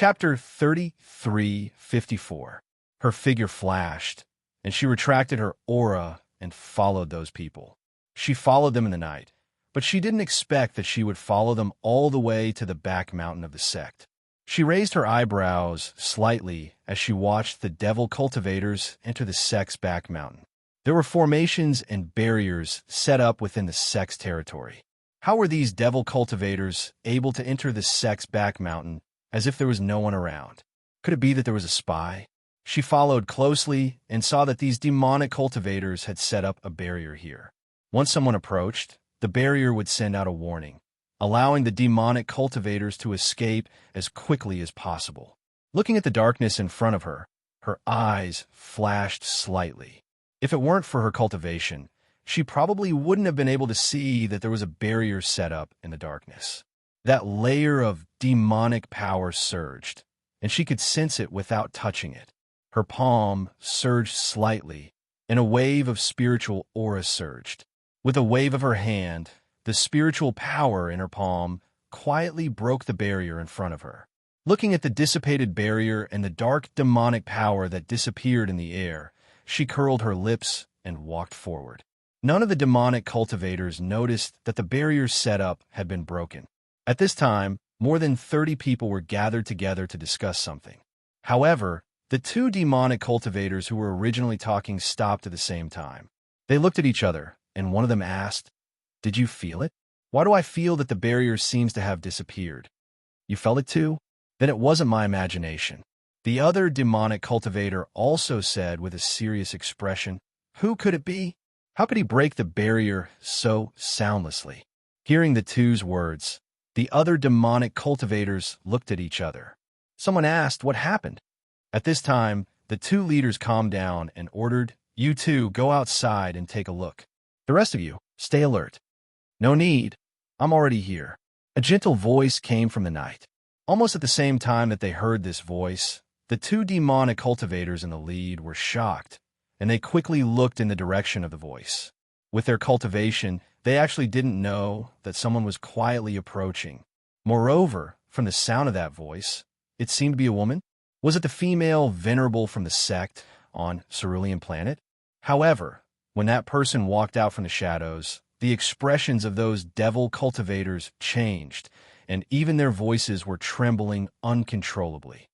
Chapter 3354. Her figure flashed, and she retracted her aura and followed those people. She followed them in the night, but she didn't expect that she would follow them all the way to the back mountain of the sect. She raised her eyebrows slightly as she watched the devil cultivators enter the sect's back mountain. There were formations and barriers set up within the sect's territory. How were these devil cultivators able to enter the sect's back mountain as if there was no one around? Could it be that there was a spy? She followed closely and saw that these demonic cultivators had set up a barrier here. Once someone approached, the barrier would send out a warning, allowing the demonic cultivators to escape as quickly as possible. Looking at the darkness in front of her, her eyes flashed slightly. If it weren't for her cultivation, she probably wouldn't have been able to see that there was a barrier set up in the darkness. That layer of demonic power surged, and she could sense it without touching it. Her palm surged slightly, and a wave of spiritual aura surged. With a wave of her hand, the spiritual power in her palm quietly broke the barrier in front of her. Looking at the dissipated barrier and the dark demonic power that disappeared in the air, she curled her lips and walked forward. None of the demonic cultivators noticed that the barrier's setup had been broken. At this time, more than 30 people were gathered together to discuss something. However, the two demonic cultivators who were originally talking stopped at the same time. They looked at each other, and one of them asked, "Did you feel it? Why do I feel that the barrier seems to have disappeared?" "You felt it too? Then it wasn't my imagination." The other demonic cultivator also said with a serious expression, "Who could it be? How could he break the barrier so soundlessly?" Hearing the two's words, the other demonic cultivators looked at each other. Someone asked what happened. At this time, the two leaders calmed down and ordered, "You two go outside and take a look. The rest of you, stay alert." "No need. I'm already here." A gentle voice came from the night. Almost at the same time that they heard this voice, the two demonic cultivators in the lead were shocked, and they quickly looked in the direction of the voice. With their cultivation, they actually didn't know that someone was quietly approaching. Moreover, from the sound of that voice, it seemed to be a woman. Was it the female venerable from the sect on Cerulean Planet? However, when that person walked out from the shadows, the expressions of those devil cultivators changed, and even their voices were trembling uncontrollably.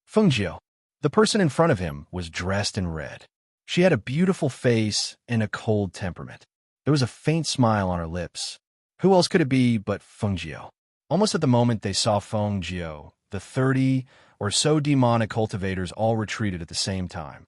Fengjiu, the person in front of him, was dressed in red. She had a beautiful face and a cold temperament. There was a faint smile on her lips. Who else could it be but Fengjiu? Almost at the moment they saw Fengjiu, the 30 or so demonic cultivators all retreated at the same time.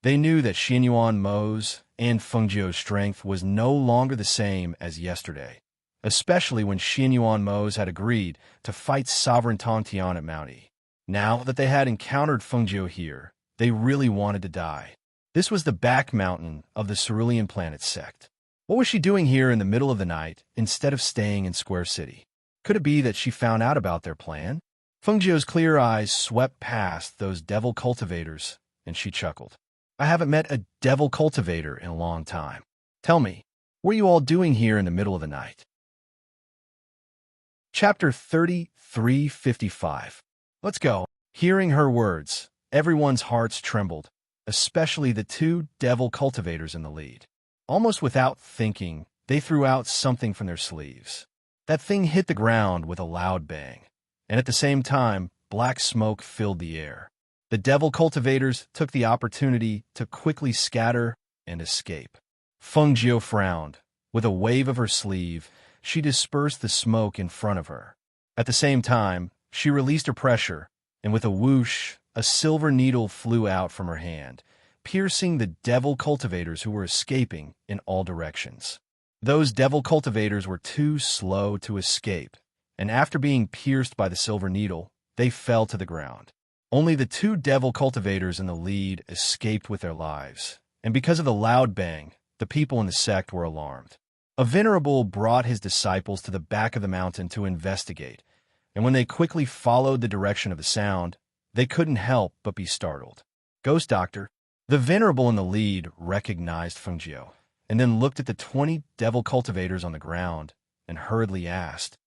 They knew that Xianyuan Mo's and Fengjiu's strength was no longer the same as yesterday, especially when Xianyuan Mo's had agreed to fight Sovereign Tongtian at Mount E. Now that they had encountered Fengjiu here, they really wanted to die. This was the back mountain of the Cerulean Planet sect. What was she doing here in the middle of the night instead of staying in Square City? Could it be that she found out about their plan? Fengjiu's clear eyes swept past those devil cultivators, and she chuckled. "I haven't met a devil cultivator in a long time. Tell me, what are you all doing here in the middle of the night?" Chapter 3355. Let's go. Hearing her words, everyone's hearts trembled, especially the two devil cultivators in the lead. Almost without thinking, they threw out something from their sleeves. That thing hit the ground with a loud bang, and at the same time, black smoke filled the air. The devil cultivators took the opportunity to quickly scatter and escape. Fengjiu frowned. With a wave of her sleeve, she dispersed the smoke in front of her. At the same time, she released her pressure, and with a whoosh, a silver needle flew out from her hand, piercing the devil cultivators who were escaping in all directions. Those devil cultivators were too slow to escape, and after being pierced by the silver needle, they fell to the ground. Only the two devil cultivators in the lead escaped with their lives, and because of the loud bang, the people in the sect were alarmed. A venerable brought his disciples to the back of the mountain to investigate, and when they quickly followed the direction of the sound, they couldn't help but be startled. "Ghost Doctor." The venerable in the lead recognized Fengjiu, and then looked at the 20 devil cultivators on the ground and hurriedly asked,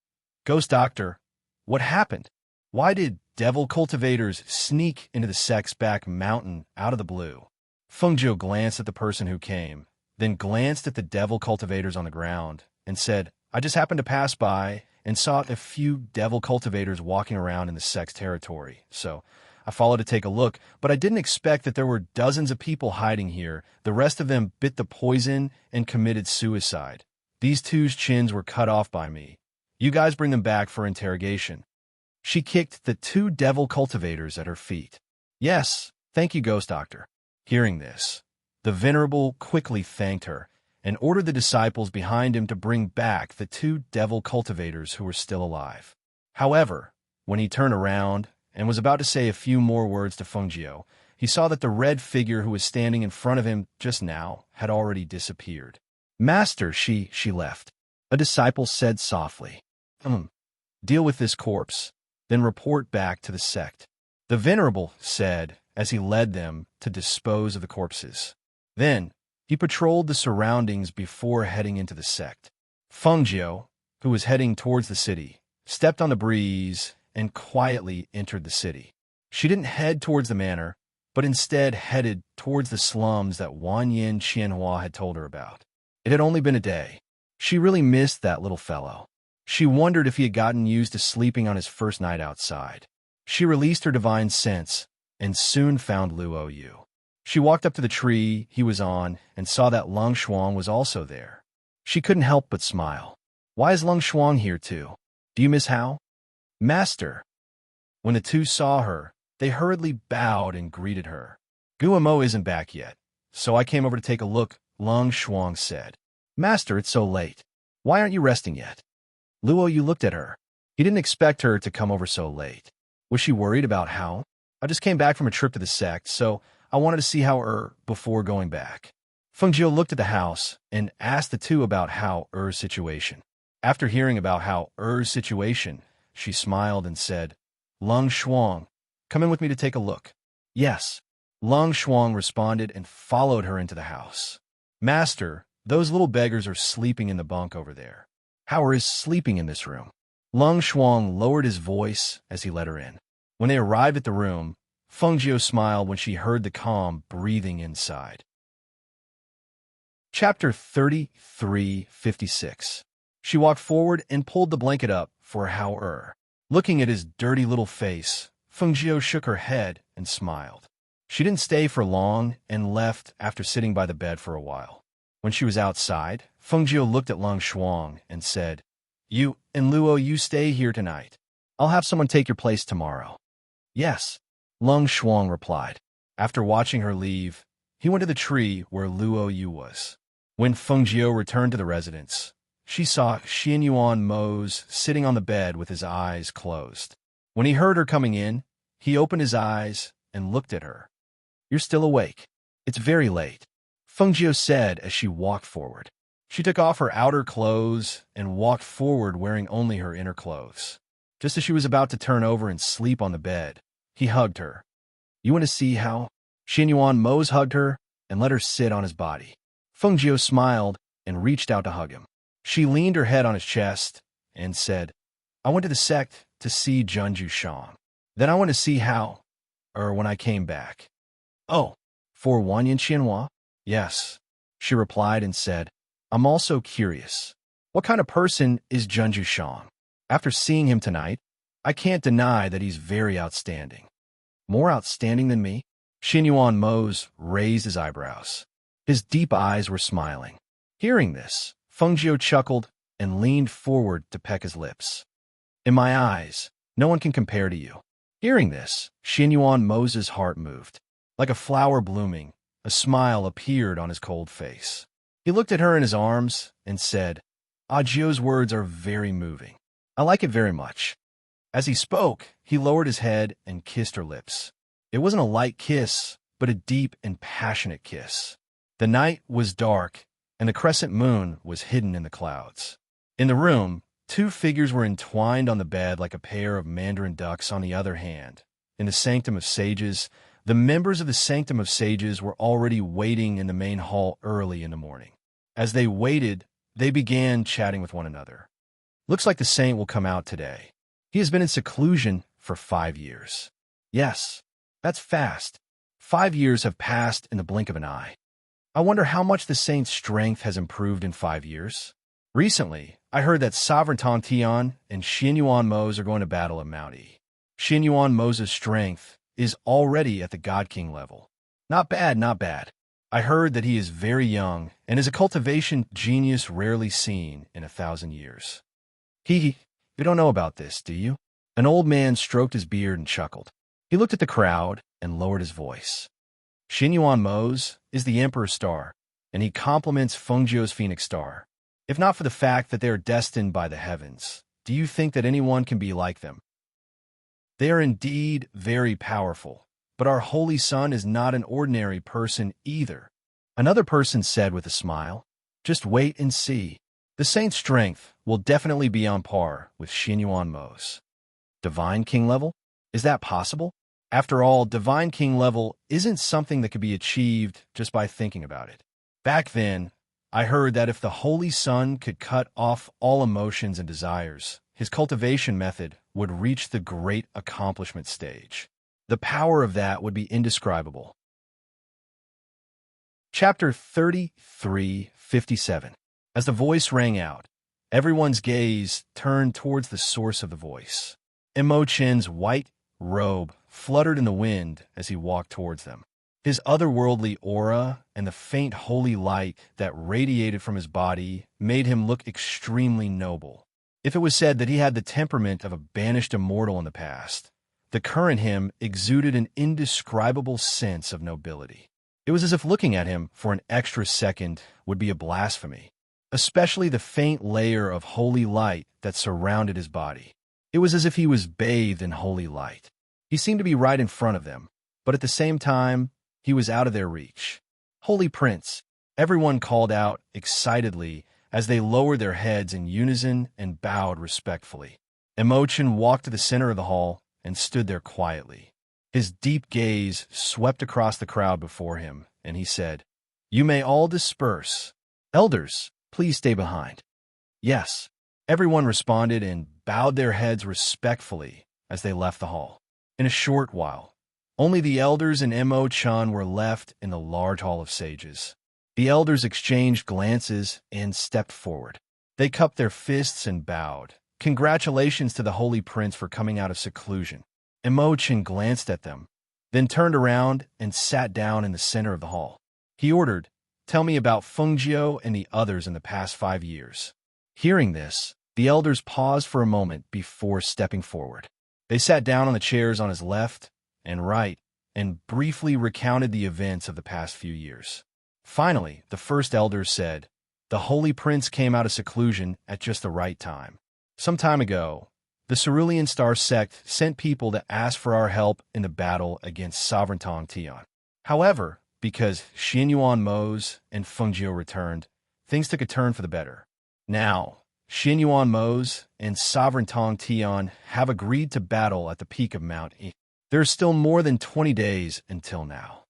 "Ghost Doctor, what happened?" Why did devil cultivators sneak into the sect's back mountain out of the blue? Fengjiu glanced at the person who came, then glanced at the devil cultivators on the ground, and said, I just happened to pass by and saw a few devil cultivators walking around in the sect's territory, so I followed to take a look, but I didn't expect that there were dozens of people hiding here. The rest of them bit the poison and committed suicide. These two's chins were cut off by me. You guys bring them back for interrogation. She kicked the two devil cultivators at her feet. Yes, thank you, Ghost Doctor. Hearing this, the Venerable quickly thanked her and ordered the disciples behind him to bring back the two devil cultivators who were still alive. However, when he turned around and was about to say a few more words to Fengjiu, he saw that the red figure who was standing in front of him just now had already disappeared. Master, she left. A disciple said softly, Deal with this corpse, then report back to the sect. The Venerable said as he led them to dispose of the corpses. Then he patrolled the surroundings before heading into the sect. Fengjiu, who was heading towards the city, stepped on the breeze and quietly entered the city. She didn't head towards the manor, but instead headed towards the slums that Wanyan Qianhua had told her about. It had only been a day. She really missed that little fellow. She wondered if he had gotten used to sleeping on his first night outside. She released her divine sense and soon found Luo Yu. She walked up to the tree he was on and saw that Lung Shuang was also there. She couldn't help but smile. Why is Lung Shuang here too? Do you miss Hao? Master. When the two saw her, they hurriedly bowed and greeted her. Guamo isn't back yet, so I came over to take a look, Lung Shuang said. Master, it's so late. Why aren't you resting yet? Luo Yu looked at her. He didn't expect her to come over so late. Was she worried about Hao? I just came back from a trip to the sect, so I wanted to see Hao before going back. Fengjiu looked at the house and asked the two about Hao's situation. After hearing about Hao's situation, she smiled and said, Lung Shuang, come in with me to take a look. Yes. Lung Shuang responded and followed her into the house. Master, those little beggars are sleeping in the bunk over there. Hao is sleeping in this room. Lung Shuang lowered his voice as he led her in. When they arrived at the room, Fengjiu smiled when she heard the calm breathing inside. Chapter 33:56. She walked forward and pulled the blanket up for Hao. Looking at his dirty little face, Fengjiu shook her head and smiled. She didn't stay for long and left after sitting by the bed for a while. When she was outside, Fengjiu looked at Lung Shuang and said, You and Luo, you stay here tonight. I'll have someone take your place tomorrow. Yes, Lung Shuang replied. After watching her leave, he went to the tree where Luo Yu was. When Fengjiu returned to the residence, she saw Xianyuan Mose sitting on the bed with his eyes closed. When he heard her coming in, he opened his eyes and looked at her. You're still awake. It's very late, Fengjiu said as she walked forward. She took off her outer clothes and walked forward wearing only her inner clothes. Just as she was about to turn over and sleep on the bed, he hugged her. You want to see how? Xianyuan Mose hugged her and let her sit on his body. Fengjiu smiled and reached out to hug him. She leaned her head on his chest and said, I went to the sect to see Junju Shang. Then I went to see Hao, when I came back. Oh, for Wanyan Qianhua? Yes, she replied and said, I'm also curious. What kind of person is Junju Shang? After seeing him tonight, I can't deny that he's very outstanding. More outstanding than me? Xianyuan Mose raised his eyebrows. His deep eyes were smiling. Hearing this, Fengjiu chuckled and leaned forward to peck his lips. In my eyes, no one can compare to you. Hearing this, Xianyuan Mose's heart moved. Like a flower blooming, a smile appeared on his cold face. He looked at her in his arms and said, Ajio's words are very moving. I like it very much. As he spoke, he lowered his head and kissed her lips. It wasn't a light kiss, but a deep and passionate kiss. The night was dark, and the crescent moon was hidden in the clouds. In the room, two figures were entwined on the bed like a pair of mandarin ducks. On the other hand, in the Sanctum of Sages, the members of the Sanctum of Sages were already waiting in the main hall early in the morning. As they waited, they began chatting with one another. Looks like the saint will come out today. He has been in seclusion for for 5 years. Yes, that's fast. 5 years have passed in the blink of an eye. I wonder how much the saint's strength has improved in 5 years. Recently, I heard that Sovereign Tong Tian and Xianyuan Mo's are going to battle at Mount E. Xianyuan Mo's strength is already at the God King level. Not bad, not bad. I heard that he is very young and is a cultivation genius rarely seen in 1,000 years. You don't know about this, do you? An old man stroked his beard and chuckled. He looked at the crowd and lowered his voice. Xianyuan Mo's is the Emperor's star, and he complements Fengjiu's Phoenix star. If not for the fact that they are destined by the heavens, do you think that anyone can be like them? They are indeed very powerful, but our Holy Son is not an ordinary person either. Another person said with a smile, just wait and see. The saint's strength will definitely be on par with Xianyuan Mo's. Divine King level? Is that possible? After all, Divine King level isn't something that could be achieved just by thinking about it. Back then, I heard that if the Holy Son could cut off all emotions and desires, his cultivation method would reach the great accomplishment stage. The power of that would be indescribable. Chapter 33:57. As the voice rang out, everyone's gaze turned towards the source of the voice. Imo-chen's white robe fluttered in the wind as he walked towards them. His otherworldly aura and the faint holy light that radiated from his body made him look extremely noble. If it was said that he had the temperament of a banished immortal in the past, the current him exuded an indescribable sense of nobility. It was as if looking at him for an extra second would be a blasphemy, especially the faint layer of holy light that surrounded his body. It was as if he was bathed in holy light. He seemed to be right in front of them, but at the same time, he was out of their reach. Holy Prince, everyone called out excitedly as they lowered their heads in unison and bowed respectfully. Imo-chen walked to the center of the hall and stood there quietly. His deep gaze swept across the crowd before him, and he said, "You may all disperse. Elders, please stay behind." Yes, everyone responded and bowed their heads respectfully as they left the hall. In a short while, only the elders and Imo-chan were left in the large hall of sages. The elders exchanged glances and stepped forward. They cupped their fists and bowed. Congratulations to the Holy Prince for coming out of seclusion. Imo-chen glanced at them, then turned around and sat down in the center of the hall. He ordered, "Tell me about Fengjiu and the others in the past 5 years." Hearing this, the elders paused for a moment before stepping forward. They sat down on the chairs on his left and right and briefly recounted the events of the past few years. Finally, the first elder said, "The Holy Prince came out of seclusion at just the right time. Some time ago, the Cerulean Star sect sent people to ask for our help in the battle against Sovereign Tong Tian. However, because Xianyuan Mo's and Fengjiu returned, things took a turn for the better. Now, Xianyuan Mo's and Sovereign Tong Tian have agreed to battle at the peak of Mount E. There are still more than 20 days until now."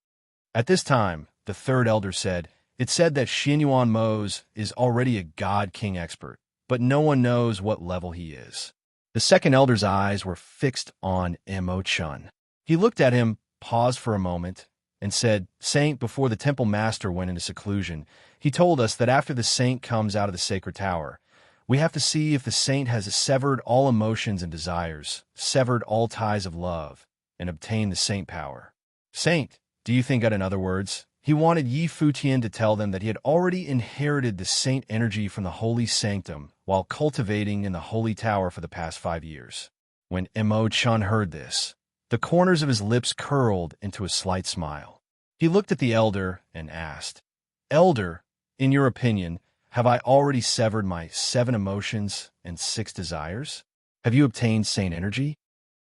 At this time, the third elder said, "It's said that Xianyuan Mo's is already a God King expert, but no one knows what level he is." The second elder's eyes were fixed on Imo-chan. He looked at him, paused for a moment, and said, "Saint, before the temple master went into seclusion, he told us that after the saint comes out of the sacred tower, we have to see if the saint has severed all emotions and desires, severed all ties of love, and obtained the saint power. Saint, do you think that in other words, he wanted Yi Futian to tell them that he had already inherited the saint energy from the holy sanctum while cultivating in the holy tower for the past 5 years. When Imo-chan heard this, the corners of his lips curled into a slight smile. He looked at the elder and asked, "Elder, in your opinion, have I already severed my 7 emotions and 6 desires? Have you obtained saint energy?"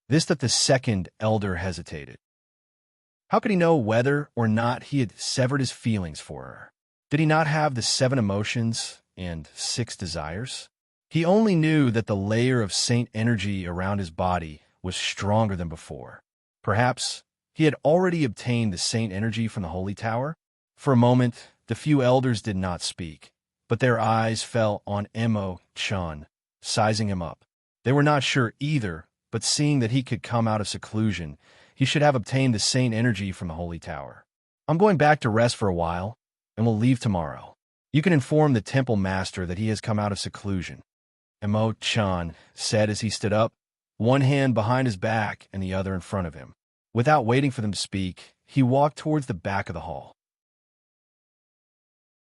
This that the second elder hesitated. How could he know whether or not he had severed his feelings for her? Did he not have the 7 emotions and 6 desires? He only knew that the layer of saint energy around his body was stronger than before. Perhaps he had already obtained the saint energy from the holy tower? For a moment, the few elders did not speak, but their eyes fell on Imo-chan, sizing him up. They were not sure either, but seeing that he could come out of seclusion, he should have obtained the saint energy from the holy tower. I'm going back to rest for a while, and will leave tomorrow. You can inform the temple master that he has come out of seclusion. Emo-chan said as he stood up, one hand behind his back and the other in front of him. Without waiting for them to speak, he walked towards the back of the hall.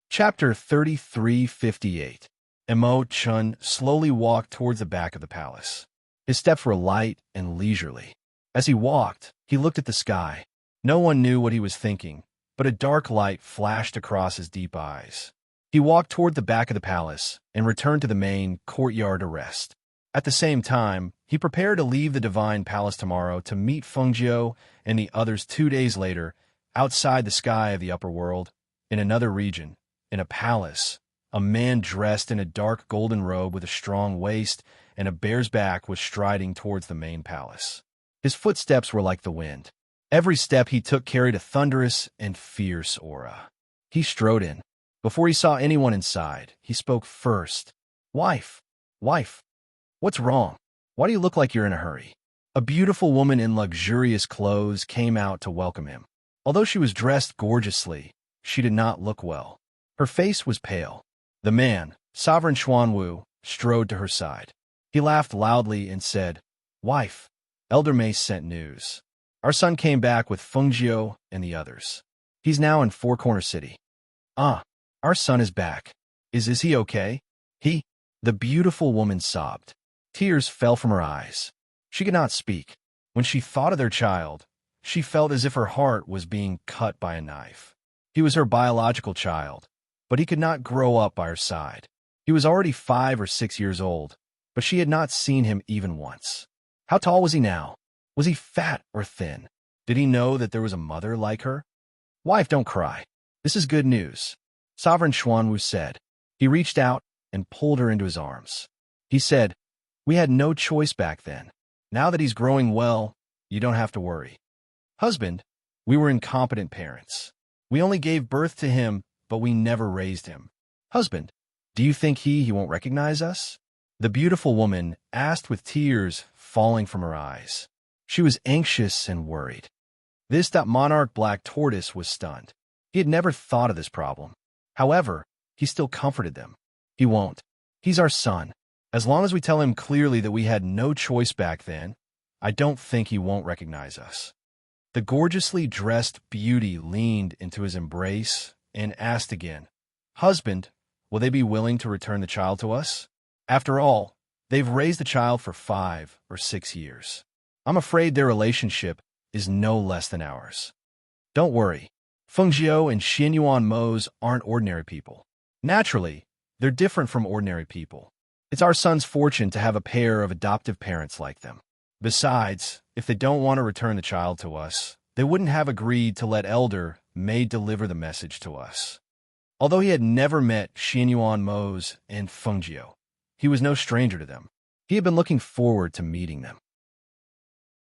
Chapter 3358. Emo-chan slowly walked towards the back of the palace. His steps were light and leisurely. As he walked, he looked at the sky. No one knew what he was thinking, but a dark light flashed across his deep eyes. He walked toward the back of the palace and returned to the main courtyard to rest. At the same time, he prepared to leave the divine palace tomorrow to meet Fengjiu and the others 2 days later, outside the sky of the upper world, in another region, in a palace. A man dressed in a dark golden robe with a strong waist and a bear's back was striding towards the main palace. His footsteps were like the wind. Every step he took carried a thunderous and fierce aura. He strode in. Before he saw anyone inside, he spoke first. Wife, what's wrong? Why do you look like you're in a hurry? A beautiful woman in luxurious clothes came out to welcome him. Although she was dressed gorgeously, she did not look well. Her face was pale. The man, Sovereign Xuanwu, strode to her side. He laughed loudly and said, Wife, Elder Mace sent news. Our son came back with Fengjiu and the others. He's now in Four Corner City. Our son is back. Is he okay? The beautiful woman sobbed. Tears fell from her eyes. She could not speak. When she thought of their child, she felt as if her heart was being cut by a knife. He was her biological child, but he could not grow up by her side. He was already 5 or 6 years old, but she had not seen him even once. How tall was he now? Was he fat or thin? Did he know that there was a mother like her? Wife, don't cry. This is good news, Sovereign Xuanwu said. He reached out and pulled her into his arms. He said, We had no choice back then. Now that he's growing well, you don't have to worry. Husband, we were incompetent parents. We only gave birth to him, but we never raised him. Husband, do you think he won't recognize us? The beautiful woman asked with tears falling from her eyes. She was anxious and worried. That monarch Black Tortoise was stunned. He had never thought of this problem. However, he still comforted them. He won't. He's our son. As long as we tell him clearly that we had no choice back then, I don't think he won't recognize us. The gorgeously dressed beauty leaned into his embrace and asked again, Husband, will they be willing to return the child to us? After all, they've raised the child for 5 or 6 years. I'm afraid their relationship is no less than ours. Don't worry. Fengjiu and Xianyuan Mo's aren't ordinary people. Naturally, they're different from ordinary people. It's our son's fortune to have a pair of adoptive parents like them. Besides, if they don't want to return the child to us, they wouldn't have agreed to let Elder May deliver the message to us. Although he had never met Xianyuan Mo's and Fengjiu, he was no stranger to them. He had been looking forward to meeting them.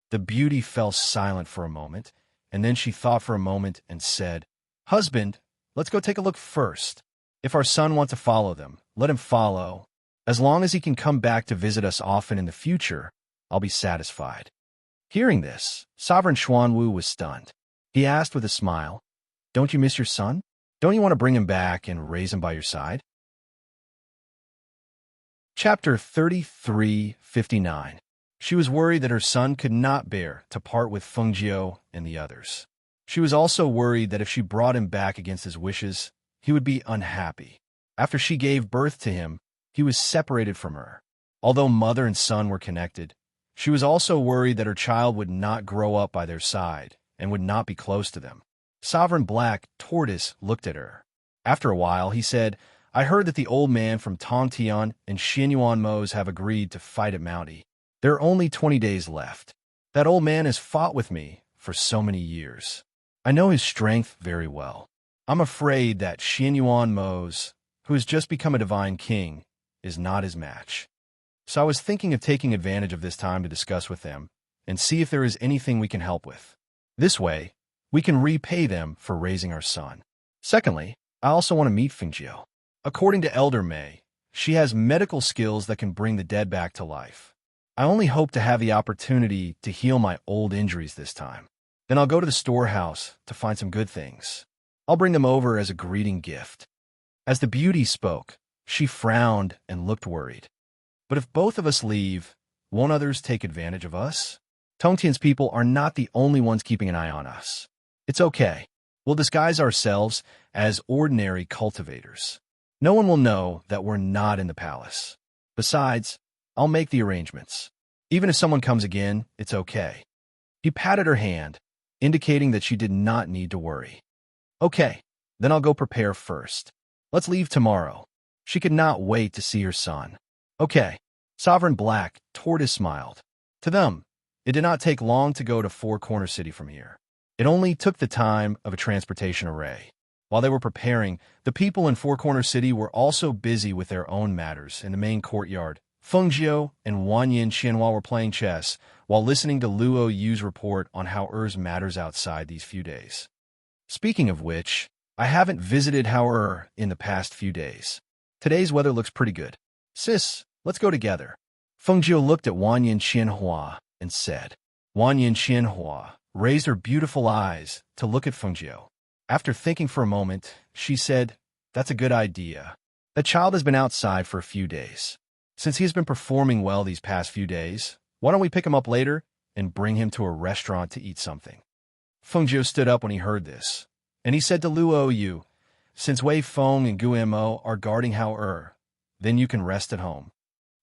The beauty fell silent for a moment, and then she thought for a moment and said, Husband, let's go take a look first. If our son wants to follow them, let him follow. As long as he can come back to visit us often in the future, I'll be satisfied. Hearing this, Sovereign Xuanwu was stunned. He asked with a smile, Don't you miss your son? Don't you want to bring him back and raise him by your side? Chapter 3359. She was worried that her son could not bear to part with Fengjiu and the others. She was also worried that if she brought him back against his wishes, he would be unhappy. After she gave birth to him, he was separated from her. Although mother and son were connected, she was also worried that her child would not grow up by their side and would not be close to them. Sovereign Black Tortoise looked at her. After a while, he said, I heard that the old man from Tongtian and Xianyuan Mo's have agreed to fight at Mountie. There are only 20 days left. That old man has fought with me for so many years. I know his strength very well. I'm afraid that Xianyuan Mo's, who has just become a divine king, is not his match. So I was thinking of taking advantage of this time to discuss with them and see if there is anything we can help with. This way, we can repay them for raising our son. Secondly, I also want to meet Fengjiu. According to Elder May, she has medical skills that can bring the dead back to life. I only hope to have the opportunity to heal my old injuries this time. Then I'll go to the storehouse to find some good things. I'll bring them over as a greeting gift." As the beauty spoke, she frowned and looked worried. "But if both of us leave, won't others take advantage of us? Tongtian's people are not the only ones keeping an eye on us. It's okay. We'll disguise ourselves as ordinary cultivators. No one will know that we're not in the palace. Besides, I'll make the arrangements. Even if someone comes again, it's okay." He patted her hand, indicating that she did not need to worry. "Okay, then I'll go prepare first. Let's leave tomorrow." She could not wait to see her son. "Okay." Sovereign Black Tortoise smiled. To them, it did not take long to go to Four Corner City from here. It only took the time of a transportation array. While they were preparing, the people in Four Corner City were also busy with their own matters in the main courtyard. Feng Jiu and Wanyin Xianhua were playing chess while listening to Luo Yu's report on how matters outside these few days. Speaking of which, I haven't visited Hao in the past few days. Today's weather looks pretty good. Sis, let's go together. Feng Jiu looked at Wanyin Xianhua and said. Wanyin Xianhua raised her beautiful eyes to look at Feng Jiu. After thinking for a moment, she said, "That's a good idea. The child has been outside for a few days. Since he has been performing well these past few days, why don't we pick him up later and bring him to a restaurant to eat something?" Feng Jiu stood up when he heard this, and he said to Luo Yu, "Since Wei Feng and Gu Mo are guarding Hao then you can rest at home."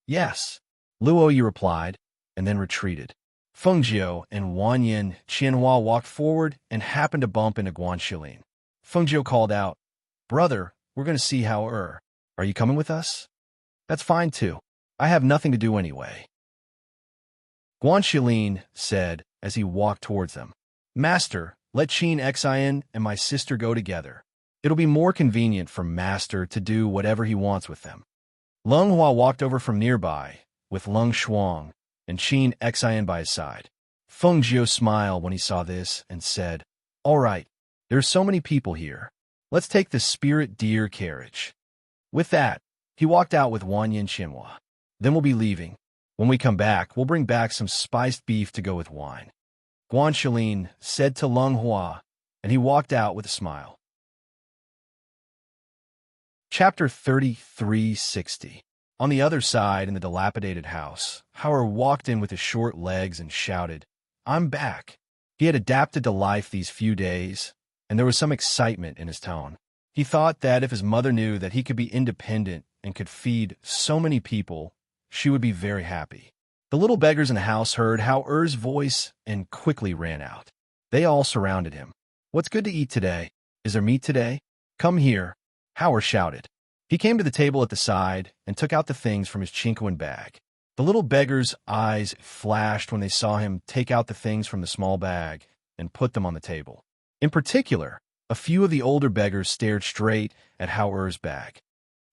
"Yes," Luo Yu replied, and then retreated. Feng Jiu and Wanyin Qianhua walked forward and happened to bump into Guan Shilin. Feng Jiu called out, "Brother, we're going to see Hao Are you coming with us?" "That's fine too. I have nothing to do anyway," Guan Shilin said as he walked towards them. "Master, let Qin Xin and my sister go together. It'll be more convenient for Master to do whatever he wants with them." Leng Hua walked over from nearby, with Leng Shuang and Qin Xin by his side. Feng Jiu smiled when he saw this and said, "All right, there are so many people here. Let's take the spirit deer carriage." With that, he walked out with Wanyin Qianhua. "Then we'll be leaving. When we come back, we'll bring back some spiced beef to go with wine," Guan Shilin said to Leng Hua, and he walked out with a smile. Chapter 3360. On the other side, in the dilapidated house, Hao walked in with his short legs and shouted, "I'm back." He had adapted to life these few days, and there was some excitement in his tone. He thought that if his mother knew that he could be independent and could feed so many people, she would be very happy. The little beggars in the house heard Hao's voice and quickly ran out. They all surrounded him. "What's good to eat today? Is there meat today? Come here," Hao shouted. He came to the table at the side and took out the things from his chinquan bag. The little beggars' eyes flashed when they saw him take out the things from the small bag and put them on the table. In particular, a few of the older beggars stared straight at Hao's bag.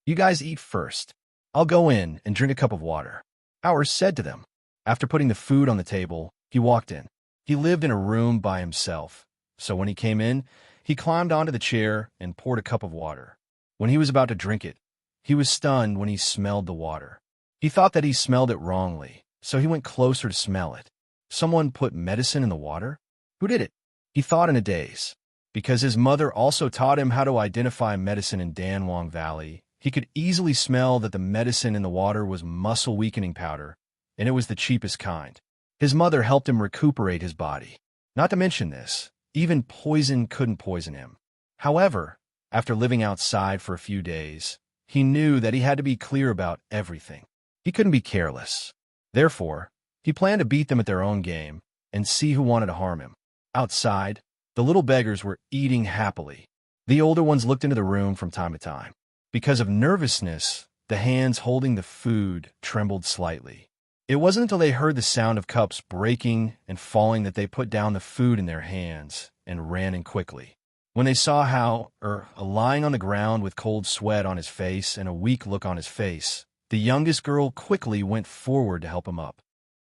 "You guys eat first. I'll go in and drink a cup of water," Hao said to them. After putting the food on the table, he walked in. He lived in a room by himself, so when he came in, he climbed onto the chair and poured a cup of water. When he was about to drink it, he was stunned when he smelled the water. He thought that he smelled it wrongly, so he went closer to smell it. Someone put medicine in the water? Who did it? He thought in a daze. Because his mother also taught him how to identify medicine in Danwang Valley, he could easily smell that the medicine in the water was muscle-weakening powder, and it was the cheapest kind. His mother helped him recuperate his body. Not to mention this, even poison couldn't poison him. However, after living outside for a few days, he knew that he had to be clear about everything. He couldn't be careless. Therefore, he planned to beat them at their own game and see who wanted to harm him. Outside, the little beggars were eating happily. The older ones looked into the room from time to time. Because of nervousness, the hands holding the food trembled slightly. It wasn't until they heard the sound of cups breaking and falling that they put down the food in their hands and ran in quickly. When they saw Hao lying on the ground with cold sweat on his face and a weak look on his face, the youngest girl quickly went forward to help him up.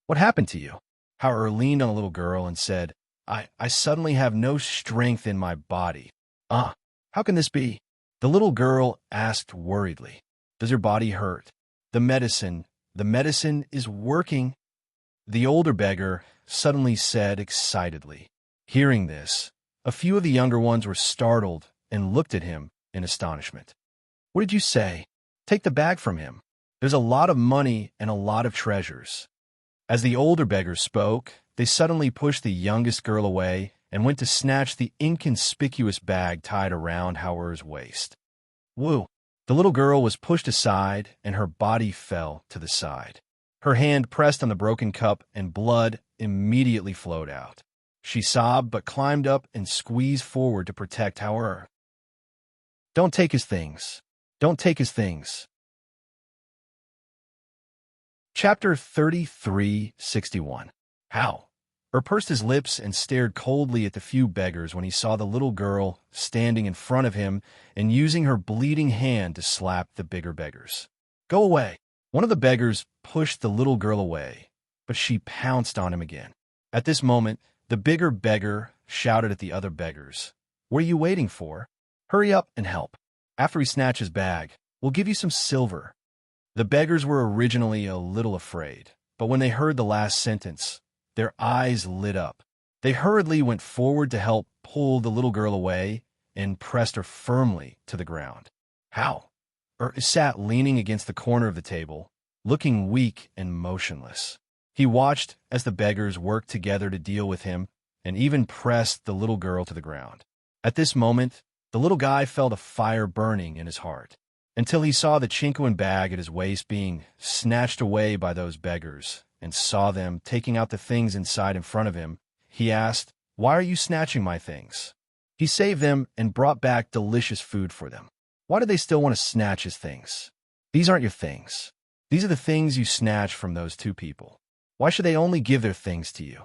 "What happened to you?" Hao leaned on the little girl and said, I suddenly have no strength in my body." How can this be?" The little girl asked worriedly. "Does your body hurt? The medicine is working." the older beggar suddenly said excitedly. Hearing this, a few of the younger ones were startled and looked at him in astonishment. What did you say? Take the bag from him. There's a lot of money and a lot of treasures. As the older beggars spoke, they suddenly pushed the youngest girl away and went to snatch the inconspicuous bag tied around Hauer's waist. Woo! The little girl was pushed aside and her body fell to the side. Her hand pressed on the broken cup and blood immediately flowed out. She sobbed but climbed up and squeezed forward to protect Hauer. Don't take his things. Don't take his things. Chapter 33:61. How? Pursed his lips and stared coldly at the few beggars when he saw the little girl standing in front of him and using her bleeding hand to slap the bigger beggars. Go away. One of the beggars pushed the little girl away, but she pounced on him again. At this moment, the bigger beggar shouted at the other beggars. What are you waiting for? Hurry up and help. After he snatched his bag, we'll give you some silver. The beggars were originally a little afraid, but when they heard the last sentence, their eyes lit up. They hurriedly went forward to help pull the little girl away and pressed her firmly to the ground. How? Sat leaning against the corner of the table, looking weak and motionless. He watched as the beggars worked together to deal with him and even pressed the little girl to the ground. At this moment, the little guy felt a fire burning in his heart, until he saw the Chinkoan bag at his waist being snatched away by those beggars and saw them taking out the things inside in front of him. He asked, Why are you snatching my things? He saved them and brought back delicious food for them. Why do they still want to snatch his things? These aren't your things. These are the things you snatched from those two people. Why should they only give their things to you?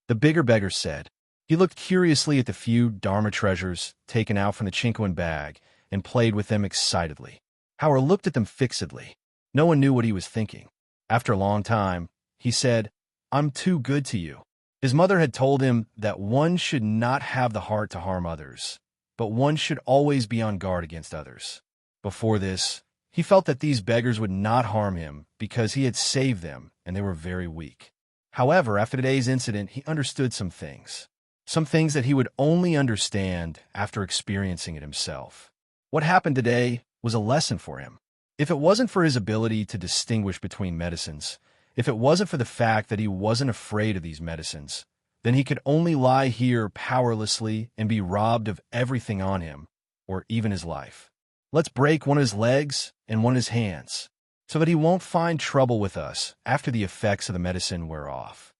The bigger beggar said. He looked curiously at the few Dharma treasures taken out from the Chinkoan bag and played with them excitedly. Hauer looked at them fixedly. No one knew what he was thinking. After a long time, he said, I'm too good to you. His mother had told him that one should not have the heart to harm others, but one should always be on guard against others. Before this, he felt that these beggars would not harm him because he had saved them and they were very weak. However, after today's incident, he understood some things that he would only understand after experiencing it himself. What happened today was a lesson for him. If it wasn't for his ability to distinguish between medicines, if it wasn't for the fact that he wasn't afraid of these medicines, then he could only lie here powerlessly and be robbed of everything on him, or even his life. Let's break one of his legs and one of his hands, so that he won't find trouble with us after the effects of the medicine wear off.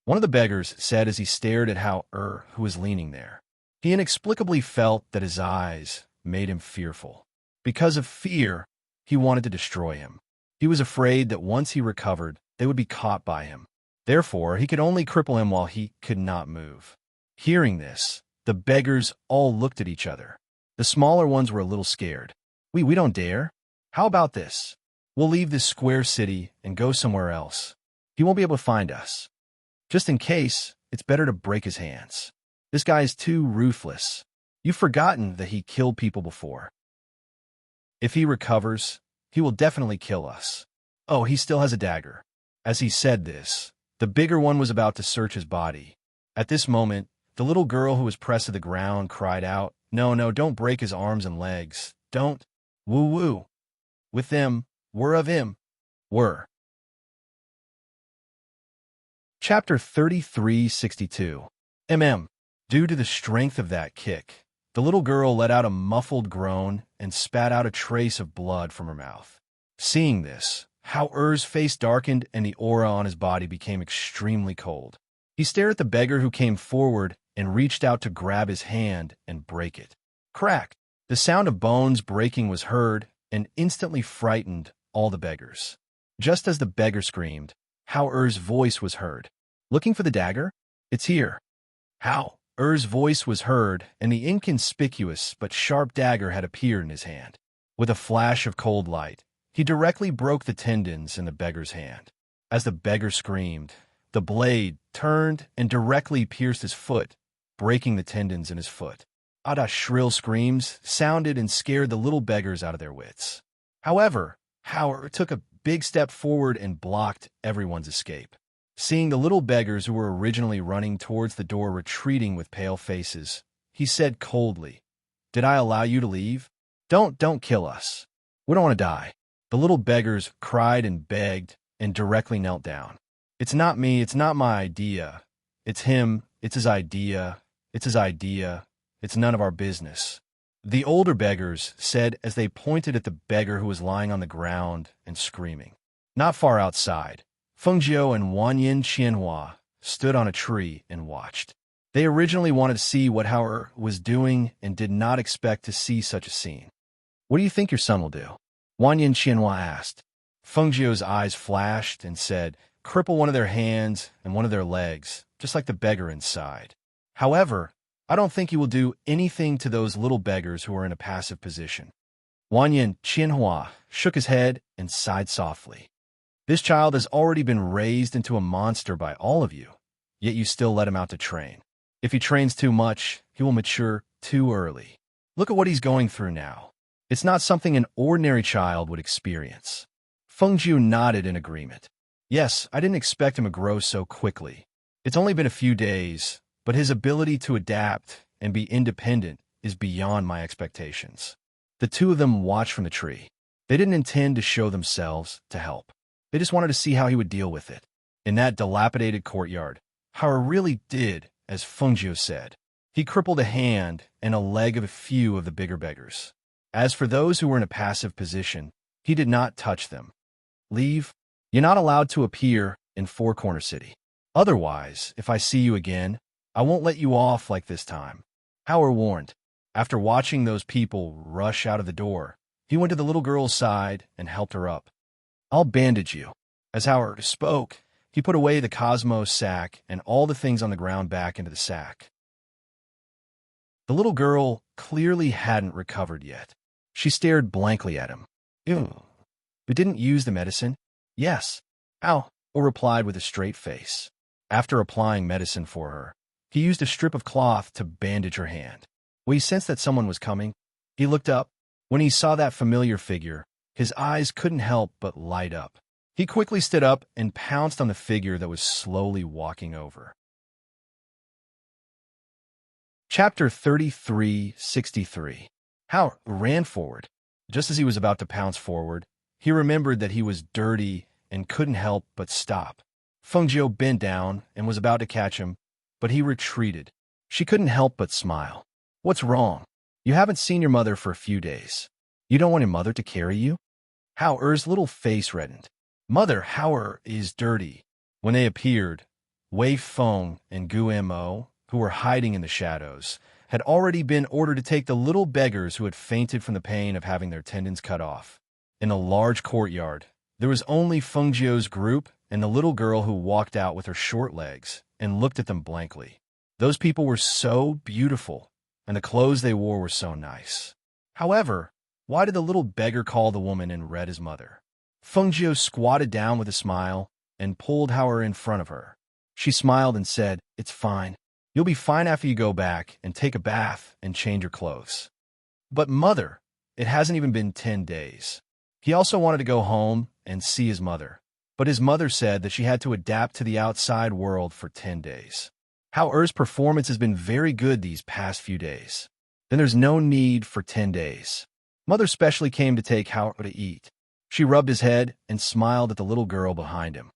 One of the beggars said as he stared at Hauer, who was leaning there. He inexplicably felt that his eyes made him fearful. Because of fear, he wanted to destroy him. He was afraid that once he recovered, they would be caught by him. Therefore, he could only cripple him while he could not move. Hearing this, the beggars all looked at each other. The smaller ones were a little scared. We don't dare. How about this? We'll leave this square city and go somewhere else. He won't be able to find us. Just in case, it's better to break his hands. This guy is too ruthless. You've forgotten that he killed people before. If he recovers, he will definitely kill us. Oh, he still has a dagger. As he said this, the bigger one was about to search his body. At this moment, the little girl who was pressed to the ground cried out, No, don't break his arms and legs. Don't. Woo. With them, we're of him. Were. Chapter 33:62. Due to the strength of that kick, the little girl let out a muffled groan and spat out a trace of blood from her mouth. Seeing this, Hauer's face darkened and the aura on his body became extremely cold. He stared at the beggar who came forward and reached out to grab his hand and break it. Crack! The sound of bones breaking was heard and instantly frightened all the beggars. Just as the beggar screamed, Hauer's voice was heard. Looking for the dagger? It's here. Hauer's voice was heard, and the inconspicuous but sharp dagger had appeared in his hand. With a flash of cold light, he directly broke the tendons in the beggar's hand. As the beggar screamed, the blade turned and directly pierced his foot, breaking the tendons in his foot. Ada's shrill screams sounded and scared the little beggars out of their wits. However, Hauer took a big step forward and blocked everyone's escape. Seeing the little beggars who were originally running towards the door retreating with pale faces, he said coldly, "Did I allow you to leave? Don't kill us. We don't want to die." The little beggars cried and begged and directly knelt down. "It's not me, it's not my idea. It's him, it's his idea, it's his idea. It's none of our business." The older beggars said as they pointed at the beggar who was lying on the ground and screaming. Not far outside, Fengjiu and Wanyin Qianhua stood on a tree and watched. They originally wanted to see what Hao was doing and did not expect to see such a scene. "What do you think your son will do?" Wanyin Qianhua asked. Fengjiu's eyes flashed and said, "Cripple one of their hands and one of their legs, just like the beggar inside. However, I don't think he will do anything to those little beggars who are in a passive position." Wanyin Qianhua shook his head and sighed softly. "This child has already been raised into a monster by all of you, yet you still let him out to train. If he trains too much, he will mature too early. Look at what he's going through now. It's not something an ordinary child would experience." Fengjiu nodded in agreement. "Yes, I didn't expect him to grow so quickly. It's only been a few days, but his ability to adapt and be independent is beyond my expectations." The two of them watched from the tree. They didn't intend to show themselves to help. They just wanted to see how he would deal with it. In that dilapidated courtyard, Hao really did as Fengjiu said. He crippled a hand and a leg of a few of the bigger beggars. As for those who were in a passive position, he did not touch them. "Leave. You're not allowed to appear in Four Corner City. Otherwise, if I see you again, I won't let you off like this time." Hao warned. After watching those people rush out of the door, he went to the little girl's side and helped her up. "I'll bandage you." As Hao spoke, he put away the Cosmos sack and all the things on the ground back into the sack. The little girl clearly hadn't recovered yet. She stared blankly at him. "Ew. We didn't use the medicine?" "Yes." Hao replied with a straight face. After applying medicine for her, he used a strip of cloth to bandage her hand. When he sensed that someone was coming, he looked up. When he saw that familiar figure, his eyes couldn't help but light up. He quickly stood up and pounced on the figure that was slowly walking over. Chapter 33:63. Hao ran forward. Just as he was about to pounce forward, he remembered that he was dirty and couldn't help but stop. Fengjiu bent down and was about to catch him, but he retreated. She couldn't help but smile. "What's wrong? You haven't seen your mother for a few days. You don't want your mother to carry you?" Hao's little face reddened. "Mother, Hao is dirty." When they appeared, Wei Feng and Gu Mo, who were hiding in the shadows, had already been ordered to take the little beggars who had fainted from the pain of having their tendons cut off. In the large courtyard, there was only Fengjiu's group and the little girl who walked out with her short legs and looked at them blankly. Those people were so beautiful, and the clothes they wore were so nice. However, why did the little beggar call the woman in red his mother? Fengjiu squatted down with a smile and pulled Hao in front of her. She smiled and said, "It's fine. You'll be fine after you go back and take a bath and change your clothes." "But mother, it hasn't even been 10 days. He also wanted to go home and see his mother, but his mother said that she had to adapt to the outside world for 10 days. Hao's performance has been very good these past few days. Then there's no need for 10 days. Mother specially came to take Hao to eat." She rubbed his head and smiled at the little girl behind him.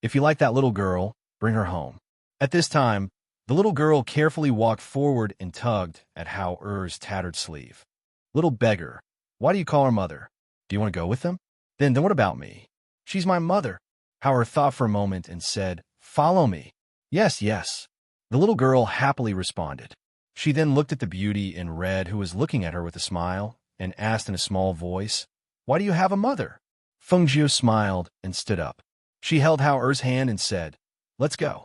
"If you like that little girl, bring her home." At this time, the little girl carefully walked forward and tugged at Hao's tattered sleeve. "Little beggar, why do you call her mother? Do you want to go with them?" Then what about me? She's my mother." Hao thought for a moment and said, "Follow me." "Yes, yes." The little girl happily responded. She then looked at the beauty in red who was looking at her with a smile and asked in a small voice, "Why do you have a mother?" Fengjiu smiled and stood up. She held Hao's hand and said, "Let's go."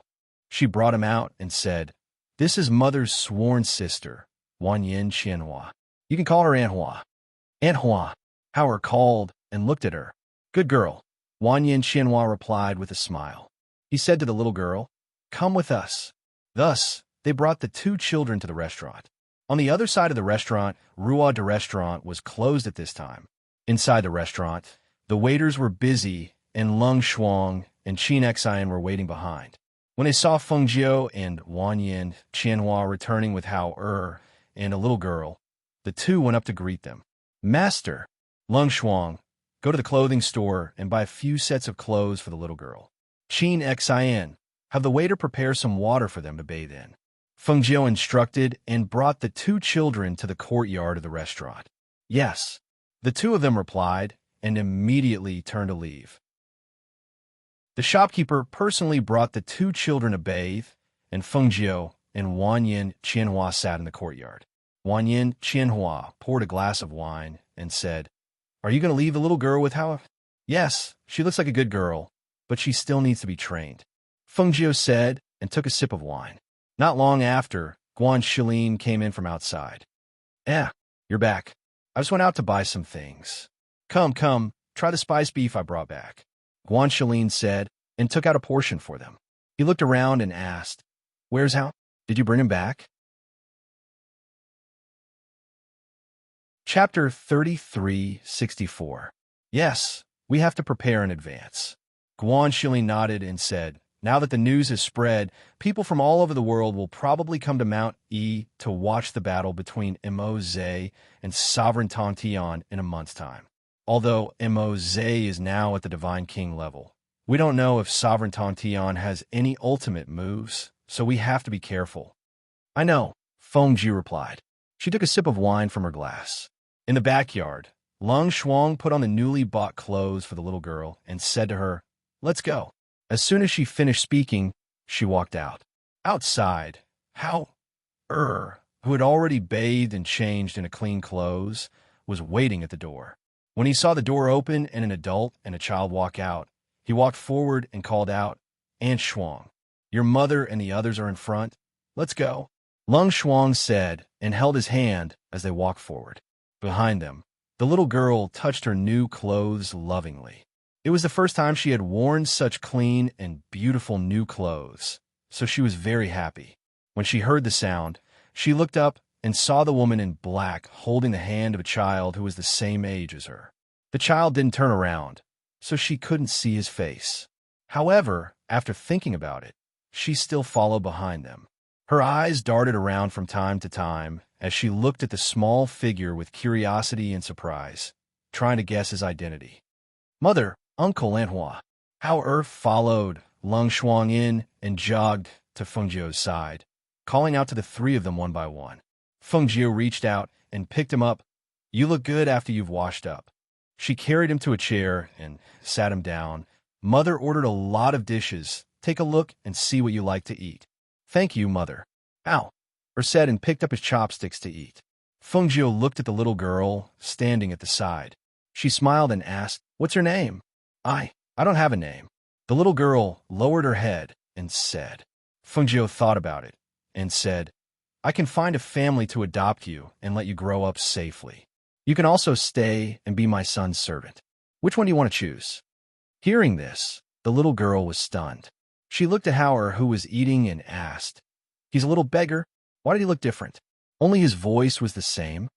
She brought him out and said, "This is mother's sworn sister, Wanyin Qianhua. You can call her Aunt Hua." "Aunt Hua," Hao called and looked at her. "Good girl," Wanyin Qianhua replied with a smile. He said to the little girl, "Come with us." Thus, they brought the two children to the restaurant. On the other side of the restaurant, Rua de Restaurant was closed at this time. Inside the restaurant, the waiters were busy, and Lung Shuang and Qin Xian were waiting behind. When they saw Feng Jiu and Wan Yin Qianhua returning with Hao and a little girl, the two went up to greet them. Master, Lung Shuang, go to the clothing store and buy a few sets of clothes for the little girl. Qin Xian, have the waiter prepare some water for them to bathe in. Feng Jiu instructed and brought the two children to the courtyard of the restaurant. Yes, the two of them replied and immediately turned to leave. The shopkeeper personally brought the two children a bathe, and Feng Jiu and Wan Yin Qianhua sat in the courtyard. Wan Yin Qianhua poured a glass of wine and said, "Are you going to leave the little girl with Hao?" "Yes, she looks like a good girl, but she still needs to be trained," Feng Jiu said and took a sip of wine. Not long after, Guan Shilin came in from outside. You're back. I just went out to buy some things. Come, try the spiced beef I brought back," Guan Shilin said and took out a portion for them. He looked around and asked, "Where's Hao? Did you bring him back?" Chapter 3364. Yes, we have to prepare in advance. Guan Shilin nodded and said, "Now that the news has spread, people from all over the world will probably come to Mount E to watch the battle between Immerse and Sovereign Tong Tian in a month's time. Although Immerse is now at the Divine King level, we don't know if Sovereign Tong Tian has any ultimate moves, so we have to be careful." "I know," Feng Jiu replied. She took a sip of wine from her glass. In the backyard, Lung Shuang put on the newly bought clothes for the little girl and said to her, "Let's go." As soon as she finished speaking, she walked out. Outside, Hao, who had already bathed and changed into clean clothes, was waiting at the door. When he saw the door open and an adult and a child walk out, he walked forward and called out, "Aunt Shuang, your mother and the others are in front. Let's go." Lung Shuang said and held his hand as they walked forward. Behind them, the little girl touched her new clothes lovingly. It was the first time she had worn such clean and beautiful new clothes, so she was very happy. When she heard the sound, she looked up and saw the woman in black holding the hand of a child who was the same age as her. The child didn't turn around, so she couldn't see his face. However, after thinking about it, she still followed behind them. Her eyes darted around from time to time as she looked at the small figure with curiosity and surprise, trying to guess his identity. "Mother, Uncle Anhua." Hao followed Lung Shuang in and jogged to Feng Jiu's side, calling out to the three of them one by one. Feng Jiu reached out and picked him up. "You look good after you've washed up." She carried him to a chair and sat him down. "Mother ordered a lot of dishes. Take a look and see what you like to eat." "Thank you, Mother." Hao said and picked up his chopsticks to eat. Feng Jiu looked at the little girl standing at the side. She smiled and asked, "What's her name?" I don't have a name." The little girl lowered her head and said. Feng Jiu thought about it and said, "I can find a family to adopt you and let you grow up safely. You can also stay and be my son's servant. Which one do you want to choose?" Hearing this, the little girl was stunned. She looked at Hao, who was eating, and asked, "He's a little beggar? Why did he look different?" Only his voice was the same.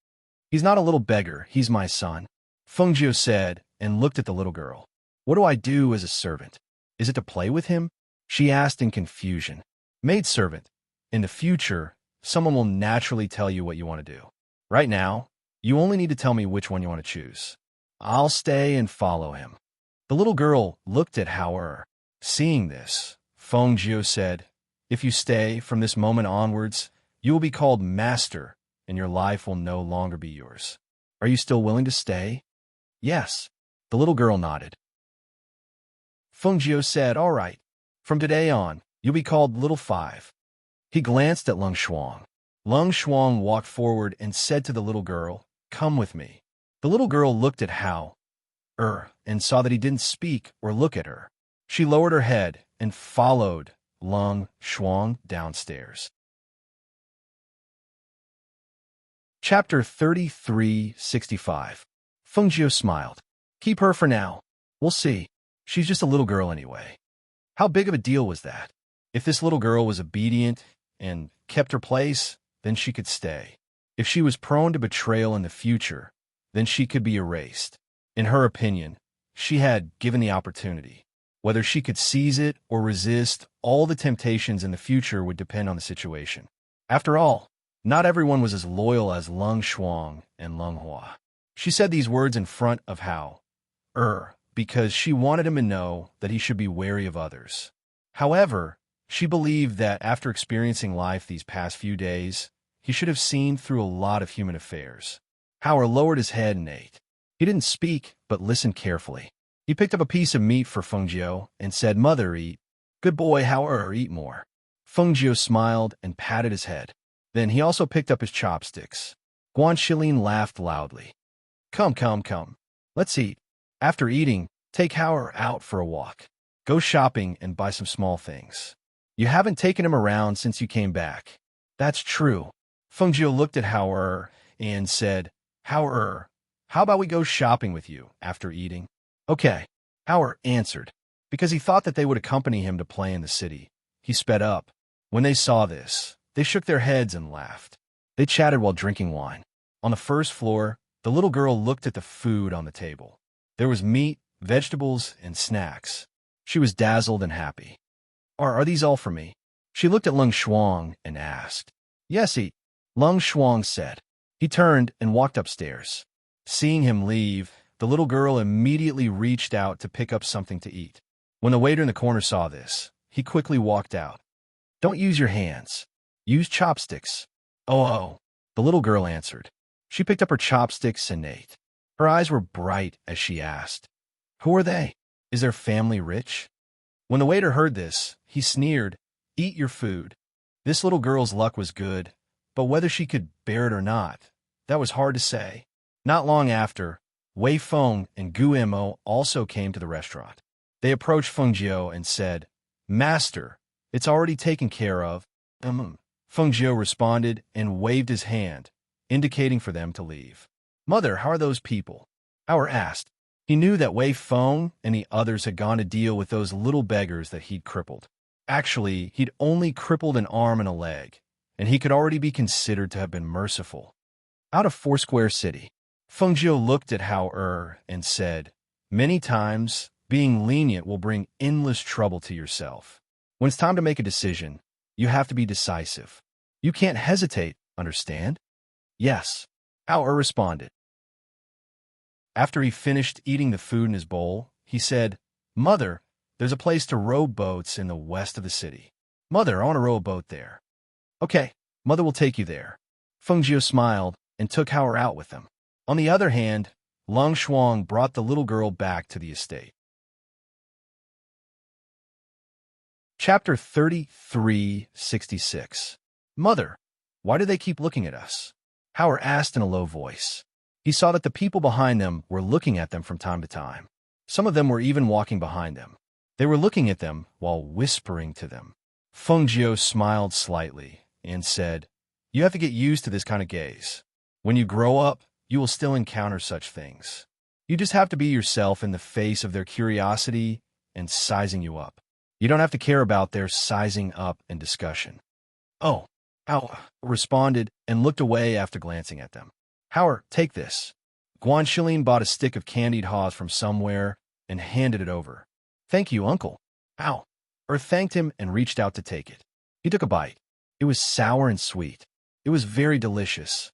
"He's not a little beggar, he's my son," Feng Jiu said and looked at the little girl. "What do I do as a servant? Is it to play with him?" she asked in confusion. "Maidservant. In the future, someone will naturally tell you what you want to do. Right now, you only need to tell me which one you want to choose. I'll stay and follow him." The little girl looked at Hao. Seeing this, Feng Jiu said, "If you stay from this moment onwards, you will be called Master, and your life will no longer be yours. Are you still willing to stay?" "Yes." The little girl nodded. Feng Jiu said, "All right. From today on, you'll be called Little Five." He glanced at Lung Shuang. Lung Shuang walked forward and said to the little girl, "Come with me." The little girl looked at Hao and saw that he didn't speak or look at her. She lowered her head and followed Lung Shuang downstairs. Chapter 3365. Feng Jiu smiled. "Keep her for now. We'll see. She's just a little girl anyway." How big of a deal was that? If this little girl was obedient and kept her place, then she could stay. If she was prone to betrayal in the future, then she could be erased. In her opinion, she had given the opportunity. Whether she could seize it or resist, all the temptations in the future would depend on the situation. After all, not everyone was as loyal as Lung Shuang and Lung Hua. She said these words in front of Hao because she wanted him to know that he should be wary of others. However, she believed that after experiencing life these past few days, he should have seen through a lot of human affairs. Hao lowered his head and ate. He didn't speak, but listened carefully. He picked up a piece of meat for Fengjiu and said, "Mother, eat." "Good boy, Hao eat more." Fengjiu smiled and patted his head. Then he also picked up his chopsticks. Guan Shilin laughed loudly. Come. Let's eat. After eating, take Hao out for a walk. Go shopping and buy some small things. You haven't taken him around since you came back." "That's true." Fengjiu looked at Hao and said, "Hao how about we go shopping with you after eating?" "Okay," Hao answered. Because he thought that they would accompany him to play in the city, he sped up. When they saw this, they shook their heads and laughed. They chatted while drinking wine. On the first floor, the little girl looked at the food on the table. There was meat, vegetables, and snacks. She was dazzled and happy. Are these all for me?" She looked at Lung Shuang and asked. "Yes, eat," Lung Shuang said. He turned and walked upstairs. Seeing him leave, the little girl immediately reached out to pick up something to eat. When the waiter in the corner saw this, he quickly walked out. "Don't use your hands. Use chopsticks." Oh, the little girl answered. She picked up her chopsticks and ate. Her eyes were bright as she asked, "Who are they? Is their family rich?" When the waiter heard this, he sneered, "Eat your food." This little girl's luck was good, but whether she could bear it or not, that was hard to say. Not long after, Wei Feng and Gu Mo also came to the restaurant. They approached Fengjiu and said, "Master, it's already taken care of." Fengjiu responded and waved his hand, indicating for them to leave. "Mother, how are those people?" Hao asked. He knew that Wei Feng and the others had gone to deal with those little beggars that he'd crippled. Actually, he'd only crippled an arm and a leg, and he could already be considered to have been merciful. Out of Foursquare City, Fengjiu looked at Hao and said, "Many times, being lenient will bring endless trouble to yourself. When it's time to make a decision, you have to be decisive. You can't hesitate, understand?" "Yes," Hao responded. After he finished eating the food in his bowl, he said, "Mother, there's a place to row boats in the west of the city. Mother, I want to row a boat there." "Okay, Mother will take you there." Fengjiu smiled and took Hao out with them. On the other hand, Lung Shuang brought the little girl back to the estate. Chapter 3366. "Mother, why do they keep looking at us?" Hao asked in a low voice. He saw that the people behind them were looking at them from time to time. Some of them were even walking behind them. They were looking at them while whispering to them. Fengjiu smiled slightly and said, "You have to get used to this kind of gaze. When you grow up, you will still encounter such things. You just have to be yourself in the face of their curiosity and sizing you up. You don't have to care about their sizing up and discussion." "Oh," Hao responded and looked away after glancing at them. "Hao, take this." Guan Shilin bought a stick of candied haws from somewhere and handed it over. "Thank you, uncle." Hao thanked him and reached out to take it. He took a bite. It was sour and sweet. It was very delicious.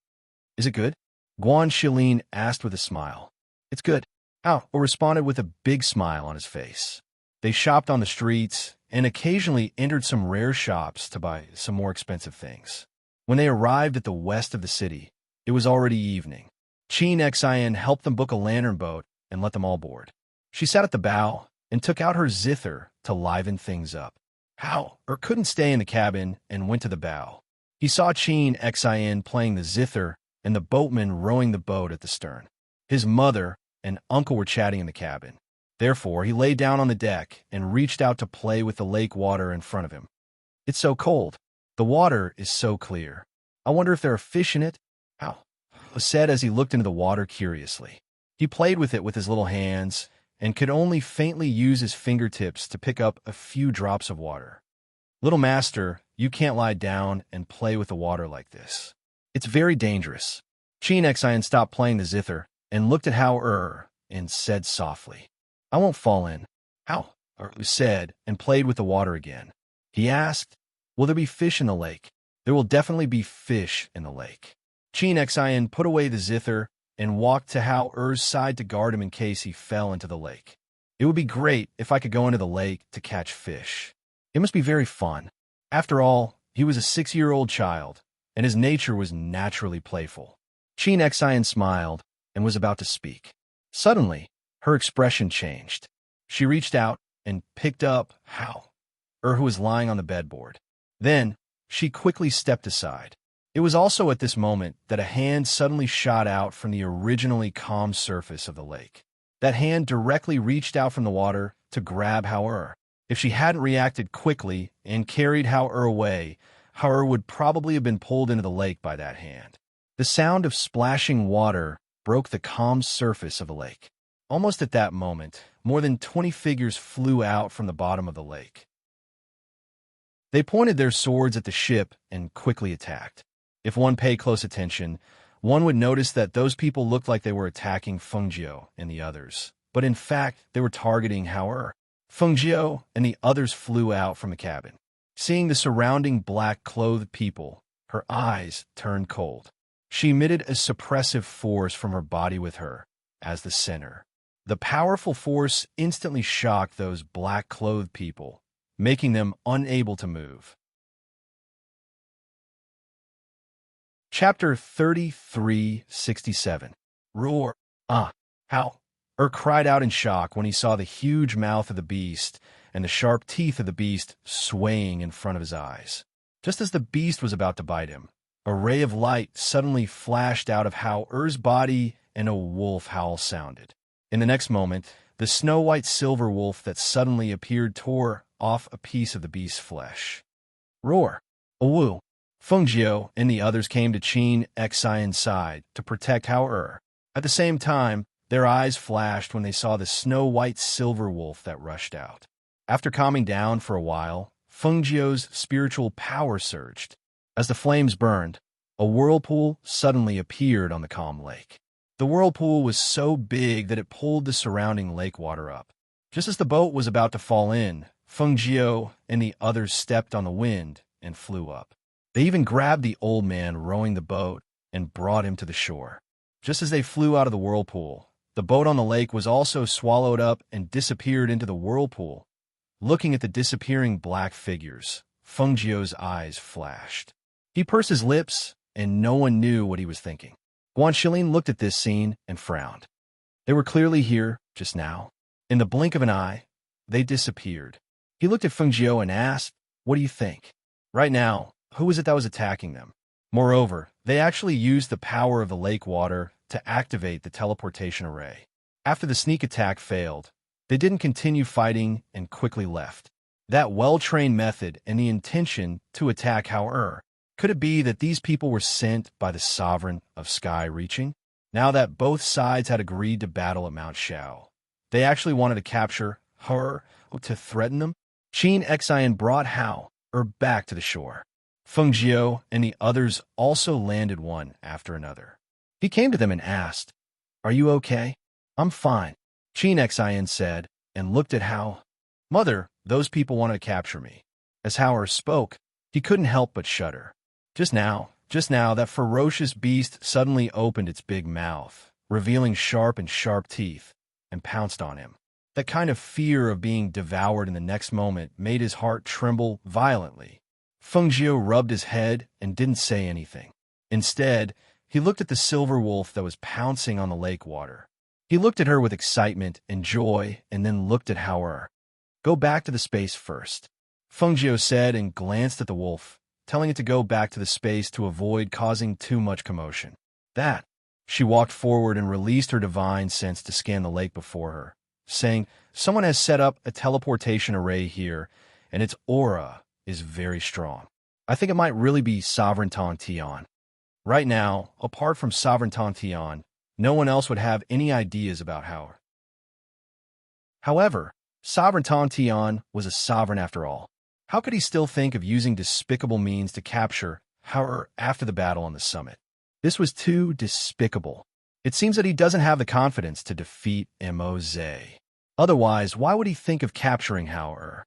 "Is it good?" Guan Shilin asked with a smile. "It's good," Hao responded with a big smile on his face. They shopped on the streets and occasionally entered some rare shops to buy some more expensive things. When they arrived at the west of the city, it was already evening. Qin Xian helped them book a lantern boat and let them all board. She sat at the bow and took out her zither to liven things up. Hao couldn't stay in the cabin and went to the bow. He saw Qin Xian playing the zither and the boatman rowing the boat at the stern. His mother and uncle were chatting in the cabin. Therefore, he lay down on the deck and reached out to play with the lake water in front of him. "It's so cold. The water is so clear. I wonder if there are fish in it?" Hao said as he looked into the water curiously. He played with it with his little hands and could only faintly use his fingertips to pick up a few drops of water. "Little master, you can't lie down and play with the water like this. It's very dangerous." Qin Xian stopped playing the zither and looked at Hao and said softly, "I won't fall in." Hao Uru said, and played with the water again. He asked, will there be fish in the lake? There will definitely be fish in the lake. Chin Xian put away the zither and walked to Uru's side to guard him in case he fell into the lake. It would be great if I could go into the lake to catch fish. It must be very fun. After all, he was a 6-year-old child, and his nature was naturally playful. Chin Xian smiled and was about to speak. Suddenly, her expression changed. She reached out and picked up Uru, who was lying on the bedboard. Then, she quickly stepped aside. It was also at this moment that a hand suddenly shot out from the originally calm surface of the lake. That hand directly reached out from the water to grab Uru. If she hadn't reacted quickly and carried Uru away, Uru would probably have been pulled into the lake by that hand. The sound of splashing water broke the calm surface of the lake. Almost at that moment, more than 20 figures flew out from the bottom of the lake. They pointed their swords at the ship and quickly attacked. If one paid close attention, one would notice that those people looked like they were attacking Fengjiu and the others, but in fact, they were targeting Uru. Fengjiu and the others flew out from the cabin. Seeing the surrounding black-clothed people, her eyes turned cold. She emitted a suppressive force from her body with her as the center. The powerful force instantly shocked those black-clothed people, making them unable to move. Chapter 3367. Roar! How? Cried out in shock when he saw the huge mouth of the beast and the sharp teeth of the beast swaying in front of his eyes. Just as the beast was about to bite him, a ray of light suddenly flashed out of Uru's body and a wolf howl sounded. In the next moment, the snow-white silver wolf that suddenly appeared tore off a piece of the beast's flesh. Roar! Awu! Fengjiu and the others came to Chin Xian's side to protect Uru. At the same time, their eyes flashed when they saw the snow-white silver wolf that rushed out. After calming down for a while, Fengjiu's spiritual power surged. As the flames burned, a whirlpool suddenly appeared on the calm lake. The whirlpool was so big that it pulled the surrounding lake water up. Just as the boat was about to fall in, Fengjiu and the others stepped on the wind and flew up. They even grabbed the old man rowing the boat and brought him to the shore. Just as they flew out of the whirlpool, the boat on the lake was also swallowed up and disappeared into the whirlpool. Looking at the disappearing black figures, Fengjiu's eyes flashed. He pursed his lips, and no one knew what he was thinking. Guanxilin looked at this scene and frowned. They were clearly here just now. In the blink of an eye, they disappeared. He looked at Fengjiu and asked, "What do you think?" Right now, who was it that was attacking them? Moreover, they actually used the power of the lake water to activate the teleportation array. After the sneak attack failed, they didn't continue fighting and quickly left. That well-trained method and the intention to attack Uru. Could it be that these people were sent by the sovereign of Sky Reaching? Now that both sides had agreed to battle at Mount Shao, they actually wanted to capture Uru to threaten them? Chin Xian brought Uru back to the shore. Fengjiu and the others also landed one after another. He came to them and asked, "Are you okay?" "I'm fine," Chin Xian said, and looked at Mother, those people wanted to capture me. As Uru spoke, he couldn't help but shudder. Just now, that ferocious beast suddenly opened its big mouth, revealing sharp teeth, and pounced on him. That kind of fear of being devoured in the next moment made his heart tremble violently. Fengjiu rubbed his head and didn't say anything. Instead, he looked at the silver wolf that was pouncing on the lake water. He looked at her with excitement and joy and then looked at Uru. "Go back to the space first," Fengjiu said and glanced at the wolf, telling it to go back to the space to avoid causing too much commotion. She walked forward and released her divine sense to scan the lake before her, saying, "Someone has set up a teleportation array here, and its aura is very strong. I think it might really be Sovereign Tong Tian. Right now, apart from Sovereign Tong Tian, no one else would have any ideas about Uru." However, Sovereign Tong Tian was a sovereign after all. How could he still think of using despicable means to capture Uru after the battle on the summit? This was too despicable. It seems that he doesn't have the confidence to defeat Mo. Otherwise, why would he think of capturing Hao-Er?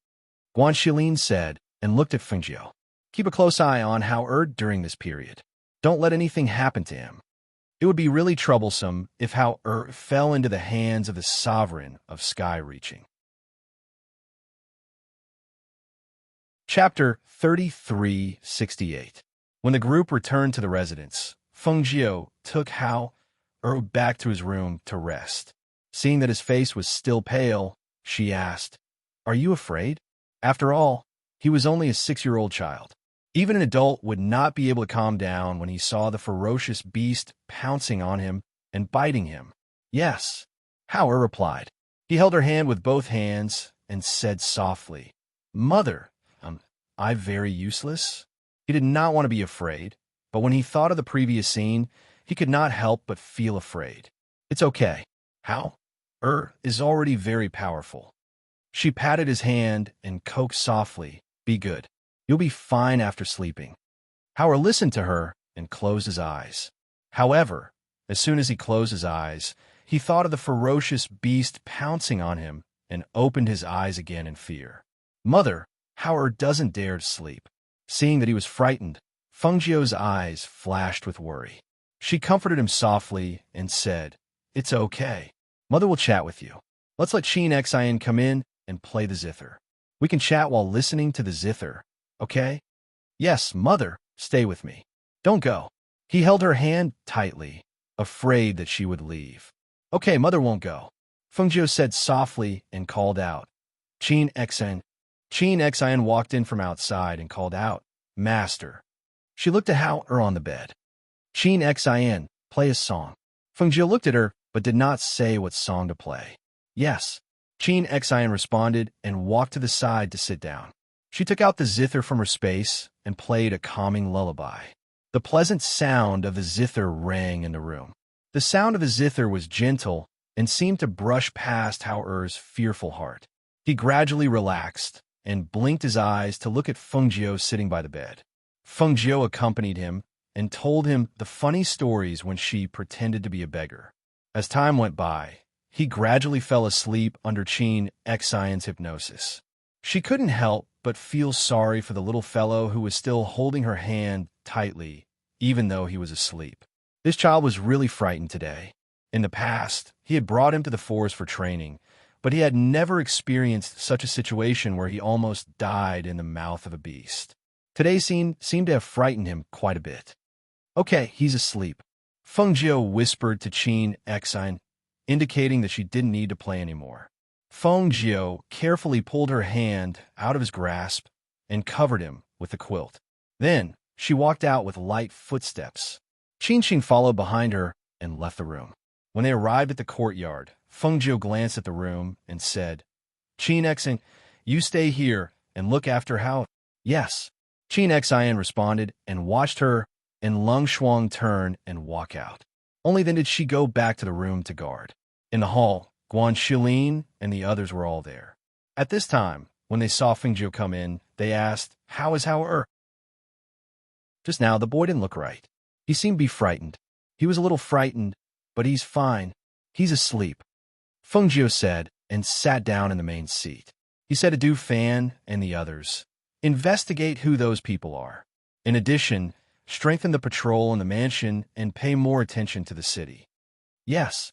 Guan Shilin said, and looked at Fengjiu. Keep a close eye on Hao-Er during this period. Don't let anything happen to him. It would be really troublesome if Hao-Er fell into the hands of the sovereign of sky-reaching. Chapter 3368. When the group returned to the residence, Fengjiu took Hao-Er back to his room to rest. Seeing that his face was still pale, she asked, "Are you afraid?" After all, he was only a 6-year-old child. Even an adult would not be able to calm down when he saw the ferocious beast pouncing on him and biting him. "Yes," Hao-Er replied. He held her hand with both hands and said softly, "Mother, I'm very useless?" He did not want to be afraid, but when he thought of the previous scene, he could not help but feel afraid. "It's okay. Hao-Er is already very powerful." She patted his hand and coaxed softly, "Be good. You'll be fine after sleeping." Hao-Er listened to her and closed his eyes. However, as soon as he closed his eyes, he thought of the ferocious beast pouncing on him and opened his eyes again in fear. "Mother, Hao-Er doesn't dare to sleep." Seeing that he was frightened, Fengjiu's eyes flashed with worry. She comforted him softly and said, "It's okay. Mother will chat with you. Let's let Qin Xian come in and play the zither. We can chat while listening to the zither, okay?" "Yes, Mother, stay with me. Don't go." He held her hand tightly, afraid that she would leave. "Okay, Mother won't go." Fengjiu said softly and called out, "Qin Xian." Qin Xian walked in from outside and called out, "Master." She looked at Hao-Er on the bed. "Qin Xian, play a song." Fengjiu looked at her, but did not say what song to play. "Yes." Qin Xian responded and walked to the side to sit down. She took out the zither from her space and played a calming lullaby. The pleasant sound of the zither rang in the room. The sound of the zither was gentle and seemed to brush past Hao-Er's fearful heart. He gradually relaxed and blinked his eyes to look at Fengjiu sitting by the bed. Fengjiu accompanied him and told him the funny stories when she pretended to be a beggar. As time went by, he gradually fell asleep under Qin Xian's hypnosis. She couldn't help but feel sorry for the little fellow who was still holding her hand tightly, even though he was asleep. This child was really frightened today. In the past, he had brought him to the forest for training, but he had never experienced such a situation where he almost died in the mouth of a beast. Today's scene seemed to have frightened him quite a bit. "Okay, he's asleep," Fengjiu whispered to Qin Xian, indicating that she didn't need to play anymore. Fengjiu carefully pulled her hand out of his grasp and covered him with the quilt. Then she walked out with light footsteps. Qin followed behind her and left the room. When they arrived at the courtyard, Fengjiu glanced at the room and said, "Qin Xian, you stay here and look after Hao." "Yes." Qin Xian responded and watched her and Lung Shuang turn and walk out. Only then did she go back to the room to guard. In the hall, Guan Shilin and the others were all there. At this time, when they saw Fengjiu come in, they asked, "How is Hao-Er?" Just now, the boy didn't look right. He seemed to be frightened. He was a little frightened, but he's fine. He's asleep, Fengjiu said, and sat down in the main seat. He said to Du Fan and the others, "Investigate who those people are. In addition, strengthen the patrol in the mansion and pay more attention to the city." "Yes."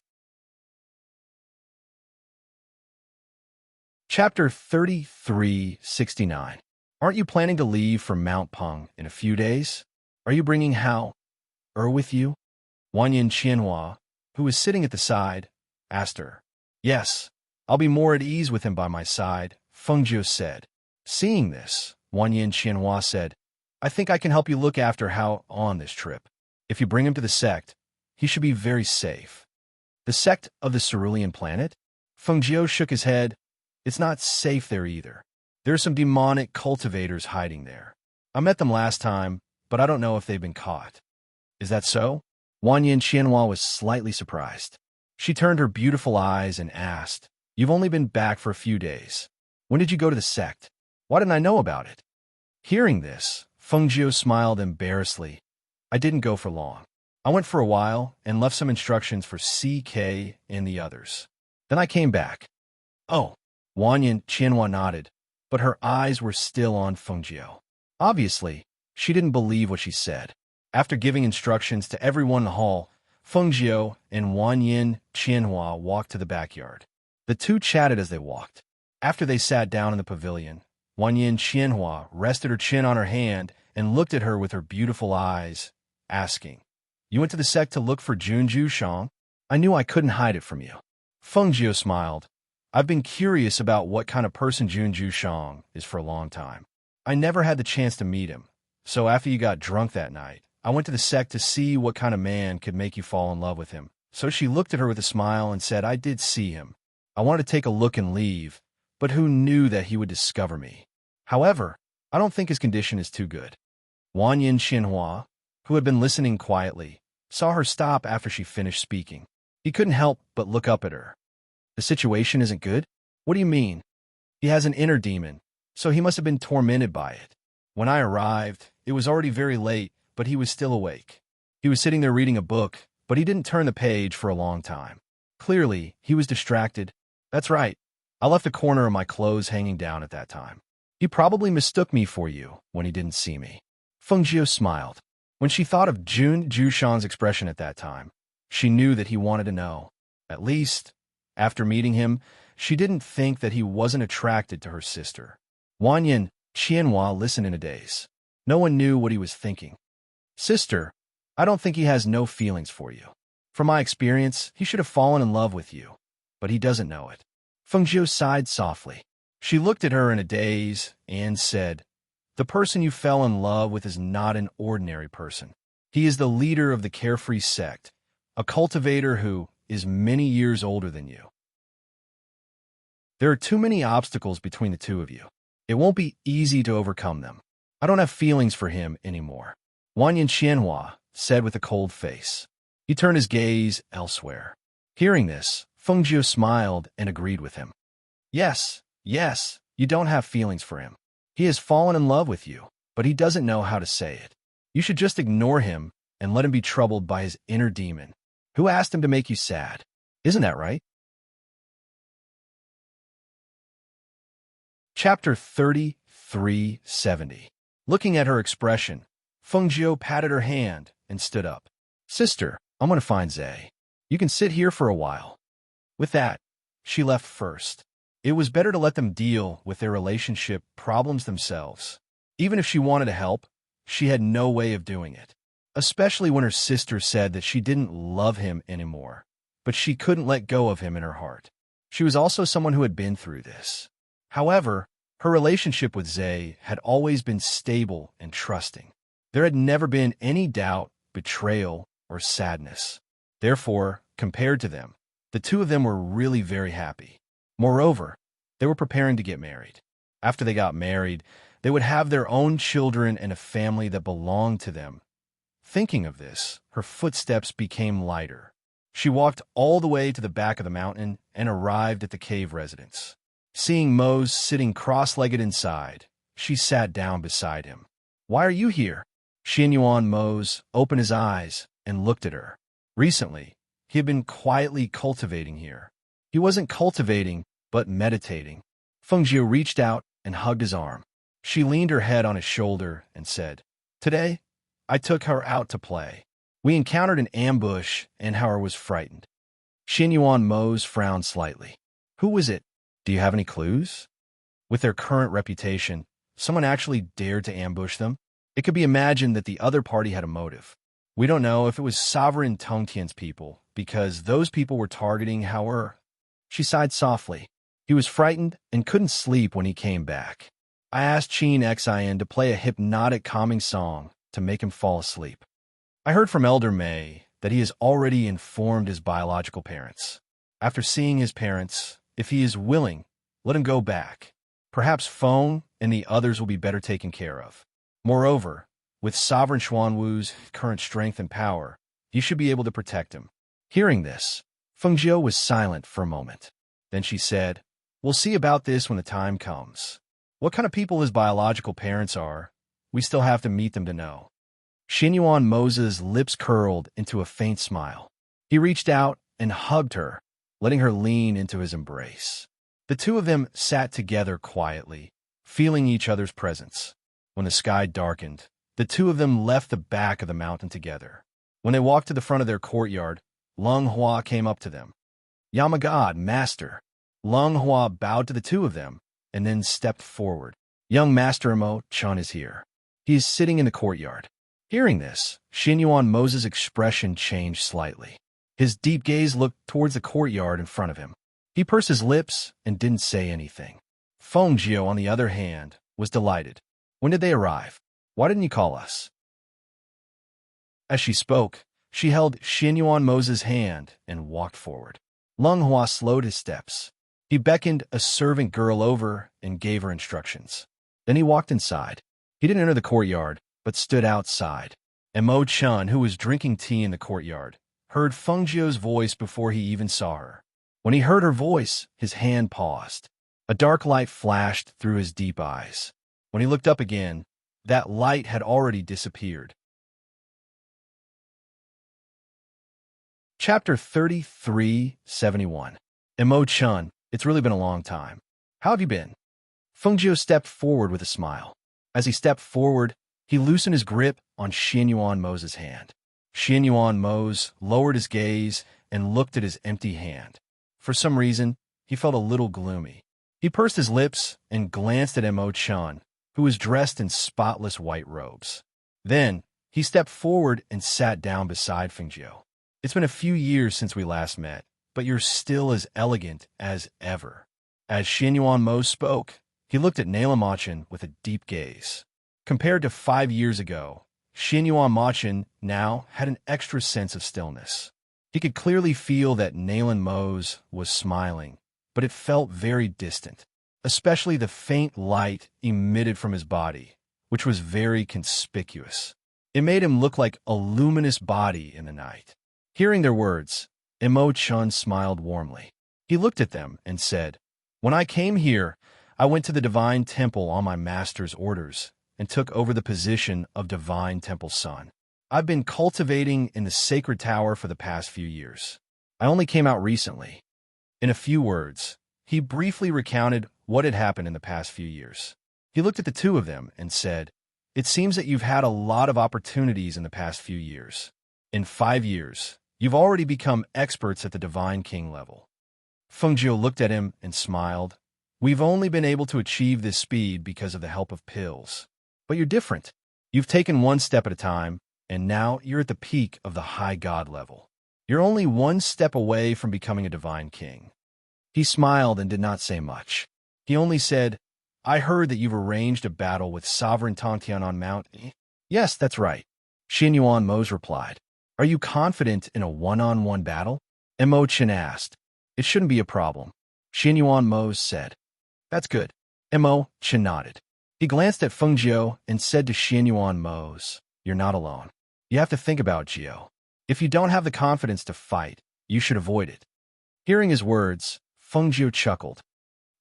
Chapter 3369. Aren't you planning to leave for Mount Peng in a few days? Are you bringing Hao-Er with you? Wanyan Qianhua, who was sitting at the side, asked her. "Yes, I'll be more at ease with him by my side," Fengjiu said. Seeing this, Wanyan Qianhua said, "I think I can help you look after Hao on this trip. If you bring him to the sect, he should be very safe." "The sect of the Cerulean planet?" Fengjiu shook his head. "It's not safe there either. There are some demonic cultivators hiding there. I met them last time, but I don't know if they've been caught." "Is that so?" Wanyan Qianhua was slightly surprised. She turned her beautiful eyes and asked, "You've only been back for a few days. When did you go to the sect? Why didn't I know about it?" Hearing this, Fengjiu smiled embarrassedly. "I didn't go for long. I went for a while and left some instructions for CK and the others. Then I came back." Oh, Wanyan Qianhua nodded, but her eyes were still on Fengjiu. Obviously, she didn't believe what she said. After giving instructions to everyone in the hall, Fengjiu and Wanyan Qianhua walked to the backyard. The two chatted as they walked. After they sat down in the pavilion, Wanyan Qianhua rested her chin on her hand and looked at her with her beautiful eyes, asking, "You went to the sect to look for Junju Shang? I knew I couldn't hide it from you." Fengjiu smiled. "I've been curious about what kind of person Junju Shang is for a long time. I never had the chance to meet him, so after you got drunk that night, I went to the sect to see what kind of man could make you fall in love with him." So she looked at her with a smile and said, "I did see him. I wanted to take a look and leave, but who knew that he would discover me? However, I don't think his condition is too good." Wanyan Xinhua, who had been listening quietly, saw her stop after she finished speaking. He couldn't help but look up at her. "The situation isn't good? What do you mean?" "He has an inner demon, so he must have been tormented by it. When I arrived, it was already very late, but he was still awake. He was sitting there reading a book, but he didn't turn the page for a long time. Clearly, he was distracted. That's right. I left a corner of my clothes hanging down at that time. He probably mistook me for you when he didn't see me." Fengjiu smiled. When she thought of Jun Jushan's expression at that time, she knew that he wanted to know. At least, after meeting him, she didn't think that he wasn't attracted to her sister. Wanyan Qianhua listened in a daze. No one knew what he was thinking. "Sister, I don't think he has no feelings for you. From my experience, he should have fallen in love with you, but he doesn't know it." Fengjiu sighed softly. She looked at her in a daze and said, "The person you fell in love with is not an ordinary person. He is the leader of the Carefree sect, a cultivator who is many years older than you. There are too many obstacles between the two of you. It won't be easy to overcome them. I don't have feelings for him anymore," Wanyan Qianhua said with a cold face. He turned his gaze elsewhere. Hearing this, Fengjiu smiled and agreed with him. Yes, you don't have feelings for him. He has fallen in love with you, but he doesn't know how to say it. You should just ignore him and let him be troubled by his inner demon. Who asked him to make you sad? Isn't that right?" Chapter 3370. Looking at her expression, Fengjiu patted her hand and stood up. "Sister, I'm going to find Zay. You can sit here for a while." With that, she left first. It was better to let them deal with their relationship problems themselves. Even if she wanted to help, she had no way of doing it, especially when her sister said that she didn't love him anymore, but she couldn't let go of him in her heart. She was also someone who had been through this. However, her relationship with Zay had always been stable and trusting. There had never been any doubt, betrayal, or sadness. Therefore, compared to them, the two of them were really very happy. Moreover, they were preparing to get married. After they got married, they would have their own children and a family that belonged to them. Thinking of this, her footsteps became lighter. She walked all the way to the back of the mountain and arrived at the cave residence. Seeing Mose sitting cross-legged inside, she sat down beside him. "Why are you here?" Xinyuan Mose opened his eyes and looked at her. Recently, he had been quietly cultivating here. He wasn't cultivating, but meditating. Fengjiu reached out and hugged his arm. She leaned her head on his shoulder and said, "Today, I took her out to play. We encountered an ambush and Howard was frightened." Xinyuan Mose frowned slightly. "Who was it? Do you have any clues?" With their current reputation, someone actually dared to ambush them. It could be imagined that the other party had a motive. We don't know if it was Sovereign Tongtian's people, because those people were targeting Howard. She sighed softly. He was frightened and couldn't sleep when he came back. I asked Qin Xin to play a hypnotic calming song to make him fall asleep. I heard from Elder Mei that he has already informed his biological parents. After seeing his parents, if he is willing, let him go back. Perhaps Feng and the others will be better taken care of. Moreover, with Sovereign Xuanwu's current strength and power, you should be able to protect him. Hearing this, Fengjiu was silent for a moment. Then she said, "We'll see about this when the time comes. What kind of people his biological parents are, we still have to meet them to know." Xinyuan Moses' lips curled into a faint smile. He reached out and hugged her, letting her lean into his embrace. The two of them sat together quietly, feeling each other's presence. When the sky darkened, the two of them left the back of the mountain together. When they walked to the front of their courtyard, Lung Hua came up to them. "Yamagad, master." Lung Hua bowed to the two of them and then stepped forward. "Young Master Imo Chun is here. He is sitting in the courtyard." Hearing this, Xinyuan Mo's expression changed slightly. His deep gaze looked towards the courtyard in front of him. He pursed his lips and didn't say anything. Feng Jiao, on the other hand, was delighted. "When did they arrive? Why didn't you call us?" As she spoke, she held Xinyuan Mo's hand and walked forward. Lung Hua slowed his steps. He beckoned a servant girl over and gave her instructions. Then he walked inside. He didn't enter the courtyard, but stood outside. Imo Chun, who was drinking tea in the courtyard, heard Feng Jiao's voice before he even saw her. When he heard her voice, his hand paused. A dark light flashed through his deep eyes. When he looked up again, that light had already disappeared. Chapter 3371. Imo Chun, it's really been a long time. How have you been? Feng Jiao stepped forward with a smile. As he stepped forward, he loosened his grip on Xinyuan Mo's hand. Xinyuan Mo lowered his gaze and looked at his empty hand. For some reason, he felt a little gloomy. He pursed his lips and glanced at Imo Chun, who was dressed in spotless white robes. Then, he stepped forward and sat down beside Feng Jiao. "It's been a few years since we last met, but you're still as elegant as ever." As Xinyuan Mo spoke, he looked at Nailamachin with a deep gaze. Compared to 5 years ago, Xinyuan Machin now had an extra sense of stillness. He could clearly feel that Nailan Mo's was smiling, but it felt very distant, especially the faint light emitted from his body, which was very conspicuous. It made him look like a luminous body in the night. Hearing their words, Imo Chun smiled warmly. He looked at them and said, "When I came here, I went to the Divine Temple on my master's orders and took over the position of Divine Temple Son. I've been cultivating in the Sacred Tower for the past few years. I only came out recently." In a few words, he briefly recounted what had happened in the past few years. He looked at the two of them and said, "It seems that you've had a lot of opportunities in the past few years. In 5 years, you've already become experts at the Divine King level." Feng Jiao looked at him and smiled. "We've only been able to achieve this speed because of the help of pills. But you're different. You've taken one step at a time, and now you're at the peak of the high god level. You're only one step away from becoming a divine king." He smiled and did not say much. He only said, "I heard that you've arranged a battle with Sovereign Tongtian on Mount." "Yes, that's right," Xinyuan Mo replied. "Are you confident in a one-on-one battle?" Imo Chun asked. "It shouldn't be a problem," Xinyuan Mo said. "That's good." Imo Chun nodded. He glanced at Feng Jiao and said to Xinyuan Mo, "You're not alone. You have to think about Jiao. If you don't have the confidence to fight, you should avoid it." Hearing his words, Feng Jiao chuckled.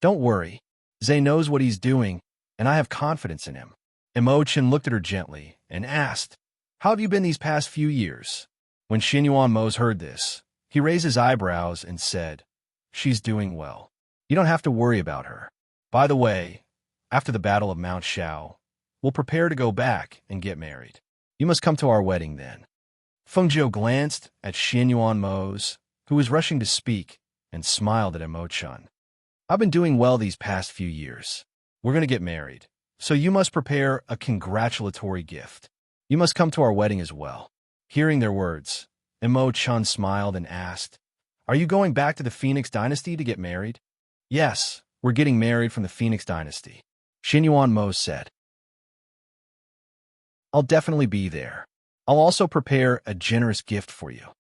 "Don't worry. Zay knows what he's doing, and I have confidence in him." Imo Chun looked at her gently and asked, "How have you been these past few years?" When Xinyuan Mo heard this, he raised his eyebrows and said, "She's doing well. You don't have to worry about her. By the way, after the Battle of Mount Shao, we'll prepare to go back and get married. You must come to our wedding then." Feng Jiao glanced at Xinyuan Mo, who was rushing to speak, and smiled at Imo Chun. "I've been doing well these past few years. We're going to get married, so you must prepare a congratulatory gift. You must come to our wedding as well." Hearing their words, Imo Chun smiled and asked, "Are you going back to the Phoenix Dynasty to get married?" "Yes, we're getting married from the Phoenix Dynasty," Xinyuan Mo said. "I'll definitely be there. I'll also prepare a generous gift for you,"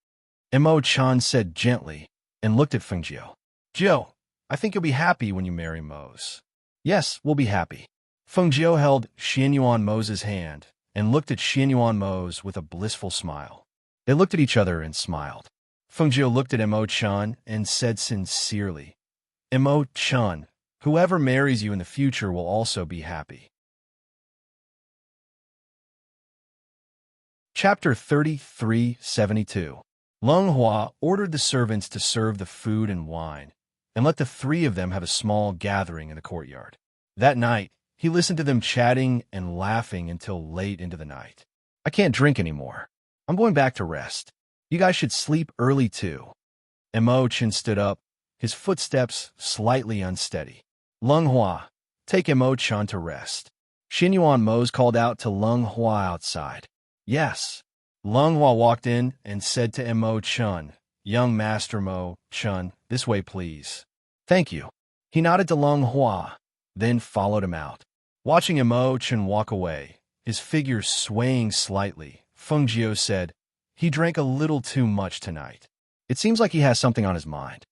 Imo Chun said gently and looked at Feng Jiao. "Jiao, I think you'll be happy when you marry Mo's." "Yes, we'll be happy." Feng Jiao held Xinyuan Mo's hand and looked at Xinyuan Mo's with a blissful smile. They looked at each other and smiled. Feng Jiao looked at Imo Chun and said sincerely, "Imo Chun, whoever marries you in the future will also be happy." Chapter 3372. Lung Hua ordered the servants to serve the food and wine, and let the three of them have a small gathering in the courtyard. That night, he listened to them chatting and laughing until late into the night. I can't drink anymore. I'm going back to rest. You guys should sleep early too. Emo-chan stood up, his footsteps slightly unsteady. Lung Hua, take Emo-chan to rest. Xinyuan Mose called out to Lung Hua outside. Yes. Lung Hua walked in and said to Emo-chan, Young Master Mo-chan, this way please. Thank you. He nodded to Lung Hua, then followed him out. Watching Emo-chan walk away, his figure swaying slightly, Feng Jiu said, He drank a little too much tonight. It seems like he has something on his mind.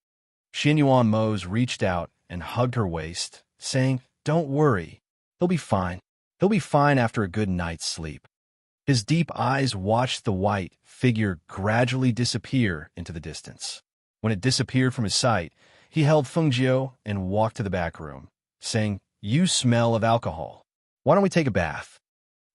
Xinyuan Mose reached out and hugged her waist, saying, Don't worry. He'll be fine. He'll be fine after a good night's sleep. His deep eyes watched the white figure gradually disappear into the distance. When it disappeared from his sight, he held Feng Jiu and walked to the back room, saying, You smell of alcohol. Why don't we take a bath?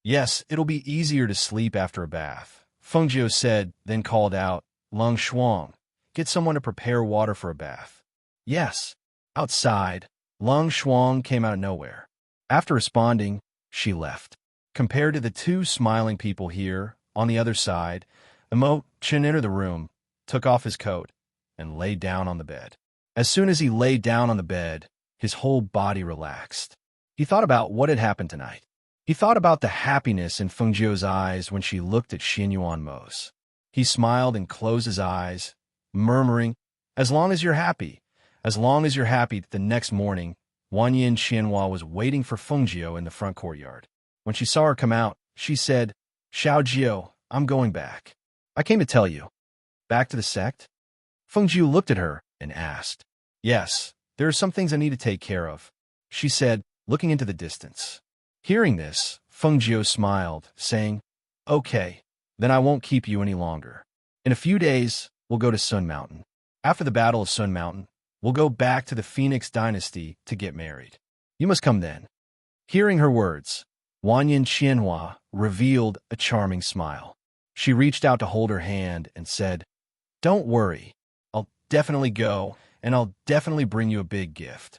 Yes, it'll be easier to sleep after a bath, Feng Jiu said, then called out, Lung Shuang, get someone to prepare water for a bath. Yes. Outside, Lung Shuang came out of nowhere. After responding, she left. Compared to the two smiling people here, on the other side, Emo-chan entered the room, took off his coat, and lay down on the bed. As soon as he lay down on the bed, his whole body relaxed. He thought about what had happened tonight. He thought about the happiness in Feng Jiu's eyes when she looked at Xinyuan Mose. He smiled and closed his eyes, murmuring, As long as you're happy. As long as you're happy. The next morning, Wanyin Xianhua was waiting for Feng Jiu in the front courtyard. When she saw her come out, she said, Xiao Jiu, I'm going back. I came to tell you. Back to the sect? Feng Jiu looked at her and asked. Yes, there are some things I need to take care of, she said, looking into the distance. Hearing this, Feng Jiu smiled, saying, Okay, then I won't keep you any longer. In a few days, we'll go to Sun Mountain. After the Battle of Sun Mountain, we'll go back to the Phoenix Dynasty to get married. You must come then. Hearing her words, Wanyin Xianhua revealed a charming smile. She reached out to hold her hand and said, Don't worry. I'll definitely go, and I'll definitely bring you a big gift.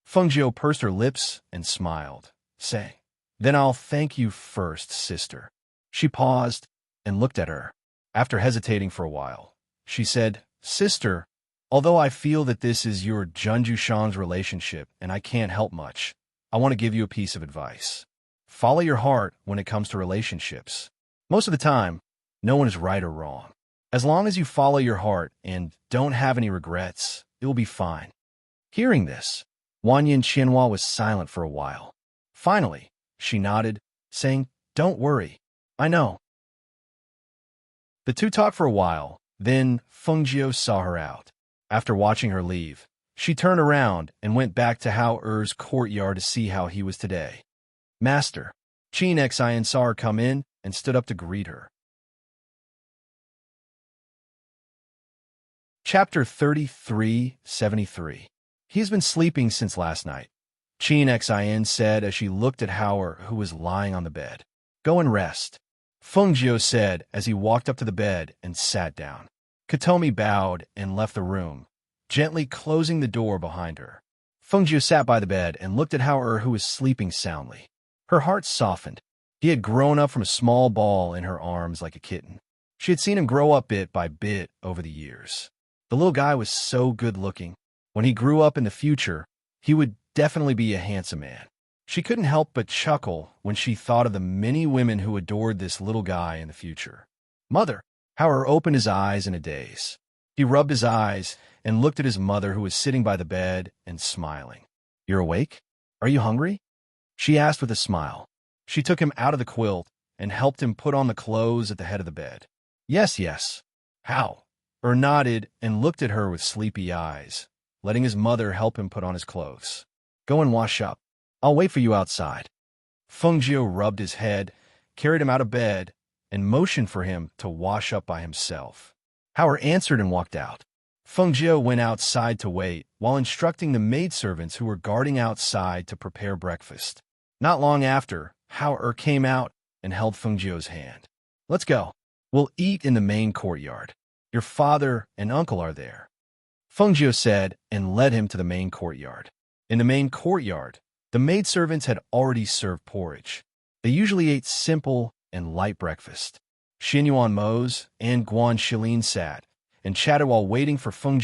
Feng Jiu pursed her lips and smiled, saying, Then I'll thank you first, sister. She paused and looked at her. After hesitating for a while, she said, Sister, although I feel that this is your Junju Shan's relationship and I can't help much, I want to give you a piece of advice. Follow your heart when it comes to relationships. Most of the time, no one is right or wrong. As long as you follow your heart and don't have any regrets, it will be fine. Hearing this, Wanyin Xianhua was silent for a while. Finally, she nodded, saying, Don't worry. I know. The two talked for a while, then Feng Jiu saw her out. After watching her leave, she turned around and went back to Hao Er's courtyard to see how he was today. Master, Qin Xian saw her come in and stood up to greet her. Chapter 33-73. He's been sleeping since last night, Qin Xian said as she looked at Hao Er, who was lying on the bed. Go and rest, Feng Jiu said as he walked up to the bed and sat down. Katomi bowed and left the room, gently closing the door behind her. Feng Jiu sat by the bed and looked at Hao Er, who was sleeping soundly. Her heart softened. He had grown up from a small ball in her arms like a kitten. She had seen him grow up bit by bit over the years. The little guy was so good-looking. When he grew up in the future, he would definitely be a handsome man. She couldn't help but chuckle when she thought of the many women who adored this little guy in the future. Mother! Hao Er opened his eyes in a daze. He rubbed his eyes and looked at his mother, who was sitting by the bed and smiling. You're awake? Are you hungry? She asked with a smile. She took him out of the quilt and helped him put on the clothes at the head of the bed. Yes, yes. Hao Er nodded and looked at her with sleepy eyes, letting his mother help him put on his clothes. Go and wash up. I'll wait for you outside. Feng Jiu rubbed his head, carried him out of bed, and motioned for him to wash up by himself. Hao Er answered and walked out. Feng Jiu went outside to wait while instructing the maidservants who were guarding outside to prepare breakfast. Not long after, Hao Er came out and held Feng Jiu's hand. Let's go. We'll eat in the main courtyard. Your father and uncle are there. Feng said and led him to the main courtyard. In the main courtyard, the maidservants had already served porridge. They usually ate simple and light breakfast. Xinyuan Mose and Guan Shilin sat and chatted while waiting for Feng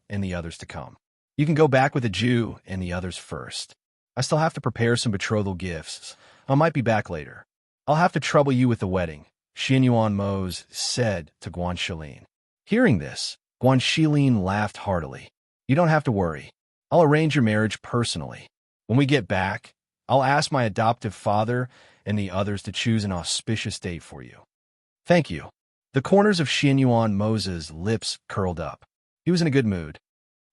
and the others to come. You can go back with the Jew and the others first. I still have to prepare some betrothal gifts. I might be back later. I'll have to trouble you with the wedding, Xinyuan Mose said to Guan Shilin. Hearing this, Guan Shilin laughed heartily. You don't have to worry. I'll arrange your marriage personally. When we get back, I'll ask my adoptive father and the others to choose an auspicious date for you. Thank you. The corners of Xinyuan Mose's lips curled up. He was in a good mood.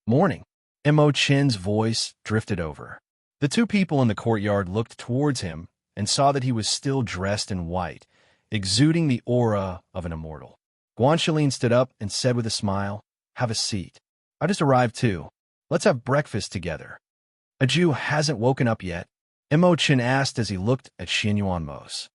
Morning. Mo Chen's voice drifted over. The two people in the courtyard looked towards him and saw that he was still dressed in white, exuding the aura of an immortal. Guan Shilin stood up and said with a smile, Have a seat. I just arrived too. Let's have breakfast together. A Jew hasn't woken up yet, Mo Chen asked as he looked at Xinyuan Mose.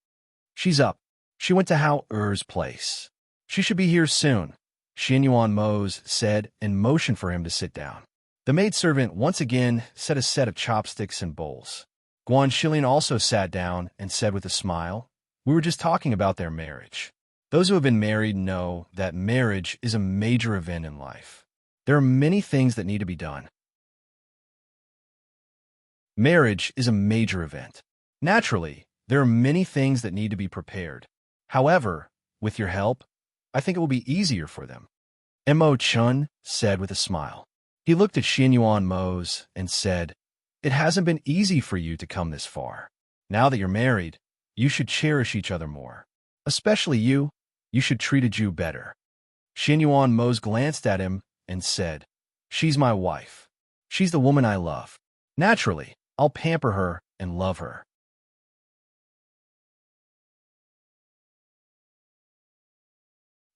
She's up. She went to Hao Er's place. She should be here soon, Xinyuan Mose said and motioned for him to sit down. The maidservant once again set a set of chopsticks and bowls. Guan Shilin also sat down and said with a smile, We were just talking about their marriage. Those who have been married know that marriage is a major event in life. There are many things that need to be done. Marriage is a major event. Naturally, there are many things that need to be prepared. However, with your help, I think it will be easier for them, Mo Chun said with a smile. He looked at Xinyuan Mose and said, It hasn't been easy for you to come this far. Now that you're married, you should cherish each other more. Especially you should treat a Jew better. Xinyuan Mose glanced at him and said, She's my wife. She's the woman I love. Naturally, I'll pamper her and love her.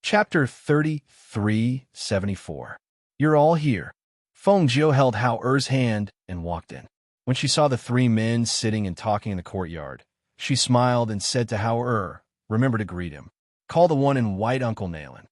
Chapter 3374. You're all here. Feng Jiu held Hao Er's hand and walked in. When she saw the three men sitting and talking in the courtyard, she smiled and said to Hao Er, Remember to greet him. Call the one in white Uncle Nalen.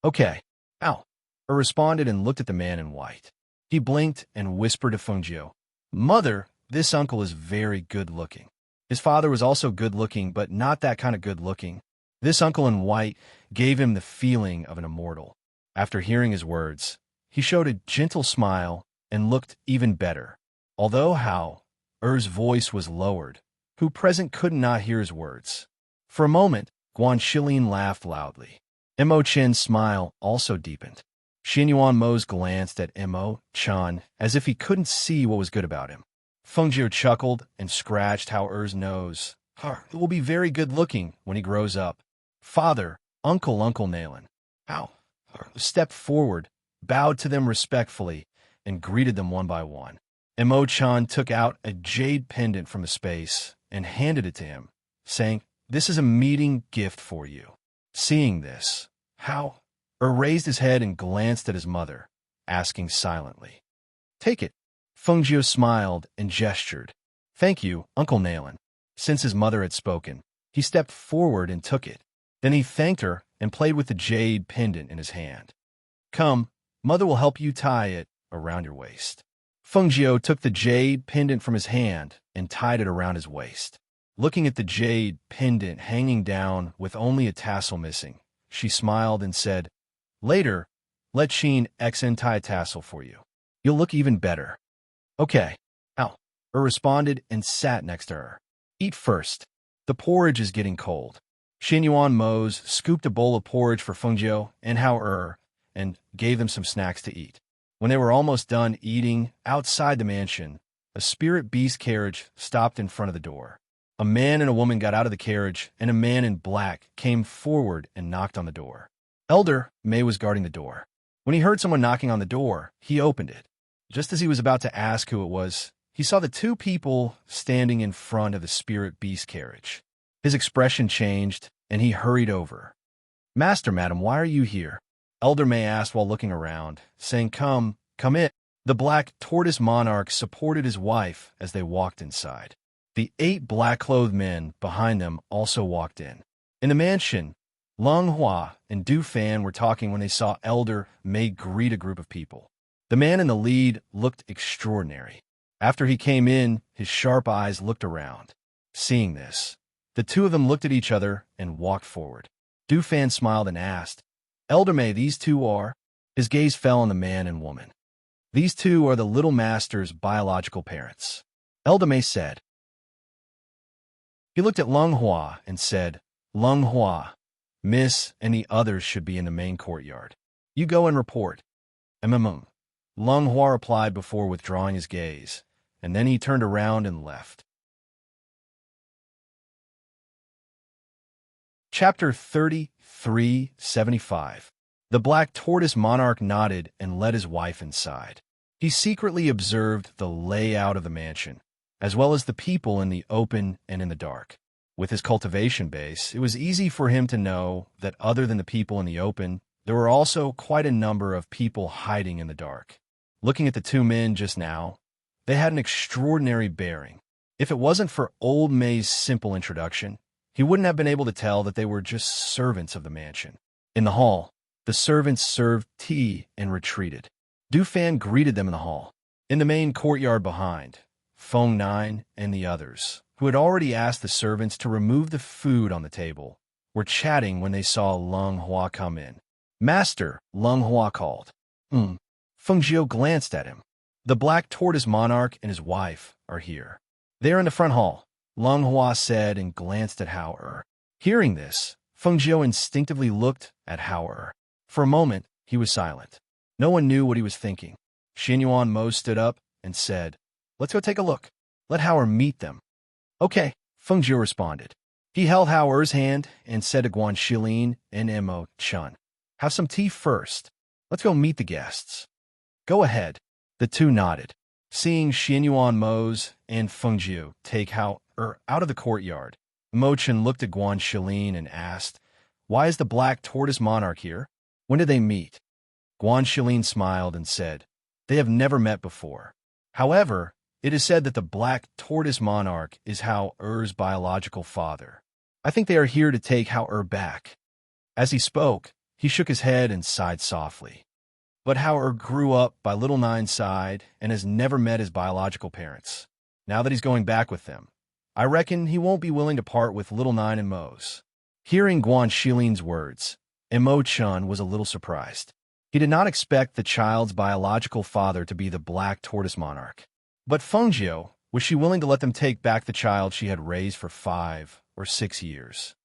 Okay. Hao Er responded and looked at the man in white. He blinked and whispered to Feng Jiu, Mother, this uncle is very good-looking. His father was also good-looking, but not that kind of good-looking. This uncle in white gave him the feeling of an immortal. After hearing his words, he showed a gentle smile and looked even better. Although Hao Er's voice was lowered, who present could not hear his words. For a moment, Guan Shilin laughed loudly. Mo Chen's smile also deepened. Xinyuan Mose glanced at Mo Chen as if he couldn't see what was good about him. Feng Jiu chuckled and scratched Hao Er's nose. He will be very good-looking when he grows up. Father, Uncle Nalen. Hao stepped forward, bowed to them respectfully, and greeted them one by one. Mo Chan took out a jade pendant from a space and handed it to him, saying, This is a meeting gift for you. Seeing this, Hao raised his head and glanced at his mother, asking silently, Take it. Feng Jiu smiled and gestured. Thank you, Uncle Nalen. Since his mother had spoken, he stepped forward and took it. Then he thanked her and played with the jade pendant in his hand. Come, Mother will help you tie it around your waist. Feng Jiu took the jade pendant from his hand and tied it around his waist. Looking at the jade pendant hanging down with only a tassel missing, she smiled and said, Later, let Sheen XN tie a tassel for you. You'll look even better. Okay. Hao responded and sat next to her. Eat first. The porridge is getting cold. Xinyuan Mose scooped a bowl of porridge for Feng Jiu and Hao and gave them some snacks to eat. When they were almost done eating, outside the mansion, a spirit beast carriage stopped in front of the door. A man and a woman got out of the carriage, and a man in black came forward and knocked on the door. Elder May was guarding the door. When he heard someone knocking on the door, he opened it. Just as he was about to ask who it was, he saw the two people standing in front of the spirit beast carriage. His expression changed, and he hurried over. Master, madam, why are you here? Elder May asked while looking around, saying, Come in. The black tortoise monarch supported his wife as they walked inside. The 8 black-clothed men behind them also walked in. In the mansion, Lung Hua and Du Fan were talking when they saw Elder May greet a group of people. The man in the lead looked extraordinary. After he came in, his sharp eyes looked around. Seeing this, the two of them looked at each other and walked forward. Dufan smiled and asked, "Elder May, these two are?" His gaze fell on the man and woman. "These two are the little master's biological parents," Elder May said. He looked at Lung Hua and said, "Lung Hua, Miss and the others should be in the main courtyard. You go and report." Lung Hua replied before withdrawing his gaze, and then he turned around and left. Chapter 3375. The Black Tortoise Monarch nodded and led his wife inside. He secretly observed the layout of the mansion, as well as the people in the open and in the dark. With his cultivation base, it was easy for him to know that other than the people in the open, there were also quite a number of people hiding in the dark. Looking at the two men just now, they had an extraordinary bearing. If it wasn't for Old May's simple introduction, he wouldn't have been able to tell that they were just servants of the mansion. In the hall, the servants served tea and retreated. Dufan greeted them in the hall. In the main courtyard behind, Feng Nine and the others, who had already asked the servants to remove the food on the table, were chatting when they saw Lung Hua come in. "Master," Lung Hua called. Feng Jiu glanced at him. "The Black Tortoise Monarch and his wife are here. They are in the front hall," Lung Hua said and glanced at Hao Er. Hearing this, Feng Jiu instinctively looked at Hao Er. For a moment, he was silent. No one knew what he was thinking. Xianyuan Mo stood up and said, "Let's go take a look. Let Hao Er meet them." "Okay," Feng Jiu responded. He held Hao Er's hand and said to Guan Shilin and Mo Chun, "Have some tea first. Let's go meet the guests." "Go ahead." The two nodded. Seeing Xianyuan Mo's and Feng Jiu take Hao Er out of the courtyard, Mo Chun looked at Guan Shilin and asked, "Why is the Black Tortoise Monarch here? When did they meet?" Guan Shilin smiled and said, "They have never met before. However, it is said that the Black Tortoise Monarch is Hao Er's biological father. I think they are here to take Hao Er back." As he spoke, he shook his head and sighed softly. But Hao Er grew up by Little Nine's side and has never met his biological parents. Now that he's going back with them, I reckon he won't be willing to part with Little Nine and Mo's. Hearing Guan Shilin's words, Mo Chun was a little surprised. He did not expect the child's biological father to be the Black Tortoise Monarch. But Feng Jiu, was she willing to let them take back the child she had raised for 5 or 6 years?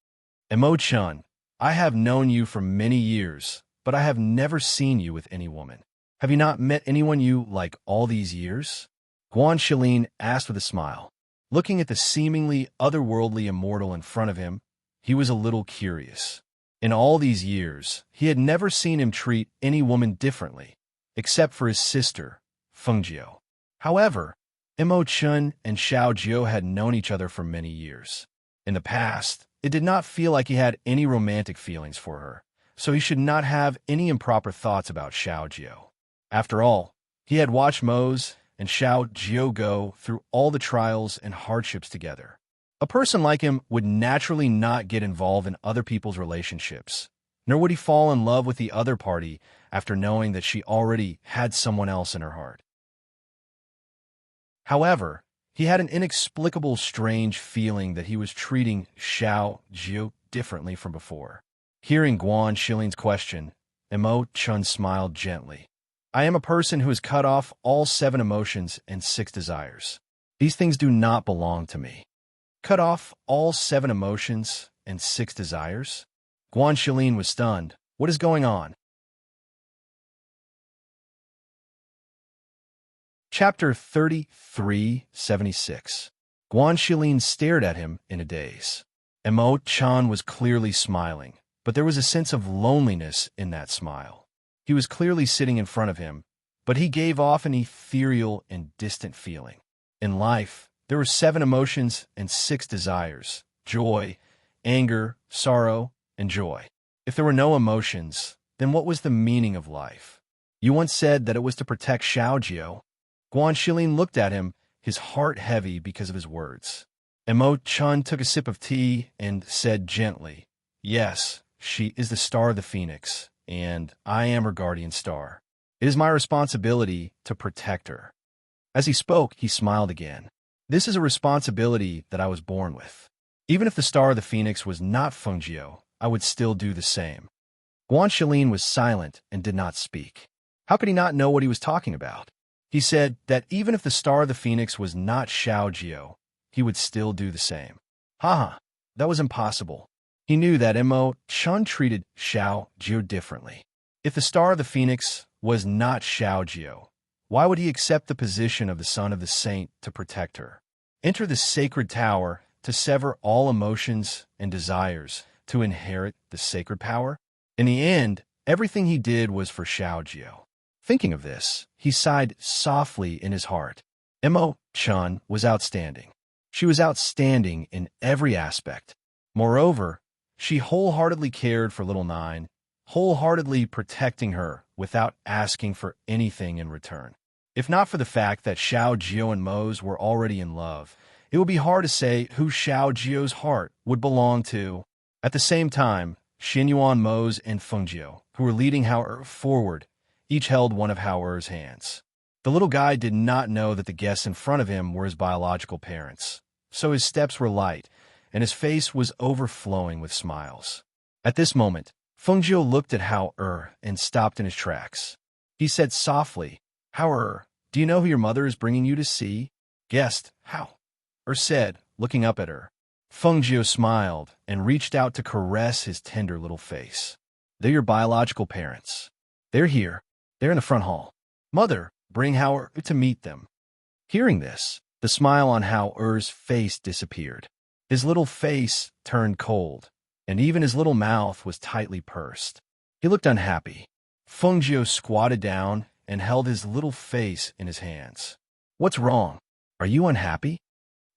Mo Chun, I have known you for many years, but I have never seen you with any woman. Have you not met anyone you like all these years? Guan Shilin asked with a smile. Looking at the seemingly otherworldly immortal in front of him, he was a little curious. In all these years, he had never seen him treat any woman differently, except for his sister, Feng Jiu. However, Mo Chun and Xiao Jiu had known each other for many years. In the past, it did not feel like he had any romantic feelings for her, so he should not have any improper thoughts about Xiao Jiu. After all, he had watched Mo's and Xiao Jiu go through all the trials and hardships together. A person like him would naturally not get involved in other people's relationships, nor would he fall in love with the other party after knowing that she already had someone else in her heart. However, he had an inexplicable strange feeling that he was treating Xiao Jiu differently from before. Hearing Guan Shilin's question, Mo Chun smiled gently. I am a person who has cut off all 7 emotions and 6 desires. These things do not belong to me. Cut off all 7 emotions and 6 desires? Guan Shilin was stunned. What is going on? Chapter 3376. Guan Shilin stared at him in a daze. Mo Chun was clearly smiling, but there was a sense of loneliness in that smile. He was clearly sitting in front of him, but he gave off an ethereal and distant feeling. In life, there were 7 emotions and 6 desires: joy, anger, sorrow, and joy. If there were no emotions, then what was the meaning of life? You once said that it was to protect Xiao Jiu. Guan Shilin looked at him, his heart heavy because of his words. Mo Chun took a sip of tea and said gently, Yes, she is the star of the phoenix, and I am her guardian star. It is my responsibility to protect her. As he spoke, he smiled again. This is a responsibility that I was born with. Even if the star of the phoenix was not Fengjiu, I would still do the same. Guanxilin was silent and did not speak. How could he not know what he was talking about? He said that even if the star of the phoenix was not Xiaojiu, he would still do the same. Haha, that was impossible. He knew that Mo Chun treated Xiaojiu differently. If the star of the phoenix was not Xiaojiu, why would he accept the position of the son of the saint to protect her? Enter the sacred tower to sever all emotions and desires to inherit the sacred power? In the end, everything he did was for Xiaojiu. Thinking of this, he sighed softly in his heart. Mo Chun was outstanding. She was outstanding in every aspect. Moreover, she wholeheartedly cared for little Nine, wholeheartedly protecting her without asking for anything in return. If not for the fact that Xiaojiu and Mo's were already in love, it would be hard to say who Xiaojiu's heart would belong to. At the same time, Xinyuan Mo's and Fengjiu, who were leading Hao forward, each held one of Hao's hands. The little guy did not know that the guests in front of him were his biological parents, so his steps were light, and his face was overflowing with smiles. At this moment, Fengjiu looked at Hao and stopped in his tracks. He said softly, Hao, do you know who your mother is bringing you to see? Guest, Hao said, looking up at her. Fengjiu smiled and reached out to caress his tender little face. They're your biological parents. They're here. They're in the front hall. Mother, bring Hao to meet them. Hearing this, the smile on Hao's face disappeared. His little face turned cold, and even his little mouth was tightly pursed. He looked unhappy. Fengjiu squatted down and held his little face in his hands. What's wrong? Are you unhappy?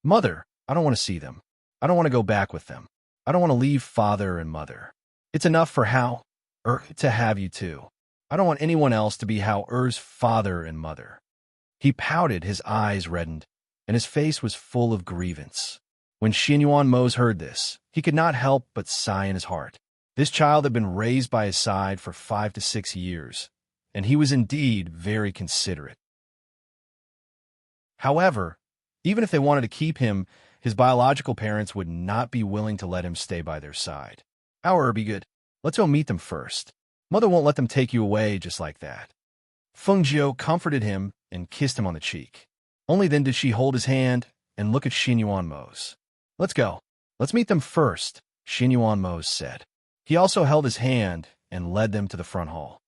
Mother, I don't want to see them. I don't want to go back with them. I don't want to leave father and mother. It's enough for Hao to have you too. I don't want anyone else to be Hao's father and mother. He pouted, his eyes reddened, and his face was full of grievance. When Xinyuan Mo's heard this, he could not help but sigh in his heart. This child had been raised by his side for 5 to 6 years, and he was indeed very considerate. However, even if they wanted to keep him, his biological parents would not be willing to let him stay by their side. Hao be good. Let's go meet them first. Mother won't let them take you away just like that. Fengjiu comforted him and kissed him on the cheek. Only then did she hold his hand and look at Xinyuan Mo's. Let's go. Let's meet them first, Xinyuan Mo's said. He also held his hand and led them to the front hall.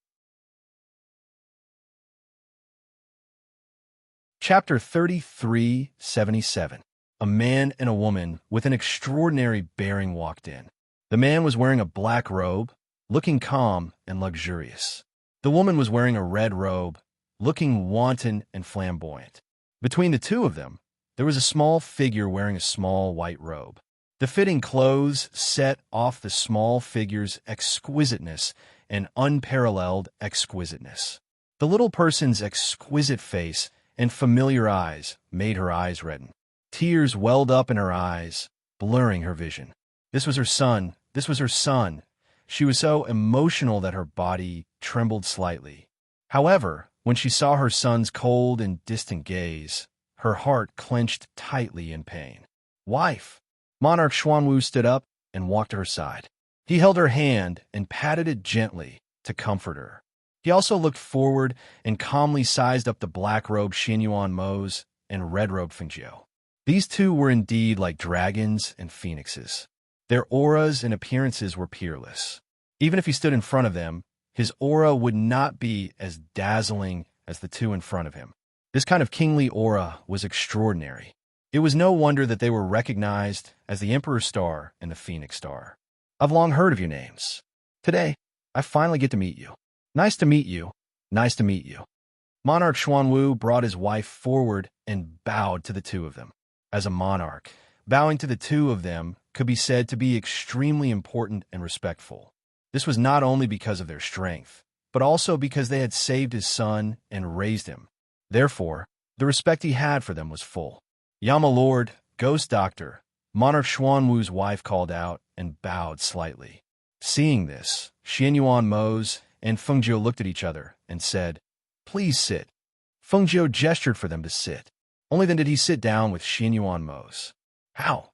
Chapter 3377. A man and a woman with an extraordinary bearing walked in. The man was wearing a black robe, looking calm and luxurious. The woman was wearing a red robe, looking wanton and flamboyant. Between the two of them, there was a small figure wearing a small white robe. The fitting clothes set off the small figure's exquisiteness and unparalleled exquisiteness. The little person's exquisite face and familiar eyes made her eyes redden. Tears welled up in her eyes, blurring her vision. This was her son. This was her son. She was so emotional that her body trembled slightly. However, when she saw her son's cold and distant gaze, her heart clenched tightly in pain. Wife! Monarch Xuanwu stood up and walked to her side. He held her hand and patted it gently to comfort her. He also looked forward and calmly sized up the black-robed Xinyuan Mo's and red-robed Fengjiu. These two were indeed like dragons and phoenixes. Their auras and appearances were peerless. Even if he stood in front of them, his aura would not be as dazzling as the two in front of him. This kind of kingly aura was extraordinary. It was no wonder that they were recognized as the Emperor Star and the Phoenix Star. I've long heard of your names. Today, I finally get to meet you. Nice to meet you. Nice to meet you. Monarch Xuanwu brought his wife forward and bowed to the two of them. As a monarch, bowing to the two of them could be said to be extremely important and respectful. This was not only because of their strength, but also because they had saved his son and raised him. Therefore, the respect he had for them was full. Yama Lord, Ghost Doctor, Monarch Xuanwu's wife called out and bowed slightly. Seeing this, Xinyuan Mo's and Fengjiu looked at each other and said, please sit. Feng Jiu gestured for them to sit. Only then did he sit down with Xianyuan Mo's. Hao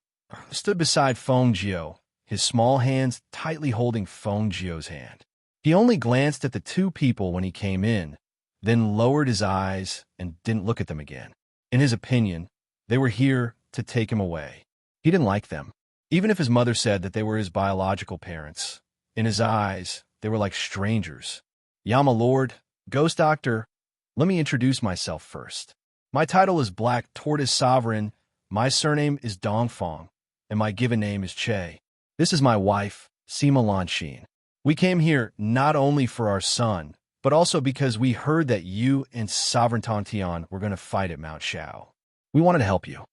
stood beside Feng Jiu, his small hands tightly holding Feng Jiu's hand. He only glanced at the two people when he came in, then lowered his eyes and didn't look at them again. In his opinion, they were here to take him away. He didn't like them. Even if his mother said that they were his biological parents, in his eyes, they were like strangers. Yama Lord, Ghost Doctor, let me introduce myself first. My title is Black Tortoise Sovereign, my surname is Dongfang, and my given name is Che. This is my wife, Sima Lanxin. We came here not only for our son, but also because we heard that you and Sovereign Tongtian were going to fight at Mount Shao. We wanted to help you.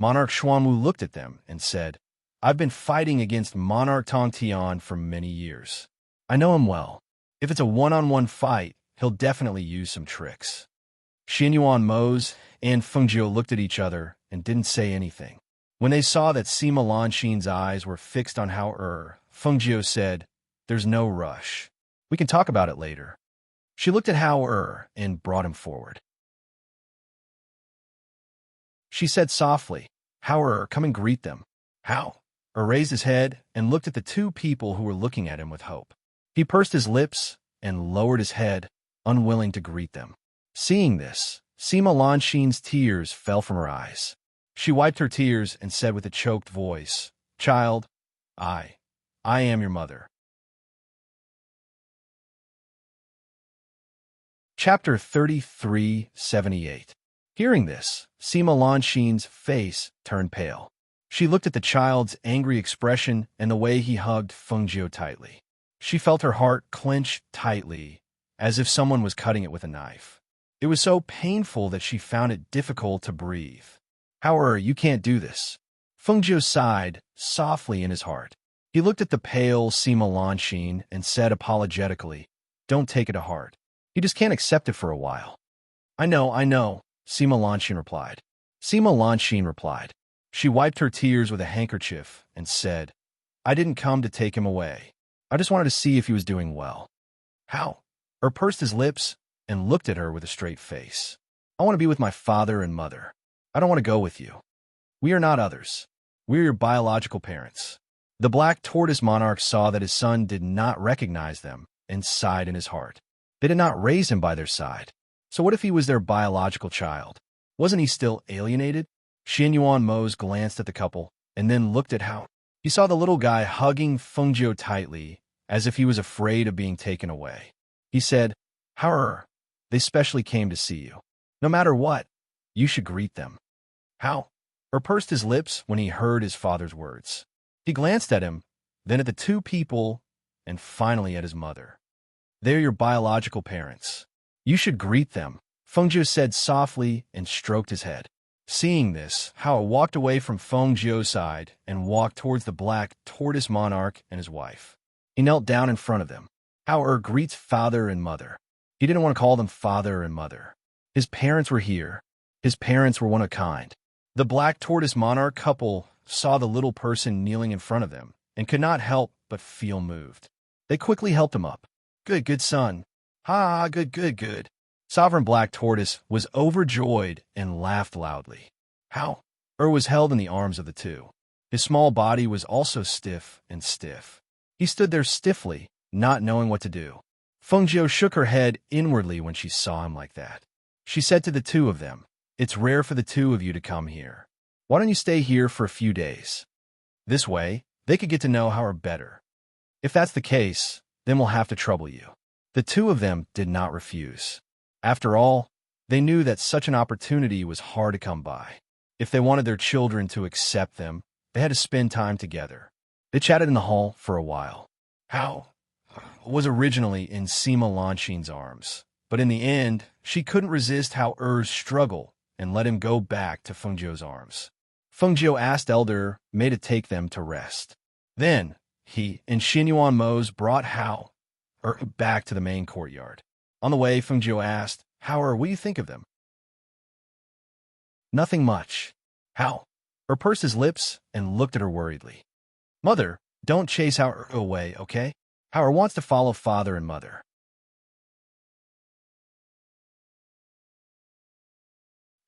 Monarch Xuanwu looked at them and said, I've been fighting against Monarch Tongtian for many years. I know him well. If it's a one-on-one fight, he'll definitely use some tricks. Xianyuan Mo's and Feng Jiu looked at each other and didn't say anything. When they saw that Sima Lanxin's eyes were fixed on Hao Feng Jiu said, There's no rush. We can talk about it later. She looked at Hao and brought him forward. She said softly, Hao come and greet them. Hao raised his head and looked at the two people who were looking at him with hope. He pursed his lips and lowered his head, unwilling to greet them. Seeing this, Sima Lanxin's tears fell from her eyes. She wiped her tears and said with a choked voice, Child, I am your mother. Chapter 3378. Hearing this, Sima Lanxin's face turned pale. She looked at the child's angry expression and the way he hugged Feng Jiu tightly. She felt her heart clench tightly, as if someone was cutting it with a knife. It was so painful that she found it difficult to breathe. Hao you can't do this. Feng Jiu sighed softly in his heart. He looked at the pale Sima Lanxin and said apologetically, Don't take it to heart. You just can't accept it for a while. I know, Sima Lanxin replied. She wiped her tears with a handkerchief and said, I didn't come to take him away. I just wanted to see if he was doing well. How? Pursed his lips and looked at her with a straight face. I want to be with my father and mother. I don't want to go with you. We are not others. We are your biological parents. The Black Tortoise Monarch saw that his son did not recognize them and sighed in his heart. They did not raise him by their side. So what if he was their biological child? Wasn't he still alienated? Xianyuan Mo's glanced at the couple and then looked at Hao. He saw the little guy hugging Feng Jiu tightly, as if he was afraid of being taken away. He said, Hao, they specially came to see you. No matter what, you should greet them. Hao pursed his lips when he heard his father's words. He glanced at him, then at the two people, and finally at his mother. They are your biological parents. You should greet them, Feng Jiu said softly and stroked his head. Seeing this, Hao walked away from Feng Jiu's side and walked towards the Black Tortoise Monarch and his wife. He knelt down in front of them. Hao greets father and mother. He didn't want to call them father and mother. His parents were here. His parents were one of a kind. The Black Tortoise Monarch couple saw the little person kneeling in front of them and could not help but feel moved. They quickly helped him up. Good son. Good. Sovereign Black Tortoise was overjoyed and laughed loudly. Hao was held in the arms of the two. His small body was also stiff. He stood there stiffly, not knowing what to do. Feng Jiu shook her head inwardly when she saw him like that. She said to the two of them, It's rare for the two of you to come here. Why don't you stay here for a few days? This way, they could get to know Hao better. If that's the case, then we'll have to trouble you. The two of them did not refuse. After all, they knew that such an opportunity was hard to come by. If they wanted their children to accept them, they had to spend time together. They chatted in the hall for a while. Hao was originally in Sima Lanxin's arms, but in the end, she couldn't resist Hao's struggle and let him go back to Feng Jiu's arms. Feng Jiu asked Elder May to take them to rest. Then, he and Xianyuan Mo's brought Hao back to the main courtyard. On the way, Feng Jiu asked, Hao, what do you think of them? Nothing much. Hao pursed his lips and looked at her worriedly. Mother, don't chase Hao away, okay? Hao wants to follow father and mother.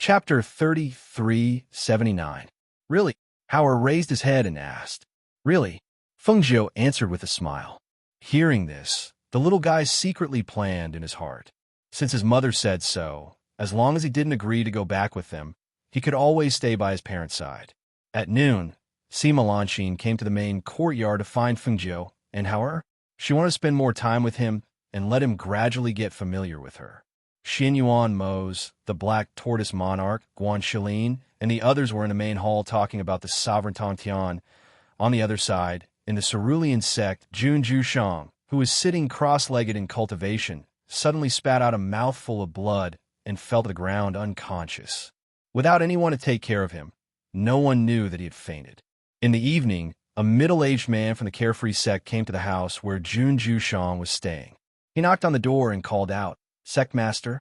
Chapter 3379. Really? Howard raised his head and asked. Really? Feng Zhou answered with a smile. Hearing this, the little guy secretly planned in his heart. Since his mother said so, as long as he didn't agree to go back with them, he could always stay by his parents' side. At noon, Sima Lanqin came to the main courtyard to find Feng Zhou and Howard. She wanted to spend more time with him and let him gradually get familiar with her. Xianyuan Mose, the Black Tortoise Monarch, Guan Shilin, and the others were in the main hall talking about the sovereign Tongtian. On the other side, in the cerulean sect, Jun Jushang, who was sitting cross-legged in cultivation, suddenly spat out a mouthful of blood and fell to the ground unconscious. Without anyone to take care of him, no one knew that he had fainted. In the evening, a middle-aged man from the Carefree sect came to the house where Jun Jushang was staying. He knocked on the door and called out, "Sect Master?"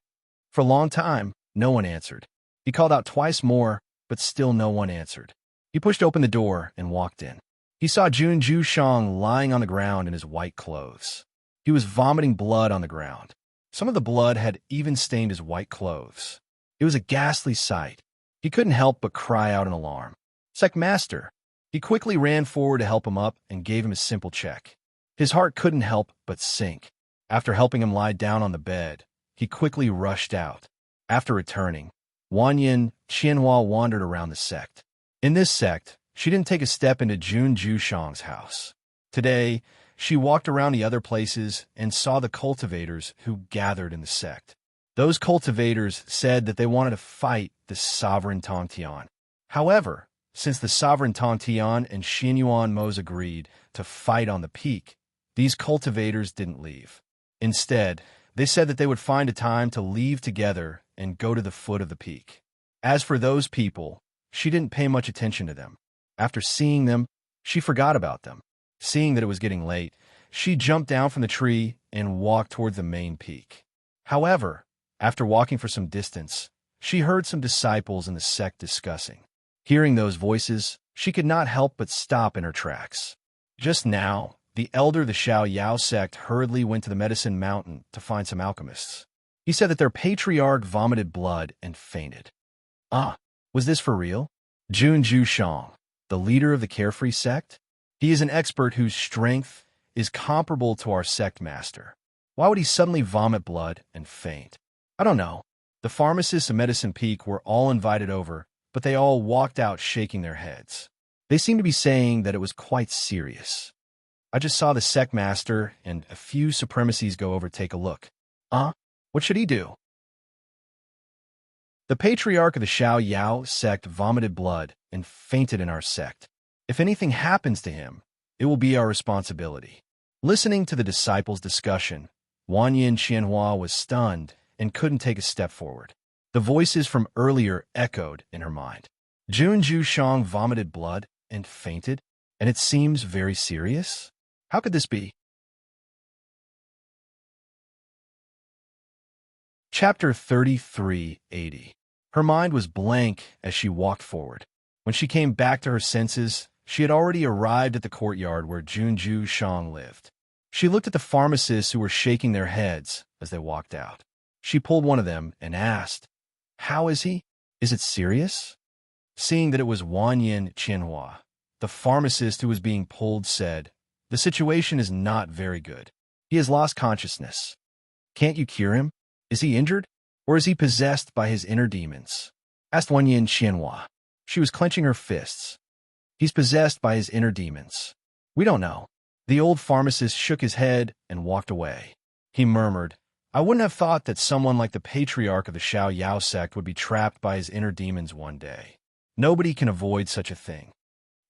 For a long time, no one answered. He called out twice more, but still no one answered. He pushed open the door and walked in. He saw Jun Jushang lying on the ground in his white clothes. He was vomiting blood on the ground. Some of the blood had even stained his white clothes. It was a ghastly sight. He couldn't help but cry out in alarm. "Sect Master!" He quickly ran forward to help him up and gave him a simple check. His heart couldn't help but sink. After helping him lie down on the bed, he quickly rushed out. After returning, Wanyan Qianhua wandered around the sect. In this sect, she didn't take a step into Jun Jushang's house. Today, she walked around the other places and saw the cultivators who gathered in the sect. Those cultivators said that they wanted to fight the sovereign Tongtian. However, since the sovereign Tongtian and Xianyuan Mose agreed to fight on the peak, these cultivators didn't leave. Instead, they said that they would find a time to leave together and go to the foot of the peak. As for those people, she didn't pay much attention to them. After seeing them, she forgot about them. Seeing that it was getting late, she jumped down from the tree and walked toward the main peak. However, after walking for some distance, she heard some disciples in the sect discussing. Hearing those voices, she could not help but stop in her tracks. Just now, the elder of the Xiao Yao sect hurriedly went to the Medicine Mountain to find some alchemists. He said that their patriarch vomited blood and fainted. Was this for real? Jun Jushang, the leader of the Carefree sect? He is an expert whose strength is comparable to our sect master. Why would he suddenly vomit blood and faint? I don't know. The pharmacists of Medicine Peak were all invited over, but they all walked out shaking their heads. They seemed to be saying that it was quite serious. I just saw the sect master and a few supremacies go over to take a look. What should he do? The patriarch of the Xiao Yao sect vomited blood and fainted in our sect. If anything happens to him, it will be our responsibility. Listening to the disciples' discussion, Wanyan Qianhua was stunned and couldn't take a step forward. The voices from earlier echoed in her mind. Jun Jushang vomited blood and fainted, and it seems very serious? How could this be? Chapter 3380. Her mind was blank as she walked forward. When she came back to her senses, she had already arrived at the courtyard where Jun Jushang lived. She looked at the pharmacists who were shaking their heads as they walked out. She pulled one of them and asked, "How is he? Is it serious?" Seeing that it was Wanyan Qianhua, the pharmacist who was being pulled said, "The situation is not very good. He has lost consciousness. Can't you cure him? Is he injured? Or is he possessed by his inner demons?" Asked Wanyan Qianhua. She was clenching her fists. "He's possessed by his inner demons. We don't know." The old pharmacist shook his head and walked away. He murmured, "I wouldn't have thought that someone like the patriarch of the Xiao Yao sect would be trapped by his inner demons one day. Nobody can avoid such a thing."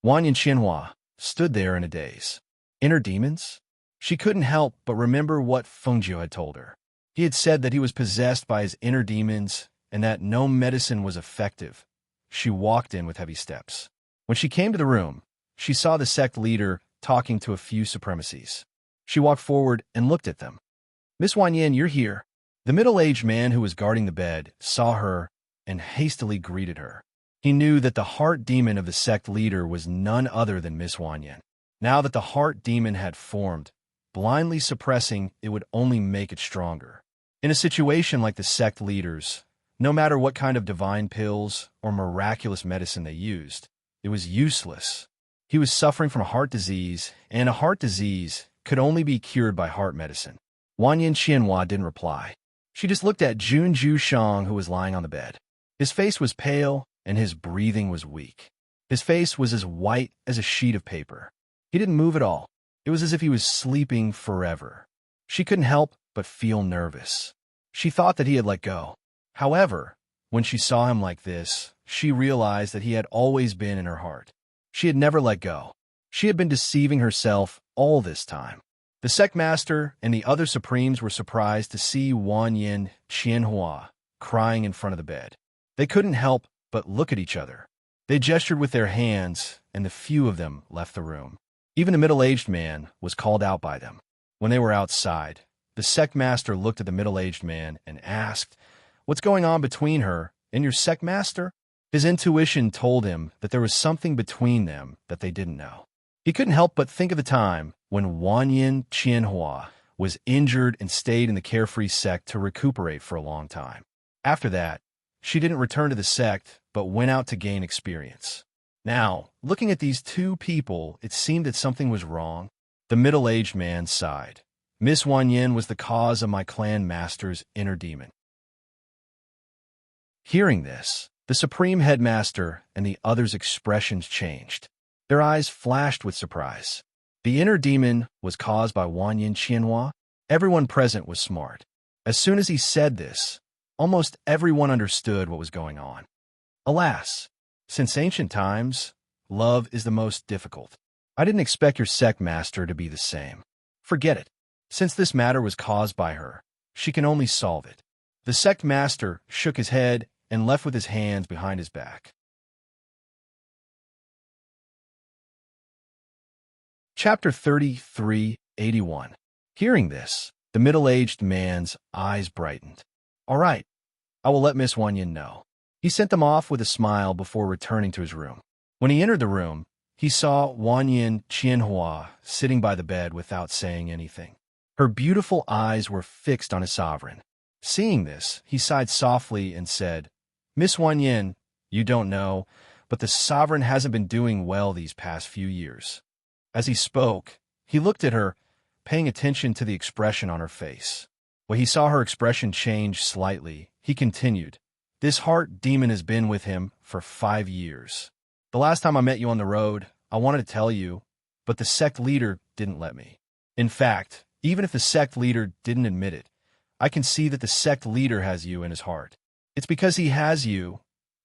Wanyan Qianhua stood there in a daze. Inner demons? She couldn't help but remember what Feng Zhou had told her. He had said that he was possessed by his inner demons and that no medicine was effective. She walked in with heavy steps. When she came to the room, she saw the sect leader talking to a few supremacies. She walked forward and looked at them. "Miss Wanyan, you're here." The middle-aged man who was guarding the bed saw her and hastily greeted her. He knew that the heart demon of the sect leader was none other than Miss Wanyan. Now that the heart demon had formed, blindly suppressing it would only make it stronger. In a situation like the sect leader's, No matter what kind of divine pills or miraculous medicine they used, it was useless. He was suffering from a heart disease, and a heart disease could only be cured by heart medicine. Wanyan Qianhua didn't reply. She just looked at Jun Ju Shang, who was lying on the bed. His face was pale, and his breathing was weak. His face was as white as a sheet of paper. He didn't move at all. It was as if he was sleeping forever. She couldn't help but feel nervous. She thought that he had let go. However, when she saw him like this, she realized that he had always been in her heart. She had never let go. She had been deceiving herself all this time. The sect master and the other supremes were surprised to see Wanyan Qianhua crying in front of the bed. They couldn't help but look at each other. They gestured with their hands, and the few of them left the room. Even the middle-aged man was called out by them. When they were outside, the sect master looked at the middle-aged man and asked, "What's going on between her and your sect master?" His intuition told him that there was something between them that they didn't know. He couldn't help but think of the time when Wanyan Qianhua was injured and stayed in the carefree sect to recuperate for a long time. After that, she didn't return to the sect, but went out to gain experience. Now, looking at these two people, it seemed that something was wrong. The middle-aged man sighed. Miss Wanyan was the cause of my clan master's inner demon. Hearing this, the supreme headmaster and the others' expressions changed. Their eyes flashed with surprise. The inner demon was caused by Wanyan Qianhua. Everyone present was smart. As soon as he said this, almost everyone understood what was going on. Alas, since ancient times, love is the most difficult. I didn't expect your sect master to be the same. Forget it. Since this matter was caused by her, she can only solve it. The sect master shook his head and left with his hands behind his back. Chapter 33:81. Hearing this, the middle-aged man's eyes brightened. All right, I will let Miss Wanyan know. He sent them off with a smile before returning to his room. When he entered the room, he saw Wanyan Qianhua sitting by the bed without saying anything. Her beautiful eyes were fixed on his sovereign. Seeing this, he sighed softly and said, "Miss Wanyan, you don't know, but the sovereign hasn't been doing well these past few years." As he spoke, he looked at her, paying attention to the expression on her face. When he saw her expression change slightly, he continued, "This heart demon has been with him for 5 years. The last time I met you on the road, I wanted to tell you, but the sect leader didn't let me. In fact, even if the sect leader didn't admit it, I can see that the sect leader has you in his heart. It's because he has you,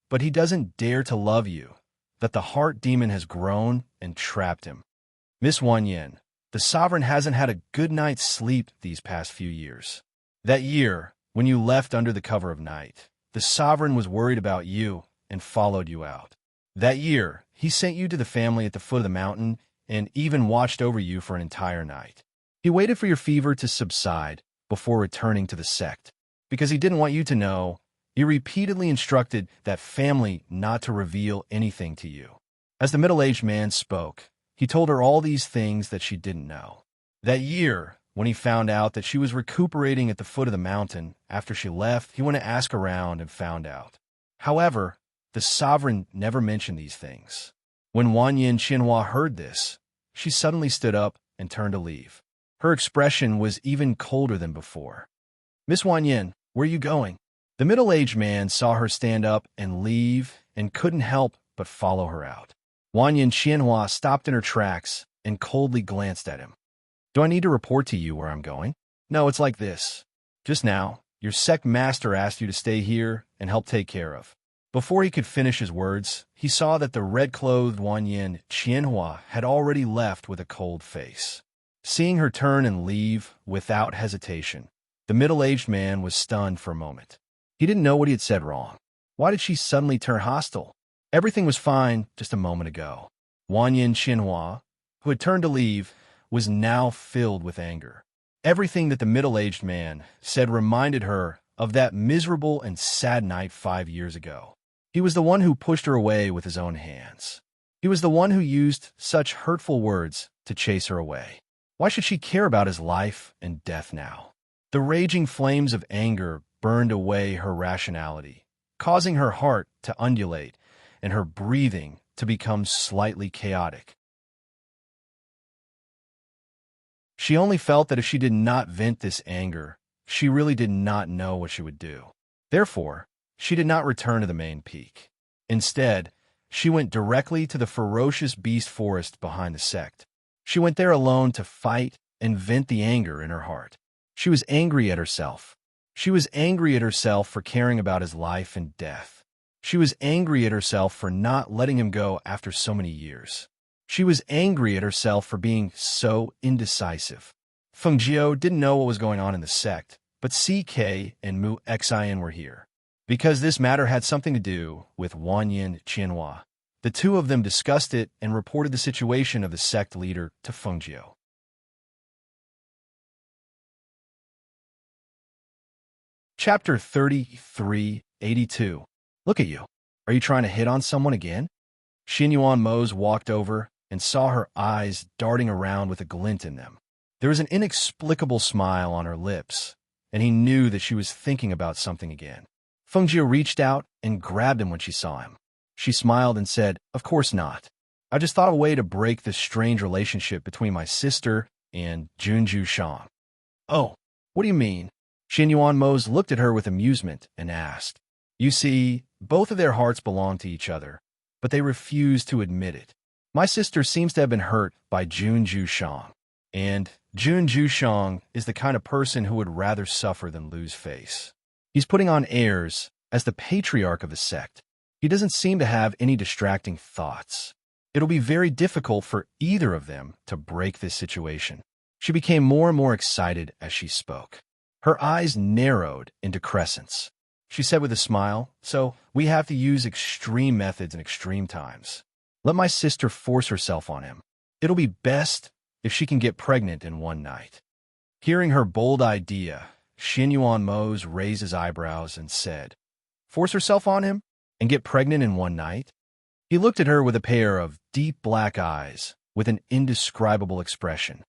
but he doesn't dare to love you, that the heart demon has grown and trapped him. Miss Wanyan, the sovereign hasn't had a good night's sleep these past few years. That year, when you left under the cover of night, the sovereign was worried about you and followed you out. That year, he sent you to the family at the foot of the mountain and even watched over you for an entire night. He waited for your fever to subside before returning to the sect. Because he didn't want you to know, he repeatedly instructed that family not to reveal anything to you." As the middle-aged man spoke, he told her all these things that she didn't know. That year, when he found out that she was recuperating at the foot of the mountain after she left, he went to ask around and found out. However, the sovereign never mentioned these things. When Wanyan Qianhua heard this, she suddenly stood up and turned to leave. Her expression was even colder than before. "Miss Wanyan, where are you going?" The middle-aged man saw her stand up and leave and couldn't help but follow her out. Wanyan Qianhua stopped in her tracks and coldly glanced at him. "Do I need to report to you where I'm going?" "No, it's like this. Just now, your sect master asked you to stay here and help take care of." Before he could finish his words, he saw that the red-clothed Wanyan Qianhua had already left with a cold face. Seeing her turn and leave without hesitation, the middle-aged man was stunned for a moment. He didn't know what he had said wrong. Why did she suddenly turn hostile? Everything was fine just a moment ago. Wanyan Qianhua, who had turned to leave, was now filled with anger. Everything that the middle-aged man said reminded her of that miserable and sad night 5 years ago. He was the one who pushed her away with his own hands. He was the one who used such hurtful words to chase her away. Why should she care about his life and death now? The raging flames of anger burned away her rationality, causing her heart to undulate and her breathing to become slightly chaotic. She only felt that if she did not vent this anger, she really did not know what she would do. Therefore, she did not return to the main peak. Instead, she went directly to the ferocious beast forest behind the sect. She went there alone to fight and vent the anger in her heart. She was angry at herself. She was angry at herself for caring about his life and death. She was angry at herself for not letting him go after so many years. She was angry at herself for being so indecisive. Feng Jiao didn't know what was going on in the sect, but CK and Mu Xin were here. Because this matter had something to do with Wanyin Qianhua, the two of them discussed it and reported the situation of the sect leader to Feng Jiao. Chapter 3382. Look at you. Are you trying to hit on someone again? Xinyuan Mose walked over and saw her eyes darting around with a glint in them. There was an inexplicable smile on her lips, and he knew that she was thinking about something again. Feng Jiao reached out and grabbed him when she saw him. She smiled and said, "Of course not. I just thought of a way to break this strange relationship between my sister and Junju Shang." "Oh, what do you mean?" Xinyuan Mose looked at her with amusement and asked. "You see, both of their hearts belong to each other, but they refuse to admit it. My sister seems to have been hurt by Junju Shang, and Junju Shang is the kind of person who would rather suffer than lose face. He's putting on airs as the patriarch of the sect. He doesn't seem to have any distracting thoughts. It'll be very difficult for either of them to break this situation." She became more and more excited as she spoke. Her eyes narrowed into crescents. She said with a smile, "So we have to use extreme methods in extreme times. Let my sister force herself on him. It'll be best if she can get pregnant in one night." Hearing her bold idea, Xinyuan Mose raised his eyebrows and said, "Force herself on him and get pregnant in one night?" He looked at her with a pair of deep black eyes with an indescribable expression.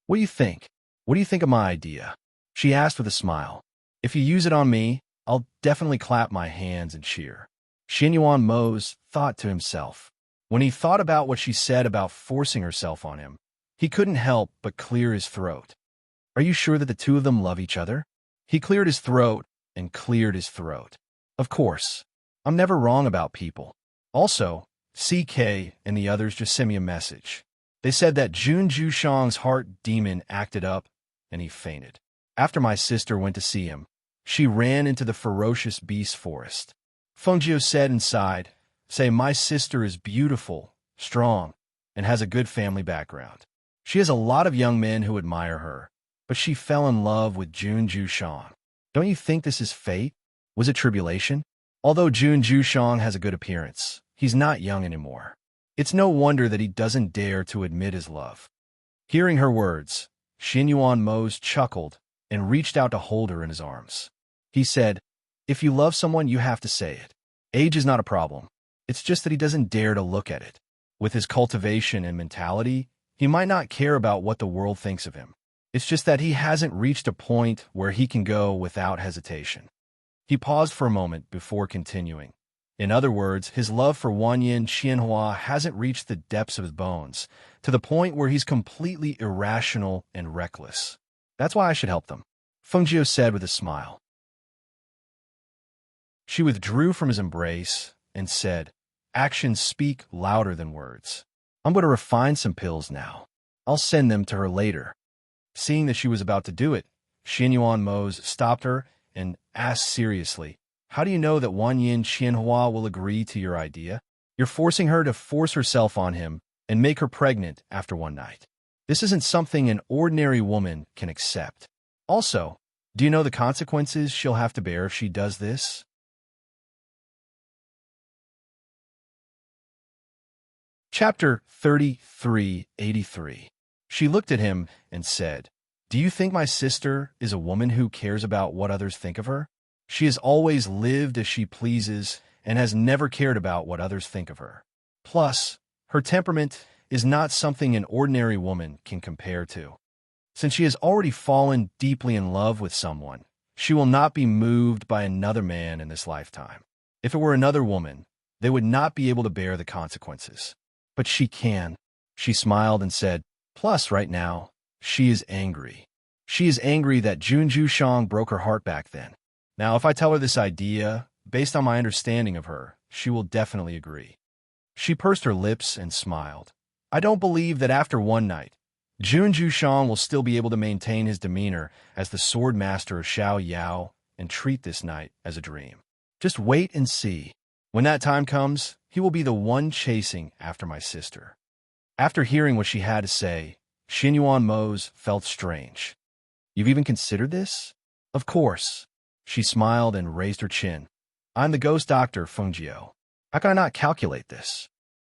"What do you think? What do you think of my idea?" She asked with a smile. "If you use it on me, I'll definitely clap my hands and cheer." Xinyuan Mose thought to himself. When he thought about what she said about forcing herself on him, he couldn't help but clear his throat. "Are you sure that the two of them love each other?" He cleared his throat and cleared his throat. "Of course. I'm never wrong about people. Also, CK and the others just sent me a message. They said that Junju Shang's heart demon acted up and he fainted. After my sister went to see him, she ran into the ferocious beast forest." Feng Jiao said inside, "Say, my sister is beautiful, strong, and has a good family background. She has a lot of young men who admire her, but she fell in love with Junju Shang. Don't you think this is fate? Was it tribulation? Although Junju Shang has a good appearance, he's not young anymore. It's no wonder that he doesn't dare to admit his love." Hearing her words, Xinyuan Mose chuckled and reached out to hold her in his arms. He said, "If you love someone, you have to say it. Age is not a problem. It's just that he doesn't dare to look at it. With his cultivation and mentality, he might not care about what the world thinks of him. It's just that he hasn't reached a point where he can go without hesitation." He paused for a moment before continuing. In other words, his love for Wanyin Qianhua hasn't reached the depths of his bones, to the point where he's completely irrational and reckless. That's why I should help them, Feng Jiao said with a smile. She withdrew from his embrace and said, "Actions speak louder than words. I'm going to refine some pills now. I'll send them to her later." Seeing that she was about to do it, Xinyuan Mose stopped her and asked seriously, "How do you know that Wanyin Qianhua will agree to your idea? You're forcing her to force herself on him and make her pregnant after one night. This isn't something an ordinary woman can accept. Also, do you know the consequences she'll have to bear if she does this?" Chapter 3383. She looked at him and said, "Do you think my sister is a woman who cares about what others think of her? She has always lived as she pleases and has never cared about what others think of her. Plus, her temperament is not something an ordinary woman can compare to. Since she has already fallen deeply in love with someone, she will not be moved by another man in this lifetime. If it were another woman, they would not be able to bear the consequences. But she can. She smiled and said, plus right now, she is angry. She is angry that Jun Shang broke her heart back then. Now, if I tell her this idea, based on my understanding of her, she will definitely agree. She pursed her lips and smiled. I don't believe that after one night, Jun Shang will still be able to maintain his demeanor as the sword master of Xiao Yao and treat this night as a dream. Just wait and see. When that time comes, he will be the one chasing after my sister. After hearing what she had to say, Xinyuan Mose felt strange. You've even considered this? Of course. She smiled and raised her chin. I'm the ghost doctor, Fengjiu. How can I not calculate this?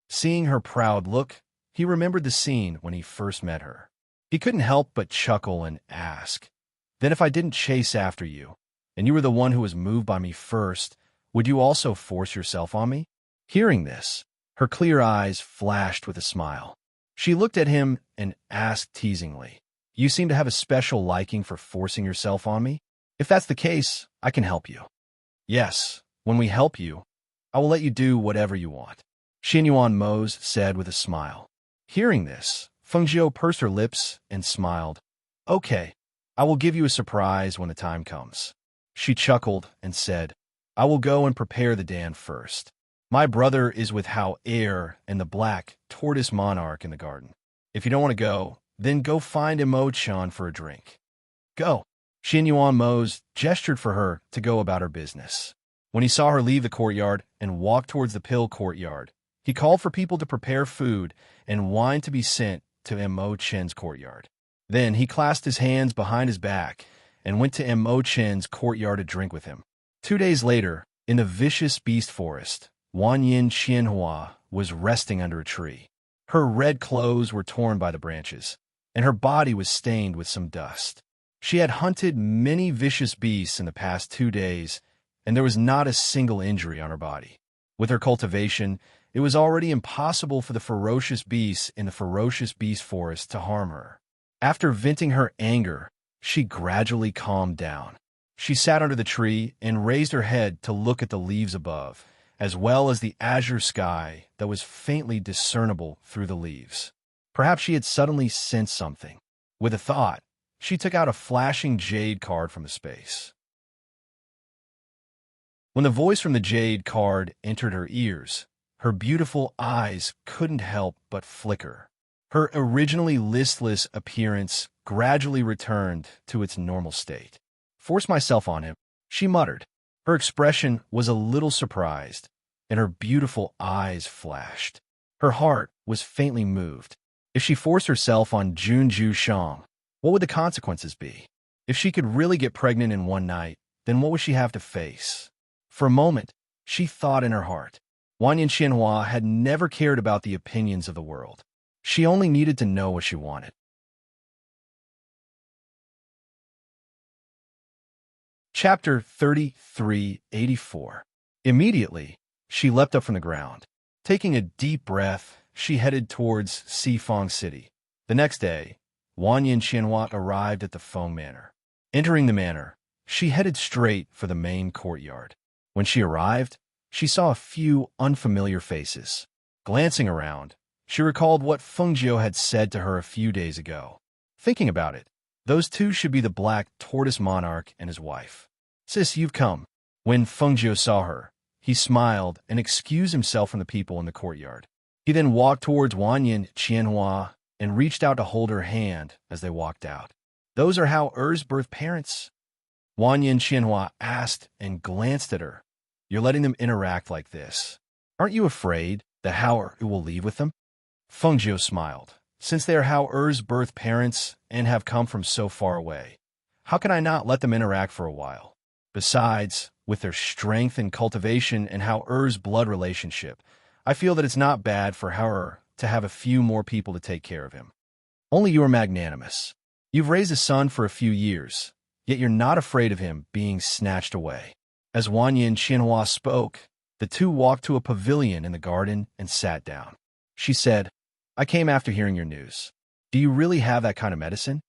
Seeing her proud look, he remembered the scene when he first met her. He couldn't help but chuckle and ask, then if I didn't chase after you, and you were the one who was moved by me first, would you also force yourself on me? Hearing this, her clear eyes flashed with a smile. She looked at him and asked teasingly, you seem to have a special liking for forcing yourself on me? If that's the case, I can help you. Yes, when we help you, I will let you do whatever you want, Xinyuan Mose said with a smile. Hearing this, Fengjiu pursed her lips and smiled. Okay, I will give you a surprise when the time comes. She chuckled and said, I will go and prepare the Dan first. My brother is with Hao Er and the black tortoise monarch in the garden. If you don't want to go, then go find Imo-chan for a drink. Go. Xinyuan Mose gestured for her to go about her business. When he saw her leave the courtyard and walk towards the pill courtyard, he called for people to prepare food and wine to be sent to Imo-chan's courtyard. Then he clasped his hands behind his back and went to Imo-chan's courtyard to drink with him. 2 days later, in the vicious beast forest, Wanyin Qianhua was resting under a tree. Her red clothes were torn by the branches, and her body was stained with some dust. She had hunted many vicious beasts in the past 2 days, and there was not a single injury on her body. With her cultivation, it was already impossible for the ferocious beasts in the ferocious beast forest to harm her. After venting her anger, she gradually calmed down. She sat under the tree and raised her head to look at the leaves above, as well as the azure sky that was faintly discernible through the leaves. Perhaps she had suddenly sensed something. With a thought, she took out a flashing jade card from the space. When the voice from the jade card entered her ears, her beautiful eyes couldn't help but flicker. Her originally listless appearance gradually returned to its normal state. Force myself on him, she muttered. Her expression was a little surprised, and her beautiful eyes flashed. Her heart was faintly moved. If she forced herself on Jun Shang, what would the consequences be? If she could really get pregnant in one night, then what would she have to face? For a moment, she thought in her heart. Wanyan Qianhua had never cared about the opinions of the world. She only needed to know what she wanted. Chapter 3384. Immediately, she leapt up from the ground. Taking a deep breath, she headed towards Sifang City. The next day, Wanyan Qianhua arrived at the Feng Manor. Entering the manor, she headed straight for the main courtyard. When she arrived, she saw a few unfamiliar faces. Glancing around, she recalled what Fengjiu had said to her a few days ago. Thinking about it, those two should be the black tortoise monarch and his wife. Sis, you've come. When Fengjiu saw her, he smiled and excused himself from the people in the courtyard. He then walked towards Wanyan Qianhua and reached out to hold her hand as they walked out. Those are Hao Er's birth parents? Wanyan Qianhua asked and glanced at her. You're letting them interact like this. Aren't you afraid that Hao Er will leave with them? Fengjiu smiled. Since they are Hao Er's birth parents and have come from so far away, how can I not let them interact for a while? Besides, with their strength and cultivation and Hao Er's blood relationship, I feel that it's not bad for Hao Er to have a few more people to take care of him. Only you are magnanimous. You've raised a son for a few years, yet you're not afraid of him being snatched away. As Wanyan Qianhua spoke, the two walked to a pavilion in the garden and sat down. She said, I came after hearing your news. Do you really have that kind of medicine?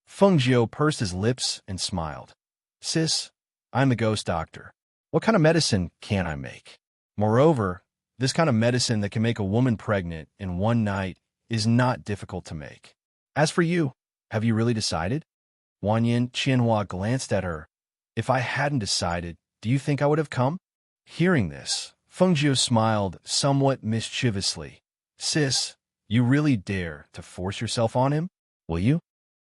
Fengjiu pursed his lips and smiled. Sis, I'm the ghost doctor. What kind of medicine can I make? Moreover, this kind of medicine that can make a woman pregnant in one night is not difficult to make. As for you, have you really decided? Wanyan Qianhua glanced at her. If I hadn't decided, do you think I would have come? Hearing this, Fengjiu smiled somewhat mischievously. Sis, you really dare to force yourself on him? Will you?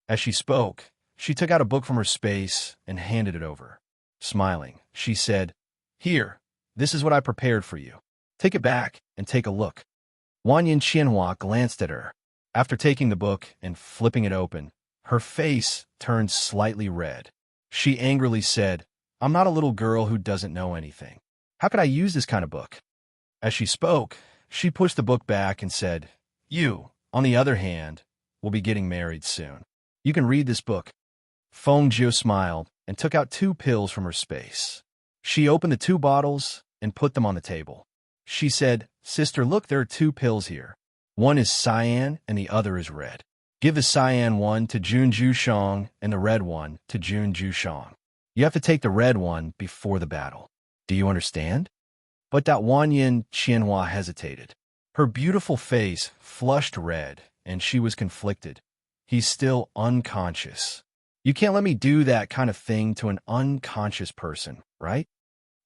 As she spoke, she took out a book from her space and handed it over. Smiling, she said, Here, this is what I prepared for you. Take it back and take a look. Wanyan Qianhua glanced at her. After taking the book and flipping it open, her face turned slightly red. She angrily said, I'm not a little girl who doesn't know anything. How could I use this kind of book? As she spoke, she pushed the book back and said, You, on the other hand, will be getting married soon. You can read this book. Feng Jiu smiled and took out 2 pills from her space. She opened the 2 bottles and put them on the table. She said, Sister, look, there are 2 pills here. One is cyan and the other is red. Give the cyan one to Jun Jushang and the red one to Jun Jushang. You have to take the red one before the battle. Do you understand? But that Wanyan Qianhua hesitated. Her beautiful face flushed red, and she was conflicted. He's still unconscious. You can't let me do that kind of thing to an unconscious person, right?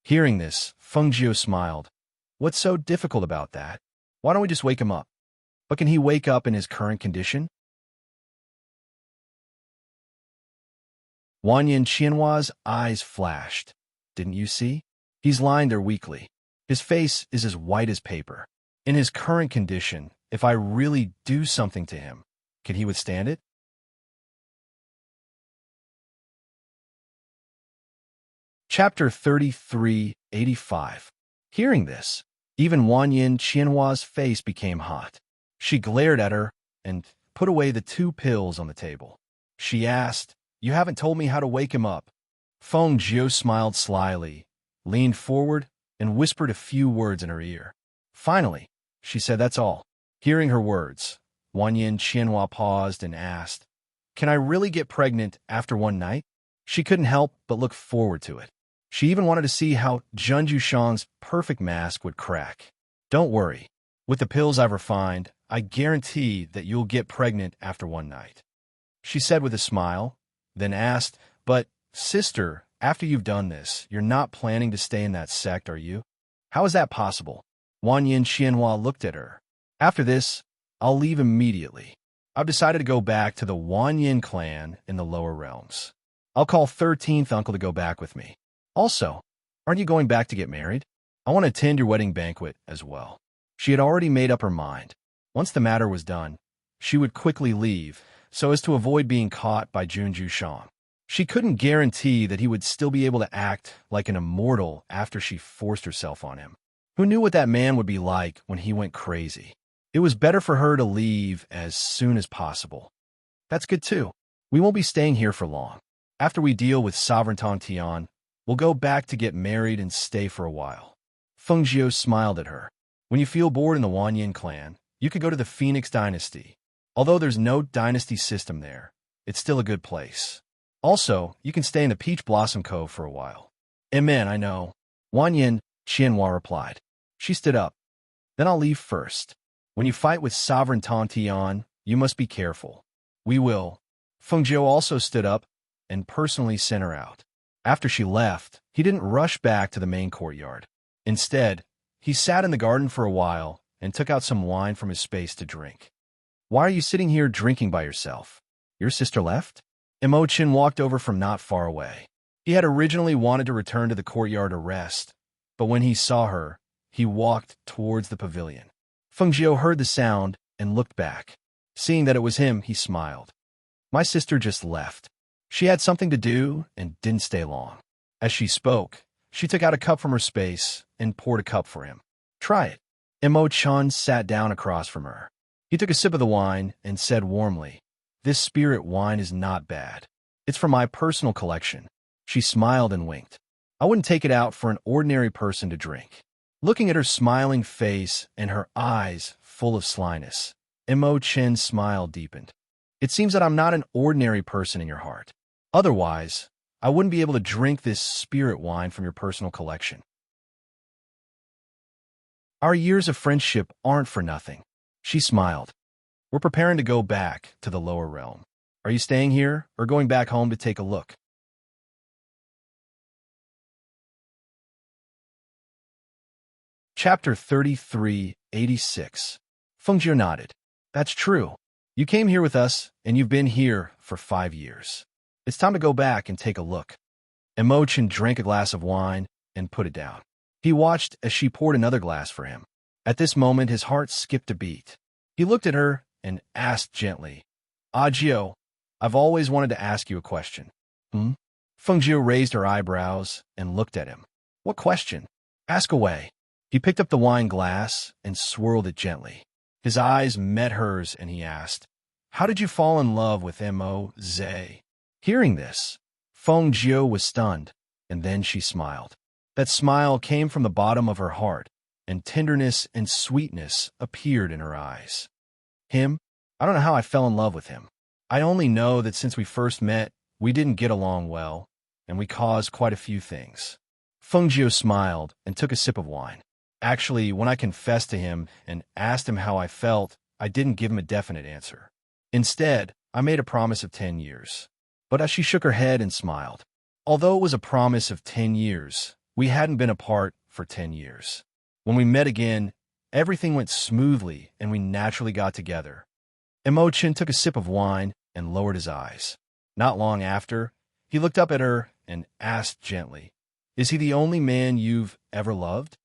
Hearing this, Fengjiu smiled. What's so difficult about that? Why don't we just wake him up? But can he wake up in his current condition? Wanyan Qianhua's eyes flashed. Didn't you see? He's lying there weakly. His face is as white as paper. In his current condition, if I really do something to him, can he withstand it? Chapter 33:85. Hearing this, even Wanyan Qianhua's face became hot. She glared at her and put away the 2 pills on the table. She asked, You haven't told me how to wake him up. Feng Jiu smiled slyly, leaned forward, and whispered a few words in her ear. Finally, she said, That's all. Hearing her words, Wanyan Qianhua paused and asked, Can I really get pregnant after one night? She couldn't help but look forward to it. She even wanted to see how Jun Jushang's perfect mask would crack. Don't worry. With the pills I've refined, I guarantee that you'll get pregnant after one night. She said with a smile, then asked, But, sister, after you've done this, you're not planning to stay in that sect, are you? How is that possible? Wanyan Qianhua looked at her. After this, I'll leave immediately. I've decided to go back to the Wanyan clan in the lower realms. I'll call 13th uncle to go back with me. Also, aren't you going back to get married? I want to attend your wedding banquet as well. She had already made up her mind. Once the matter was done, she would quickly leave, so as to avoid being caught by Jun Jushang. She couldn't guarantee that he would still be able to act like an immortal after she forced herself on him. Who knew what that man would be like when he went crazy? It was better for her to leave as soon as possible. That's good too. We won't be staying here for long. After we deal with Sovereign Tong Tian, we'll go back to get married and stay for a while. Feng Jiu smiled at her. When you feel bored in the Wanyan clan, you could go to the Phoenix Dynasty. Although there's no dynasty system there, it's still a good place. Also, you can stay in the Peach Blossom Cove for a while. Amen, I know. Wanyan Qianhua replied. She stood up. Then I'll leave first. When you fight with Sovereign Tong Tian, you must be careful. We will. Feng Jiu also stood up and personally sent her out. After she left, he didn't rush back to the main courtyard. Instead, he sat in the garden for a while and took out some wine from his space to drink. Why are you sitting here drinking by yourself? Your sister left? Imochen walked over from not far away. He had originally wanted to return to the courtyard to rest, but when he saw her, he walked towards the pavilion. Feng Jiu heard the sound and looked back. Seeing that it was him, he smiled. My sister just left. She had something to do and didn't stay long. As she spoke, she took out a cup from her space and poured a cup for him. Try it. Imo-chan sat down across from her. He took a sip of the wine and said warmly, This spirit wine is not bad. It's from my personal collection. She smiled and winked. I wouldn't take it out for an ordinary person to drink. Looking at her smiling face and her eyes full of slyness, Imo-chen's smile deepened. It seems that I'm not an ordinary person in your heart. Otherwise, I wouldn't be able to drink this spirit wine from your personal collection. Our years of friendship aren't for nothing. She smiled. We're preparing to go back to the lower realm. Are you staying here or going back home to take a look? Chapter 3386. Fengjiu nodded. That's true. You came here with us, and you've been here for 5 years. It's time to go back and take a look. Imogen drank a glass of wine and put it down. He watched as she poured another glass for him. At this moment, his heart skipped a beat. He looked at her and asked gently, Agio, I've always wanted to ask you a question. Fengjiu raised her eyebrows and looked at him. What question? Ask away. He picked up the wine glass and swirled it gently. His eyes met hers and he asked, How did you fall in love with Mo-Zhe? Hearing this, Fengjiu was stunned, and then she smiled. That smile came from the bottom of her heart, and tenderness and sweetness appeared in her eyes. Him? I don't know how I fell in love with him. I only know that since we first met, we didn't get along well, and we caused quite a few things. Fengjiu smiled and took a sip of wine. Actually, when I confessed to him and asked him how I felt, I didn't give him a definite answer. Instead, I made a promise of 10 years. But as she shook her head and smiled, although it was a promise of 10 years, we hadn't been apart for 10 years. When we met again, everything went smoothly and we naturally got together. Imogen took a sip of wine and lowered his eyes. Not long after, he looked up at her and asked gently, Is he the only man you've ever loved?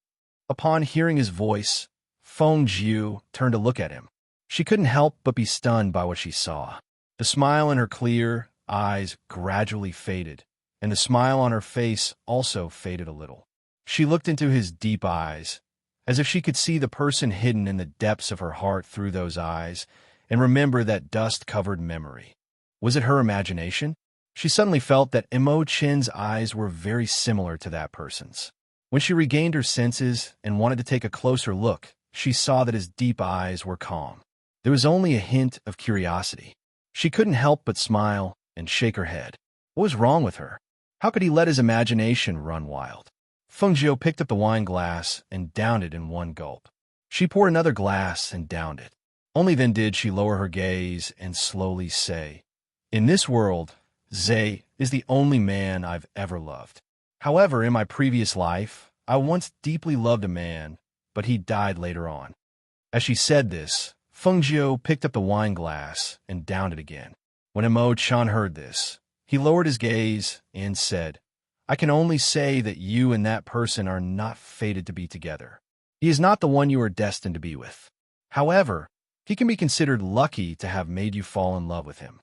Upon hearing his voice, Fengjiu turned to look at him. She couldn't help but be stunned by what she saw. The smile in her clear eyes gradually faded, and the smile on her face also faded a little. She looked into his deep eyes, as if she could see the person hidden in the depths of her heart through those eyes, and remember that dust-covered memory. Was it her imagination? She suddenly felt that Imogen's eyes were very similar to that person's. When she regained her senses and wanted to take a closer look, she saw that his deep eyes were calm. There was only a hint of curiosity. She couldn't help but smile and shake her head. What was wrong with her? How could he let his imagination run wild? Fengjiu picked up the wine glass and downed it in one gulp. She poured another glass and downed it. Only then did she lower her gaze and slowly say, In this world, Zhe is the only man I've ever loved. However, in my previous life, I once deeply loved a man, but he died later on. As she said this, Fengjiu picked up the wine glass and downed it again. When Imo-chan heard this, he lowered his gaze and said, I can only say that you and that person are not fated to be together. He is not the one you are destined to be with. However, he can be considered lucky to have made you fall in love with him.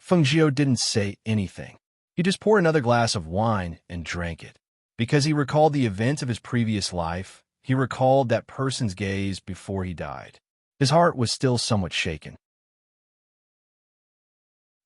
Fengjiu didn't say anything. He just poured another glass of wine and drank it. Because he recalled the events of his previous life, he recalled that person's gaze before he died. His heart was still somewhat shaken.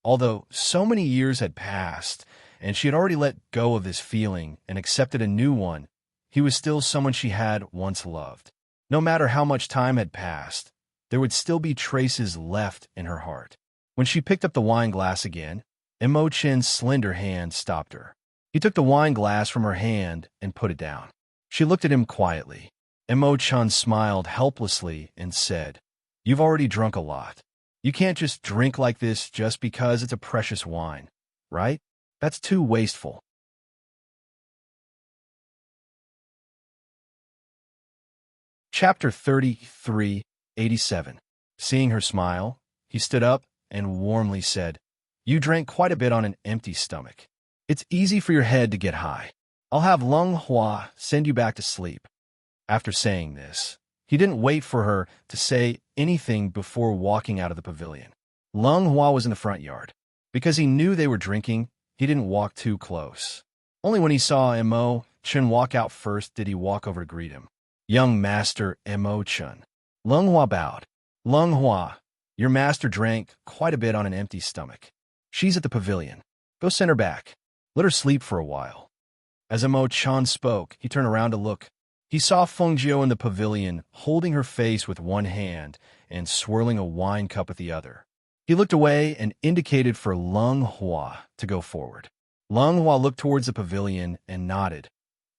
Although so many years had passed, and she had already let go of this feeling and accepted a new one, he was still someone she had once loved. No matter how much time had passed, there would still be traces left in her heart. When she picked up the wine glass again, Imo-chan's slender hand stopped her. He took the wine glass from her hand and put it down. She looked at him quietly. Imo-chan smiled helplessly and said, You've already drunk a lot. You can't just drink like this just because it's a precious wine, right? That's too wasteful. Chapter 3387. Seeing her smile, he stood up and warmly said, You drank quite a bit on an empty stomach. It's easy for your head to get high. I'll have Lung Hua send you back to sleep. After saying this, he didn't wait for her to say anything before walking out of the pavilion. Lung Hua was in the front yard. Because he knew they were drinking, he didn't walk too close. Only when he saw Imo-chan walk out first did he walk over to greet him. Young Master Imo-chan. Lung Hua bowed. Lung Hua, your master drank quite a bit on an empty stomach. She's at the pavilion. Go send her back. Let her sleep for a while. As Imo-chan spoke, he turned around to look. He saw Fengjiu in the pavilion, holding her face with one hand and swirling a wine cup with the other. He looked away and indicated for Lung Hua to go forward. Lung Hua looked towards the pavilion and nodded.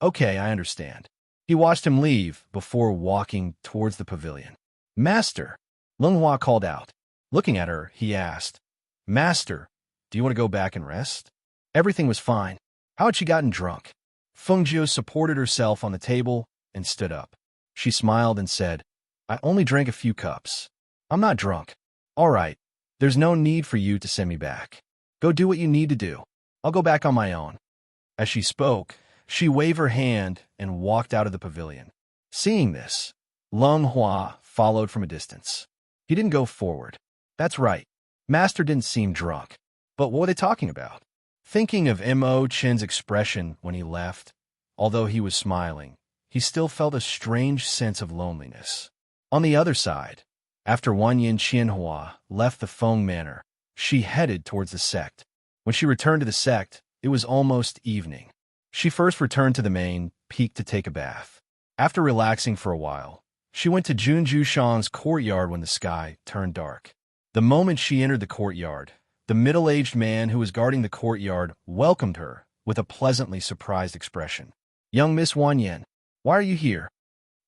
Okay, I understand. He watched him leave before walking towards the pavilion. Master, Lung Hua called out. Looking at her, he asked, Master, do you want to go back and rest? Everything was fine. How had she gotten drunk? Feng Jiu supported herself on the table and stood up. She smiled and said, I only drank a few cups. I'm not drunk. All right, there's no need for you to send me back. Go do what you need to do. I'll go back on my own. As she spoke, she waved her hand and walked out of the pavilion. Seeing this, Lung Hua followed from a distance. He didn't go forward. That's right. Master didn't seem drunk. But what were they talking about? Thinking of Mo Chen's expression when he left, although he was smiling, he still felt a strange sense of loneliness. On the other side, after Wanyan Qianhua left the Feng Manor, she headed towards the sect. When she returned to the sect, it was almost evening. She first returned to the main peak to take a bath. After relaxing for a while, she went to Jun Jushang's courtyard when the sky turned dark. The moment she entered the courtyard, the middle-aged man who was guarding the courtyard welcomed her with a pleasantly surprised expression. Young Miss Wanyan, why are you here?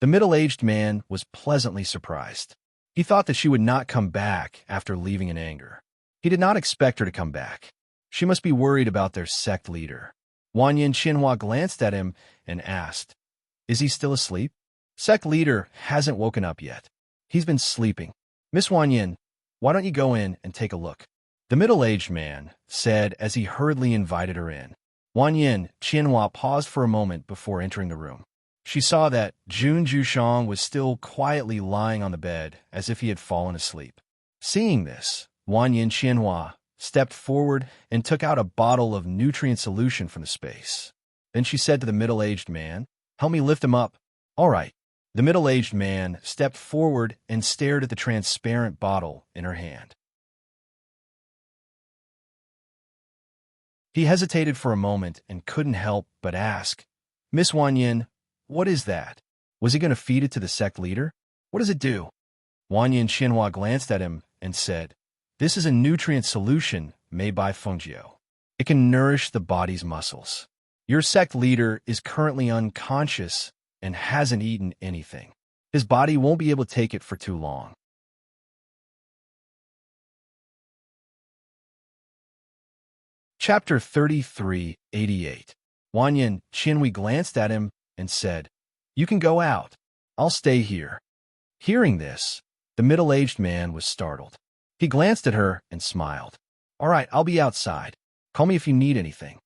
The middle-aged man was pleasantly surprised. He thought that she would not come back after leaving in anger. He did not expect her to come back. She must be worried about their sect leader. Wanyan Qianhua glanced at him and asked, Is he still asleep? Sect leader hasn't woken up yet. He's been sleeping. Miss Wanyan, why don't you go in and take a look? The middle-aged man said as he hurriedly invited her in. Wanyan Qianhua paused for a moment before entering the room. She saw that Jun Jushang was still quietly lying on the bed as if he had fallen asleep. Seeing this, Wanyan Qianhua stepped forward and took out a bottle of nutrient solution from the space. Then she said to the middle-aged man, Help me lift him up. All right. The middle-aged man stepped forward and stared at the transparent bottle in her hand. He hesitated for a moment and couldn't help but ask, Miss Wanyan, what is that? Was he going to feed it to the sect leader? What does it do? Wanyan Qianhua glanced at him and said, This is a nutrient solution made by Fengjiu. It can nourish the body's muscles. Your sect leader is currently unconscious and hasn't eaten anything. His body won't be able to take it for too long. Chapter 3388. Wanyan Qianhui glanced at him and said, You can go out. I'll stay here. Hearing this, the middle-aged man was startled. He glanced at her and smiled. All right, I'll be outside. Call me if you need anything.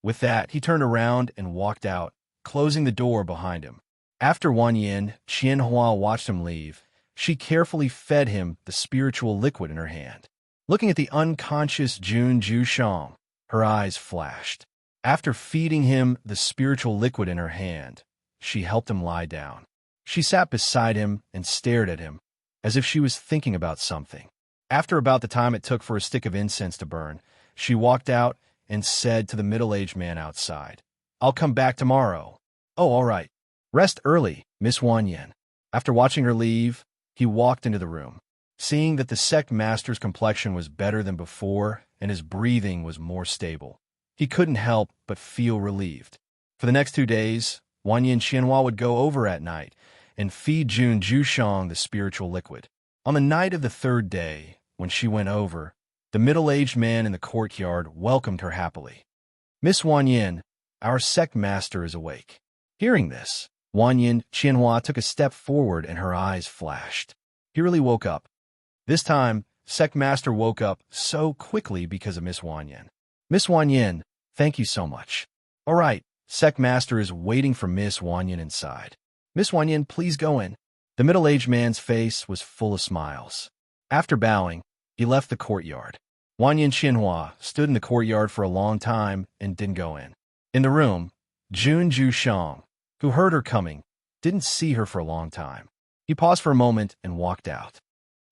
With that, he turned around and walked out, closing the door behind him. After Wanyan Qianhua watched him leave, she carefully fed him the spiritual liquid in her hand. Looking at the unconscious Jun Jushang, her eyes flashed. After feeding him the spiritual liquid in her hand, she helped him lie down. She sat beside him and stared at him, as if she was thinking about something. After about the time it took for a stick of incense to burn, she walked out and said to the middle-aged man outside, I'll come back tomorrow. Oh, all right. Rest early, Miss Wanyan. After watching her leave, he walked into the room. Seeing that the sect master's complexion was better than before and his breathing was more stable, he couldn't help but feel relieved. For the next 2 days, Wanyan Qianhua would go over at night and feed Jun Jushang the spiritual liquid. On the night of the 3rd day, when she went over, the middle-aged man in the courtyard welcomed her happily. Miss Wanyan, our sect master is awake. Hearing this, Wanyan Qianhua took a step forward and her eyes flashed. He really woke up. This time, sect master woke up so quickly because of Miss Wanyan. Miss Wanyan, thank you so much. All right, sect master is waiting for Miss Wanyan inside. Miss Wanyan, please go in. The middle-aged man's face was full of smiles. After bowing, he left the courtyard. Wanyan Qianhua stood in the courtyard for a long time and didn't go in. In the room, Jun Jushang, who heard her coming, didn't see her for a long time. He paused for a moment and walked out.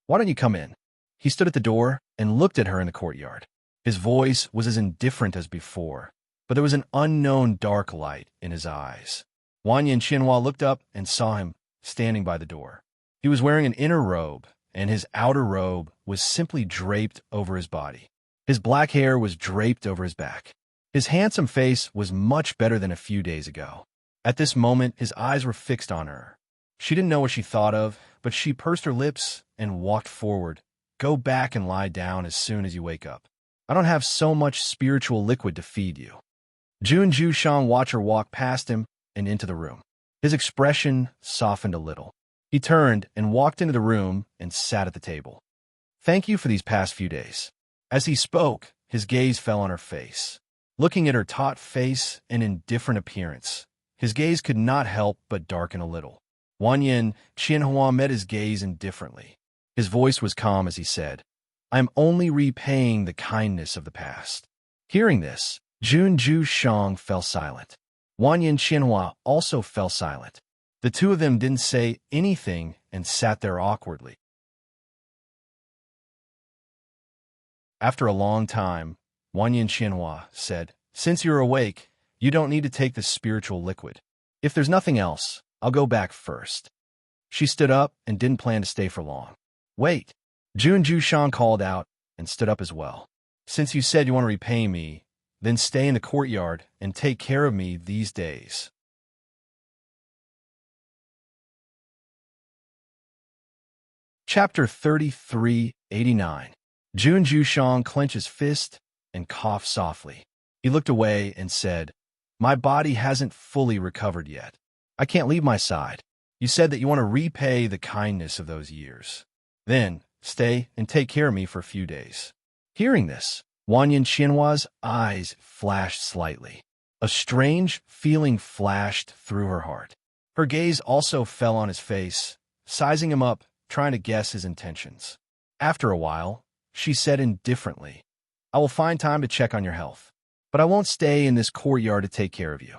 Why don't you come in? He stood at the door and looked at her in the courtyard. His voice was as indifferent as before, but there was an unknown dark light in his eyes. Wanyan Qianhua looked up and saw him standing by the door. He was wearing an inner robe, and his outer robe was simply draped over his body. His black hair was draped over his back. His handsome face was much better than a few days ago. At this moment, his eyes were fixed on her. She didn't know what she thought of, but she pursed her lips and walked forward. Go back and lie down as soon as you wake up. I don't have so much spiritual liquid to feed you. Jun Ju-shang watched her walk past him and into the room. His expression softened a little. He turned and walked into the room and sat at the table. Thank you for these past few days. As he spoke, his gaze fell on her face. Looking at her taut face and indifferent appearance, his gaze could not help but darken a little. Wanyan Qianhua met his gaze indifferently. His voice was calm as he said, I am only repaying the kindness of the past. Hearing this, Jun Ju-shang fell silent. Wanyan Qianhua also fell silent. The two of them didn't say anything and sat there awkwardly. After a long time, Wanyan Qianhua said, Since you're awake, you don't need to take the spiritual liquid. If there's nothing else, I'll go back first. She stood up and didn't plan to stay for long. Wait. Jun Ju-shang called out and stood up as well. Since you said you want to repay me, then stay in the courtyard and take care of me these days. Chapter 3389. Jun Ju-shang clenched his fist and coughed softly. He looked away and said, My body hasn't fully recovered yet. I can't leave my side. You said that you want to repay the kindness of those years. Then, stay and take care of me for a few days. Hearing this, Wanyan Qianhua's eyes flashed slightly. A strange feeling flashed through her heart. Her gaze also fell on his face, sizing him up, trying to guess his intentions. After a while, she said indifferently, I will find time to check on your health, but I won't stay in this courtyard to take care of you.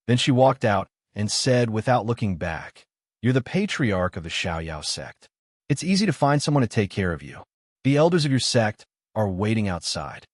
Then she walked out and said without looking back, You're the patriarch of the Xiaoyao sect. It's easy to find someone to take care of you. The elders of your sect are waiting outside.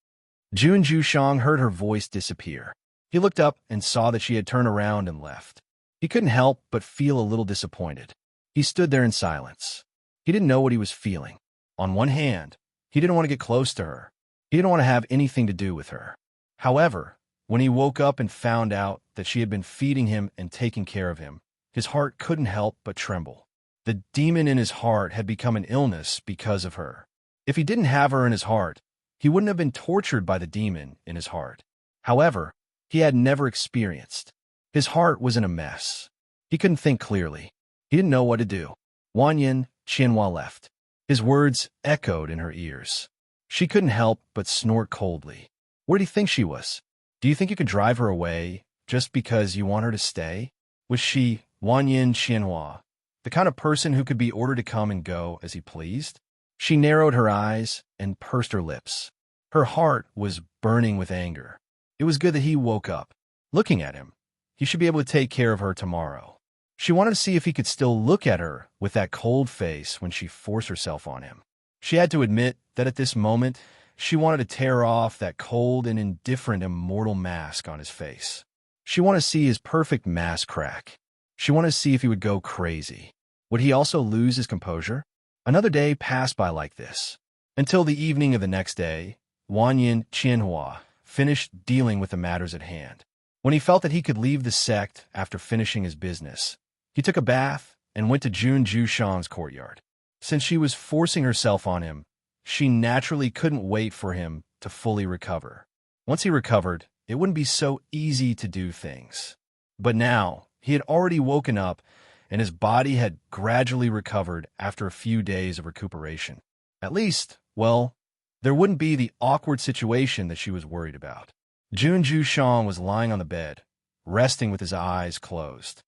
Jun Ju-shang heard her voice disappear. He looked up and saw that she had turned around and left. He couldn't help but feel a little disappointed. He stood there in silence. He didn't know what he was feeling. On one hand, he didn't want to get close to her. He didn't want to have anything to do with her. However, when he woke up and found out that she had been feeding him and taking care of him, his heart couldn't help but tremble. The demon in his heart had become an illness because of her. If he didn't have her in his heart, he wouldn't have been tortured by the demon in his heart. However, he had never experienced. His heart was in a mess. He couldn't think clearly. He didn't know what to do. Wanyan Qianhua left. His words echoed in her ears. She couldn't help but snort coldly. Where do you think she was? Do you think you could drive her away just because you want her to stay? Was she, Wanyan Qianhua, the kind of person who could be ordered to come and go as he pleased? She narrowed her eyes and pursed her lips. Her heart was burning with anger. It was good that he woke up. Looking at him, he should be able to take care of her tomorrow. She wanted to see if he could still look at her with that cold face when she forced herself on him. She had to admit that at this moment, she wanted to tear off that cold and indifferent immortal mask on his face. She wanted to see his perfect mask crack. She wanted to see if he would go crazy. Would he also lose his composure? Another day passed by like this. Until the evening of the next day, Wanyan Qianhua finished dealing with the matters at hand. When he felt that he could leave the sect after finishing his business, he took a bath and went to Jun Ju-shang's courtyard. Since she was forcing herself on him, she naturally couldn't wait for him to fully recover. Once he recovered, it wouldn't be so easy to do things. But now, he had already woken up, and his body had gradually recovered after a few days of recuperation. At least, well, there wouldn't be the awkward situation that she was worried about. Jun Ju-shang was lying on the bed, resting with his eyes closed.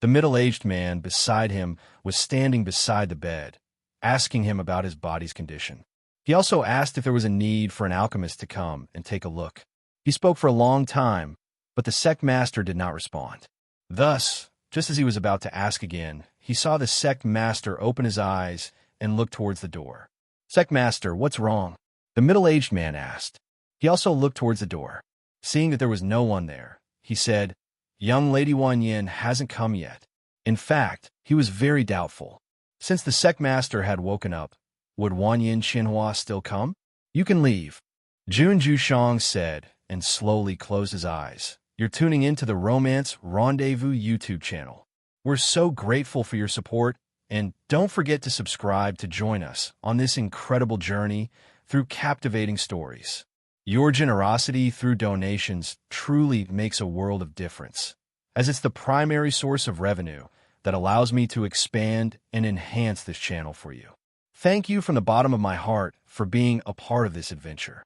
The middle-aged man beside him was standing beside the bed, asking him about his body's condition. He also asked if there was a need for an alchemist to come and take a look. He spoke for a long time, but the sect master did not respond. Thus, just as he was about to ask again, he saw the sect master open his eyes and look towards the door. Sect master, what's wrong? The middle-aged man asked. He also looked towards the door. Seeing that there was no one there, he said, Young Lady Wanyan hasn't come yet. In fact, he was very doubtful. Since the sect master had woken up, would Wanyan Qianhua still come? You can leave. Jun Jushang said, and slowly closed his eyes. You're tuning into the Romance Rendezvous YouTube channel. We're so grateful for your support, and don't forget to subscribe to join us on this incredible journey through captivating stories. Your generosity through donations truly makes a world of difference, as it's the primary source of revenue that allows me to expand and enhance this channel for you. Thank you from the bottom of my heart for being a part of this adventure.